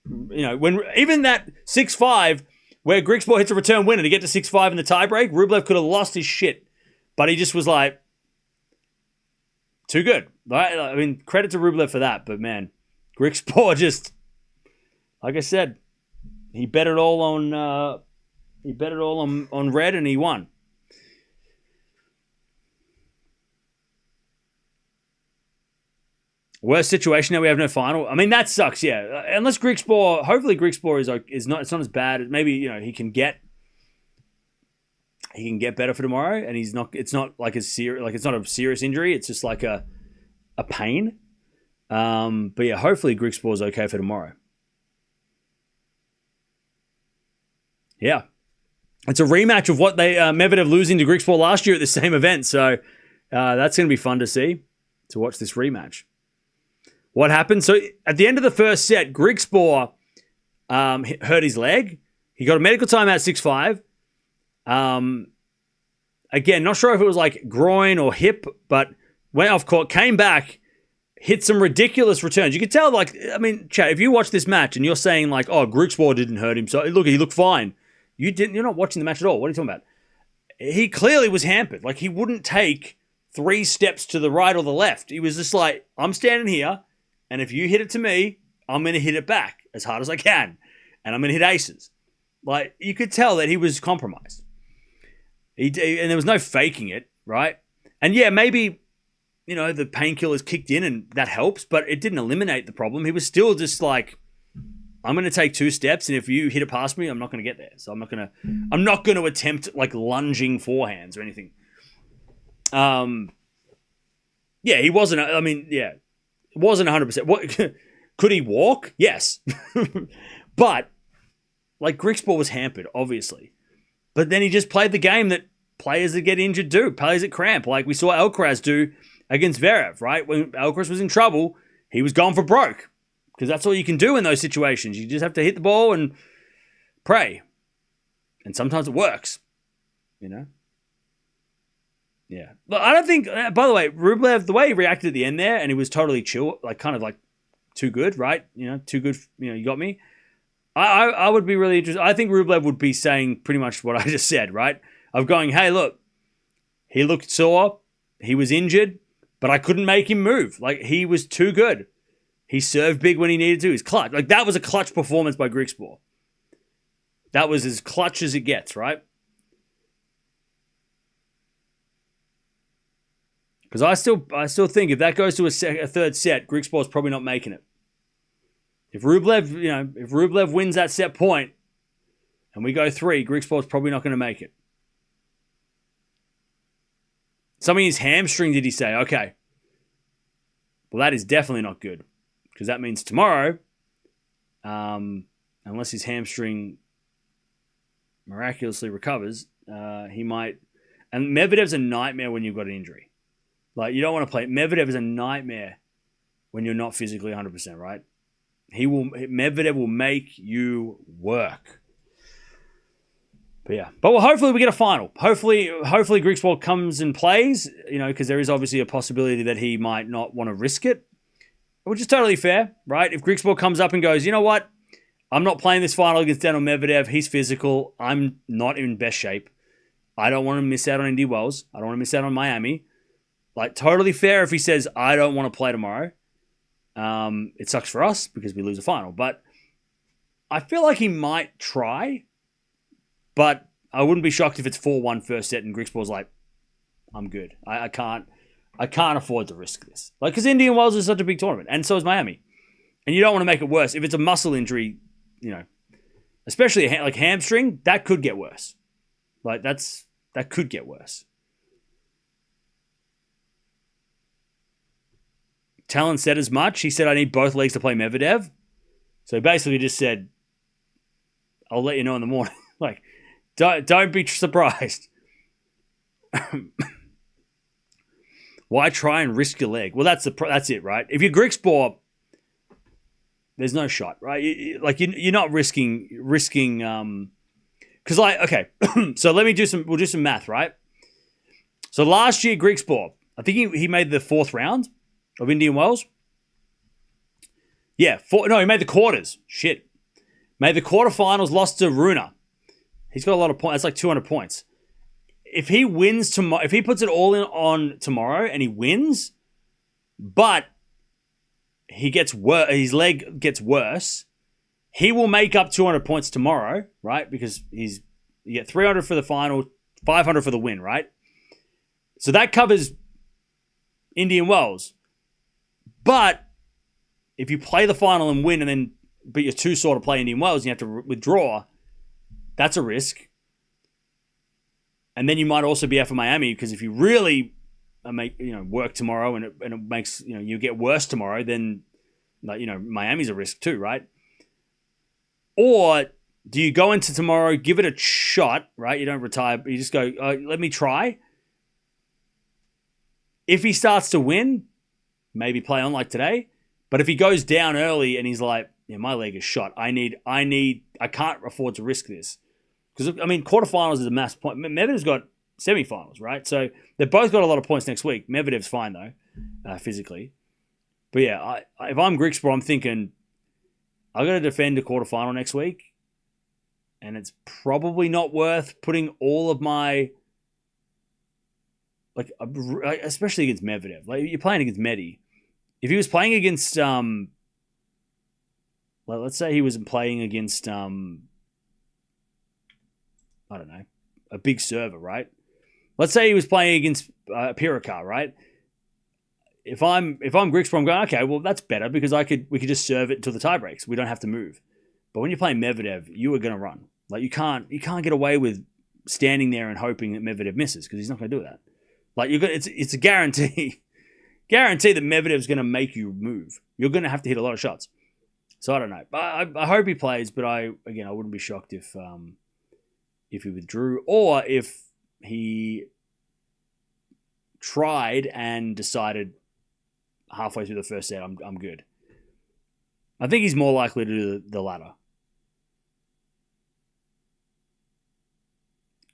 when even that 6-5 where Griekspoor hits a return winner to get to 6-5 in the tiebreak, Rublev could have lost his shit, but he just was like, too good. Right? I mean, credit to Rublev for that, but man, Griekspoor just, like I said, he bet it all on red, and he won. Worst situation now, we have no final. I mean, that sucks, yeah. Unless Griekspoor, hopefully Griekspoor is not as bad. Maybe, he can get better for tomorrow, and it's not like it's not a serious injury, it's just like a pain. But yeah, hopefully Griekspoor is okay for tomorrow. Yeah. It's a rematch of what Medvedev losing to Griekspoor last year at the same event, so that's going to be fun to see, to watch this rematch. What happened? So at the end of the first set, Griekspoor hurt his leg. He got a medical timeout 6-5. Again, not sure if it was like groin or hip, but went off court, came back, hit some ridiculous returns. You could tell, Chad, if you watch this match and you're saying like, oh, Griekspoor didn't hurt him, so look, he looked fine. You're not watching the match at all. What are you talking about? He clearly was hampered. Like, he wouldn't take 3 steps to the right or the left. He was just like, I'm standing here, and if you hit it to me, I'm going to hit it back as hard as I can, and I'm going to hit aces. Like, you could tell that he was compromised. And there was no faking it, right? And yeah, maybe, the painkillers kicked in and that helps, but it didn't eliminate the problem. He was still just like, I'm going to take 2 steps, and if you hit it past me, I'm not going to get there. So I'm not going to attempt like lunging forehands or anything. Yeah, he wasn't. It wasn't 100%. What could he walk? Yes, but like Griekspoor was hampered, obviously. But then he just played the game that players that get injured do. Players that cramp, like we saw Alcaraz do against Zverev, right? When Alcaraz was in trouble, he was going for broke, because that's all you can do in those situations. You just have to hit the ball and pray. And sometimes it works, Yeah. But I don't think, by the way, Rublev, the way he reacted at the end there, and he was totally chill, like kind of like too good, right? Too good, you got me. I would be really interested. I think Rublev would be saying pretty much what I just said, right? Of going, hey, look, he looked sore, he was injured, but I couldn't make him move. Like, he was too good. He served big when he needed to. He's clutch. Like, that was a clutch performance by Griekspoor. That was as clutch as it gets, right? Because I still think if that goes to a third set, Griekspoor's probably not making it. If Rublev wins that set point and we go 3, Griekspoor's probably not going to make it. Something in his hamstring, did he say? Okay. Well, that is definitely not good, because that means tomorrow, unless his hamstring miraculously recovers, he might. And Medvedev's a nightmare when you've got an injury. Like, you don't want to play. Medvedev is a nightmare when you're not physically 100%, right? Medvedev will make you work. But yeah. But hopefully we get a final. Hopefully Griekspoor comes and plays, because there is obviously a possibility that he might not want to risk it, which is totally fair, right? If Griekspoor comes up and goes, you know what? I'm not playing this final against Daniil Medvedev. He's physical. I'm not in best shape. I don't want to miss out on Indy Wells. I don't want to miss out on Miami. Like, totally fair if he says, I don't want to play tomorrow. It sucks for us because we lose a final. But I feel like he might try. But I wouldn't be shocked if it's 4-1 first set and Griekspoor's like, I'm good. I can't afford to risk this. Like, because Indian Wells is such a big tournament. And so is Miami. And you don't want to make it worse. If it's a muscle injury, especially like hamstring, that could get worse. Like, that could get worse. Tallon said as much. He said, I need both legs to play Medvedev. So he basically just said, I'll let you know in the morning. Like, don't be surprised. Why try and risk your leg? Well, that's it, right? If you're Griekspoor, there's no shot, right? You're not risking. Because okay, so we'll do some math, right? So last year, Griekspoor, I think he made the 4th round of Indian Wells. Yeah, he made the quarters. Shit. Made the quarterfinals, lost to Runa. He's got a lot of points. That's like 200 points. If he wins tomorrow, if he puts it all in on tomorrow and he wins, but his leg gets worse, he will make up 200 points tomorrow, right? Because you get 300 for the final, 500 for the win, right? So that covers Indian Wells. But if you play the final and win, but you're too sore to play Indian Wells and you have to withdraw, that's a risk. And then you might also be out for Miami, because if you really work tomorrow and it makes you get worse tomorrow, then Miami's a risk too, right? Or do you go into tomorrow, give it a shot, right? You don't retire, you just go, let me try. If he starts to win, maybe play on like today. But if he goes down early and he's like, yeah, my leg is shot, I can't afford to risk this. Because, quarterfinals is a mass point. Medvedev's got semifinals, right? So they've both got a lot of points next week. Medvedev's fine, though, physically. But yeah, if I'm Griekspoor, I'm thinking, I've got to defend a quarterfinal next week. And it's probably not worth putting all of my, especially against Medvedev. Like, you're playing against Medi. If he was playing against, let's say he was playing against, I don't know, a big server, right? Let's say he was playing against Pirikar, right? If I'm Griekspoor, I'm going, okay, well, that's better because we could just serve it until the tie breaks. We don't have to move. But when you're playing Medvedev, you are going to run. Like, you can't get away with standing there and hoping that Medvedev misses, because he's not going to do that. Like, it's a guarantee that Medvedev's going to make you move. You're going to have to hit a lot of shots. So I don't know. I hope he plays, but I wouldn't be shocked if he withdrew, or if he tried and decided halfway through the first set, I'm good. I think he's more likely to do the latter.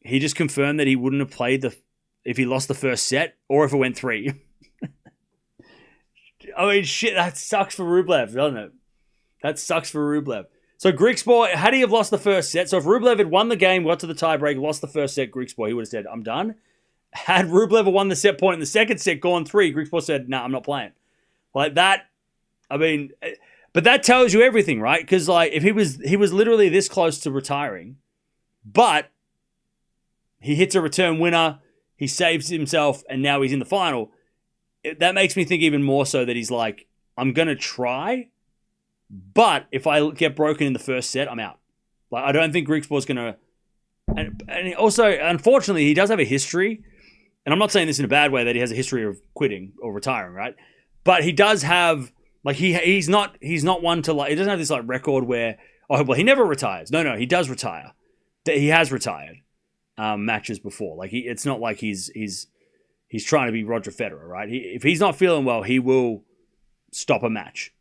He just confirmed that he wouldn't have played if he lost the first set or if it went 3. Shit, that sucks for Rublev, doesn't it? That sucks for Rublev. So Griekspoor, had he have lost the first set, so if Rublev had won the game, got to the tiebreak, lost the first set, Griekspoor, he would have said, I'm done. Had Rublev won the set point in the second set, gone 3, Griekspoor said, I'm not playing. Like that, but that tells you everything, right? Because if he was literally this close to retiring, but he hits a return winner, he saves himself, and now he's in the final. That makes me think even more so that he's like, I'm going to try, but if I get broken in the first set, I'm out. Like, I don't think Griekspoor's going to... And also, unfortunately, he does have a history, and I'm not saying this in a bad way, that he has a history of quitting or retiring, right? But he does have... Like, he's not one to... He doesn't have this, record where... Oh, well, he never retires. No, he does retire. He has retired matches before. It's not like he's trying to be Roger Federer, right? If he's not feeling well, he will stop a match.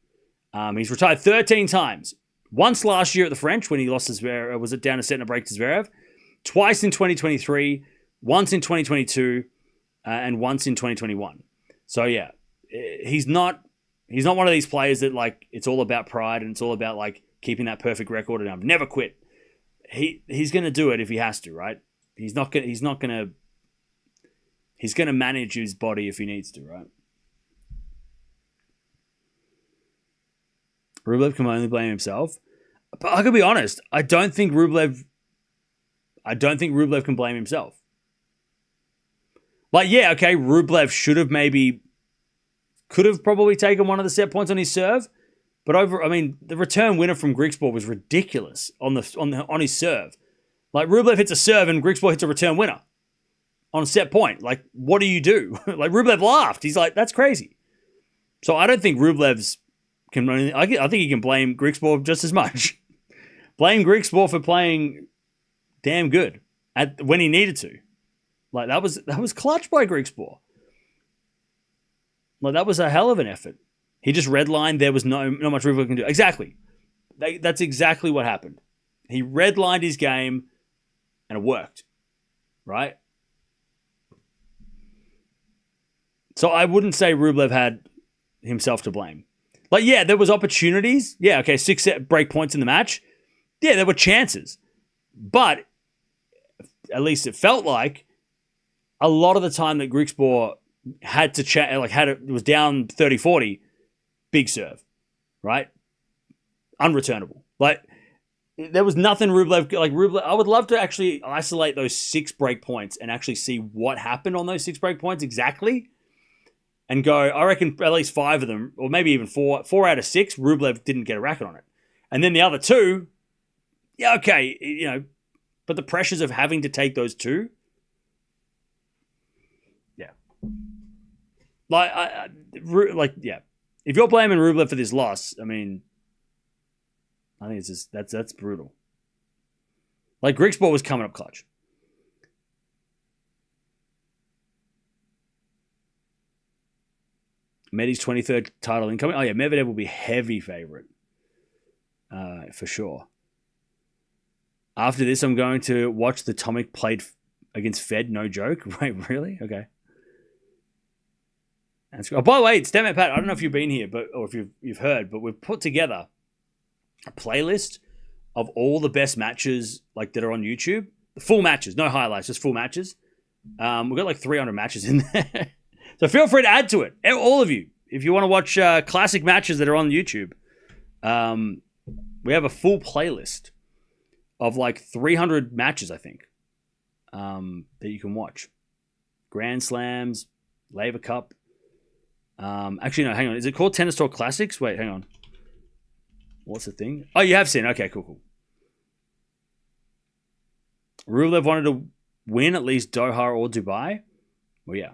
He's retired 13 times. Once last year at the French when he lost his Zverev, was it down a set and a break to Zverev? Twice in 2023, once in 2022, and once in 2021. So he's not one of these players that it's all about pride and it's all about keeping that perfect record, and I've never quit. He's going to do it if he has to, right? He's going to manage his body if he needs to, right? Rublev can only blame himself. But I could be honest, I don't think Rublev can blame himself. Like, yeah, okay, Rublev could have probably taken one of the set points on his serve, but the return winner from Griekspoor was ridiculous on his serve. Like, Rublev hits a serve and Griekspoor hits a return winner on a set point. Like, what do you do? Like, Rublev laughed. He's like, that's crazy. So I don't think Rublev's can. I think he can blame Griekspoor just as much. Blame Griekspoor for playing damn good when he needed to. Like, that was clutch by Griekspoor. Like, that was a hell of an effort. He just redlined. There was not much Rublev can do. Exactly. That's exactly what happened. He redlined his game, and it worked. Right? So I wouldn't say Rublev had himself to blame. Like, yeah, there was opportunities. Yeah, okay, 6 set break points in the match. Yeah, there were chances. But at least it felt like a lot of the time that Griekspoor had to was down 30-40, big serve, right? Unreturnable. Like, there was nothing Rublev. I would love to actually isolate those 6 break points and actually see what happened on those 6 break points exactly. And go, I reckon at least 5 of them, or maybe even 4 out of 6, Rublev didn't get a racket on it. And then the other 2, yeah, okay, but the pressures of having to take those 2, yeah. Yeah. If you're blaming Rublev for this loss, I mean, I think it's just, that's brutal. Like, Griekspoor was coming up clutch. Medi's 23rd title incoming. Oh, yeah, Medvedev will be heavy favorite. For sure. After this, I'm going to watch the Tomic played against Fed. No joke. Wait, really? Okay. That's cool. Oh, by the way, it's Pat. I don't know if you've been here, or if you've heard, but we've put together a playlist of all the best matches that are on YouTube. Full matches, no highlights, just full matches. We've got like 300 matches in there. So feel free to add to it, all of you. If you want to watch classic matches that are on YouTube, we have a full playlist of like 300 matches, I think, that you can watch. Grand Slams, Laver Cup. Actually, no, hang on. Is it called Tennis Talk Classics? Wait, hang on. What's the thing? Oh, you have seen. Okay, cool. Rublev wanted to win at least Doha or Dubai. Well, yeah.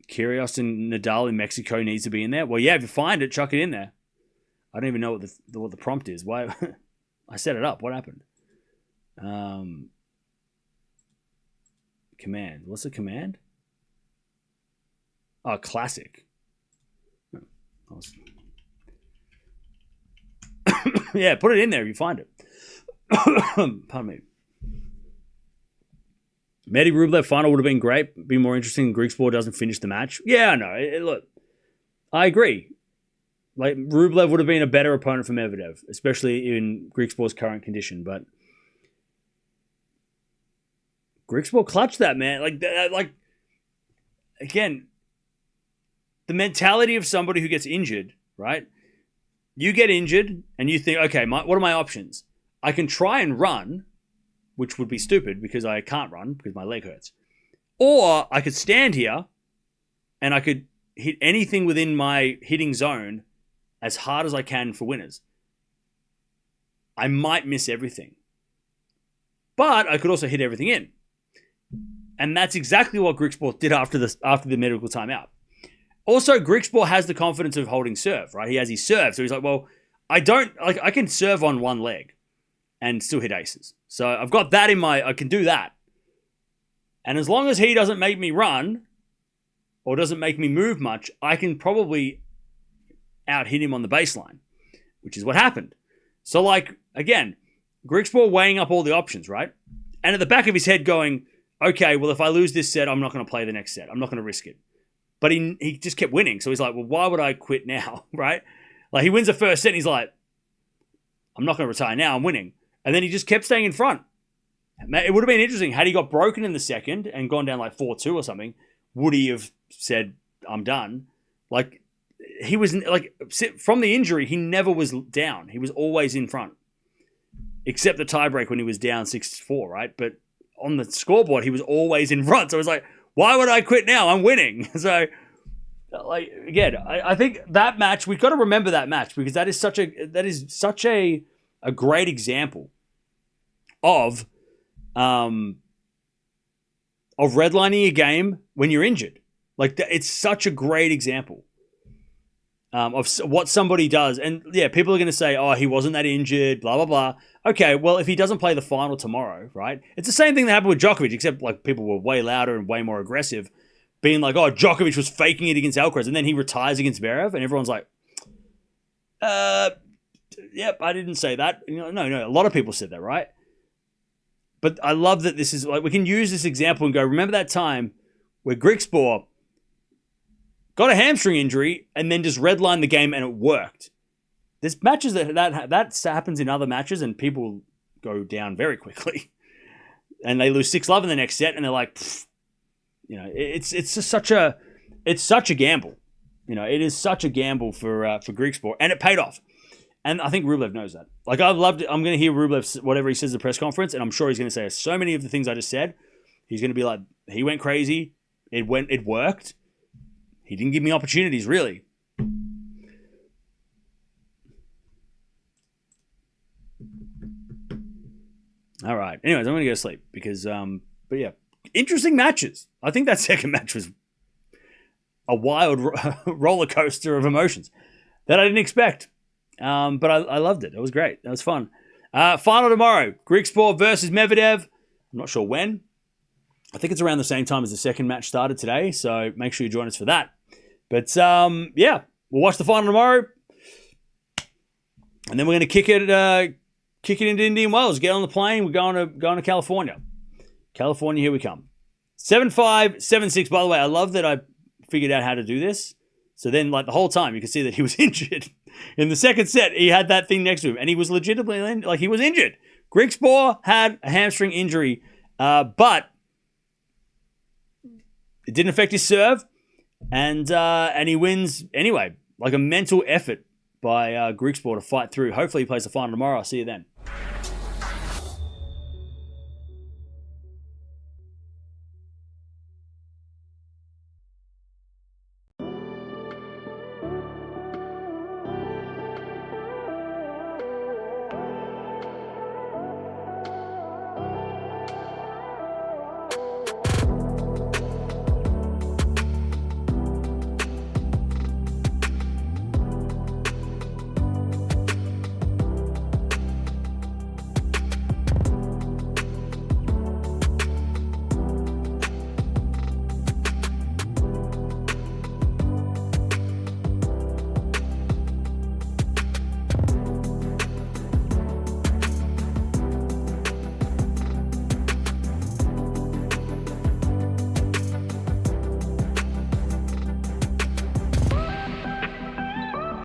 Kyrgios and Nadal in Mexico needs to be in there. Well, yeah, if you find it, chuck it in there. I don't even know what the prompt is. Why? I set it up. What happened? Command. What's the command? Oh, classic. Yeah, put it in there if you find it. Pardon me. Medi Rublev final would have been great. Be more interesting. Griekspoor doesn't finish the match. Yeah, I know. Look, I agree. Like, Rublev would have been a better opponent for Medvedev, especially in Griekspoor's current condition. But Griekspoor clutched that, man. Like again, the mentality of somebody who gets injured, right? You get injured and you think, okay, what are my options? I can try and run, which would be stupid because I can't run because my leg hurts. Or I could stand here and I could hit anything within my hitting zone as hard as I can for winners. I might miss everything. But I could also hit everything in. And that's exactly what Griekspoor did after the medical timeout. Also, Griekspoor has the confidence of holding serve, right? He has his serve. So he's like, well, I can serve on one leg and still hit aces. So I've got that I can do that. And as long as he doesn't make me run or doesn't make me move much, I can probably out-hit him on the baseline, which is what happened. So, again, Griekspoor weighing up all the options, right? And at the back of his head going, okay, well, if I lose this set, I'm not going to play the next set. I'm not going to risk it. But he just kept winning. So he's like, well, why would I quit now, right? Like, he wins the first set and he's like, I'm not going to retire now. I'm winning. And then he just kept staying in front. It would have been interesting had he got broken in the second and gone down like 4-2 or something. Would he have said, I'm done? Like, he was like, from the injury, he never was down. He was always in front, except the tiebreak when he was down 6-4, right? But on the scoreboard, he was always in front. So I was like, why would I quit now? I'm winning. So, like, again, I think that match, we've got to remember that match because that is such a great example of redlining a game when you're injured. Like, it's such a great example of what somebody does. And yeah, people are going to say, oh, he wasn't that injured, blah, blah, blah. Okay, well, if he doesn't play the final tomorrow, right? It's the same thing that happened with Djokovic, except like people were way louder and way more aggressive, being like, oh, Djokovic was faking it against Alcaraz, and then he retires against Zverev, and everyone's like, yep, I didn't say that. No, a lot of people said that, right? But I love that this is, like, we can use this example and go, remember that time where Griekspoor got a hamstring injury and then just redlined the game and it worked. There's matches that happens in other matches and people go down very quickly. And they lose 6-love in the next set and they're like, it's just such a gamble. It is such a gamble for Griekspoor, and it paid off. And I think Rublev knows that. Like, I've loved it. I'm going to hear Rublev, whatever he says at the press conference, and I'm sure he's going to say so many of the things I just said. He's going to be like, he went crazy. It worked. He didn't give me opportunities, really. All right. Anyways, I'm going to go to sleep because, but yeah, interesting matches. I think that second match was a wild roller coaster of emotions that I didn't expect. But I loved it. It was great. That was fun. Final tomorrow, Griekspoor versus Medvedev. I'm not sure when. I think it's around the same time as the second match started today, so make sure you join us for that. But yeah, we'll watch the final tomorrow, and then we're going to kick it into Indian Wells. Get on the plane. We're going to California. California, here we come. 7-5, 7-6. By the way, I love that I figured out how to do this. So then, like, the whole time, you can see that he was injured. In the second set, he had that thing next to him, and he was legitimately, like, he was injured. Griekspoor had a hamstring injury, but it didn't affect his serve, and he wins anyway. Like, a mental effort by Griekspoor to fight through. Hopefully he plays the final tomorrow. I'll see you then.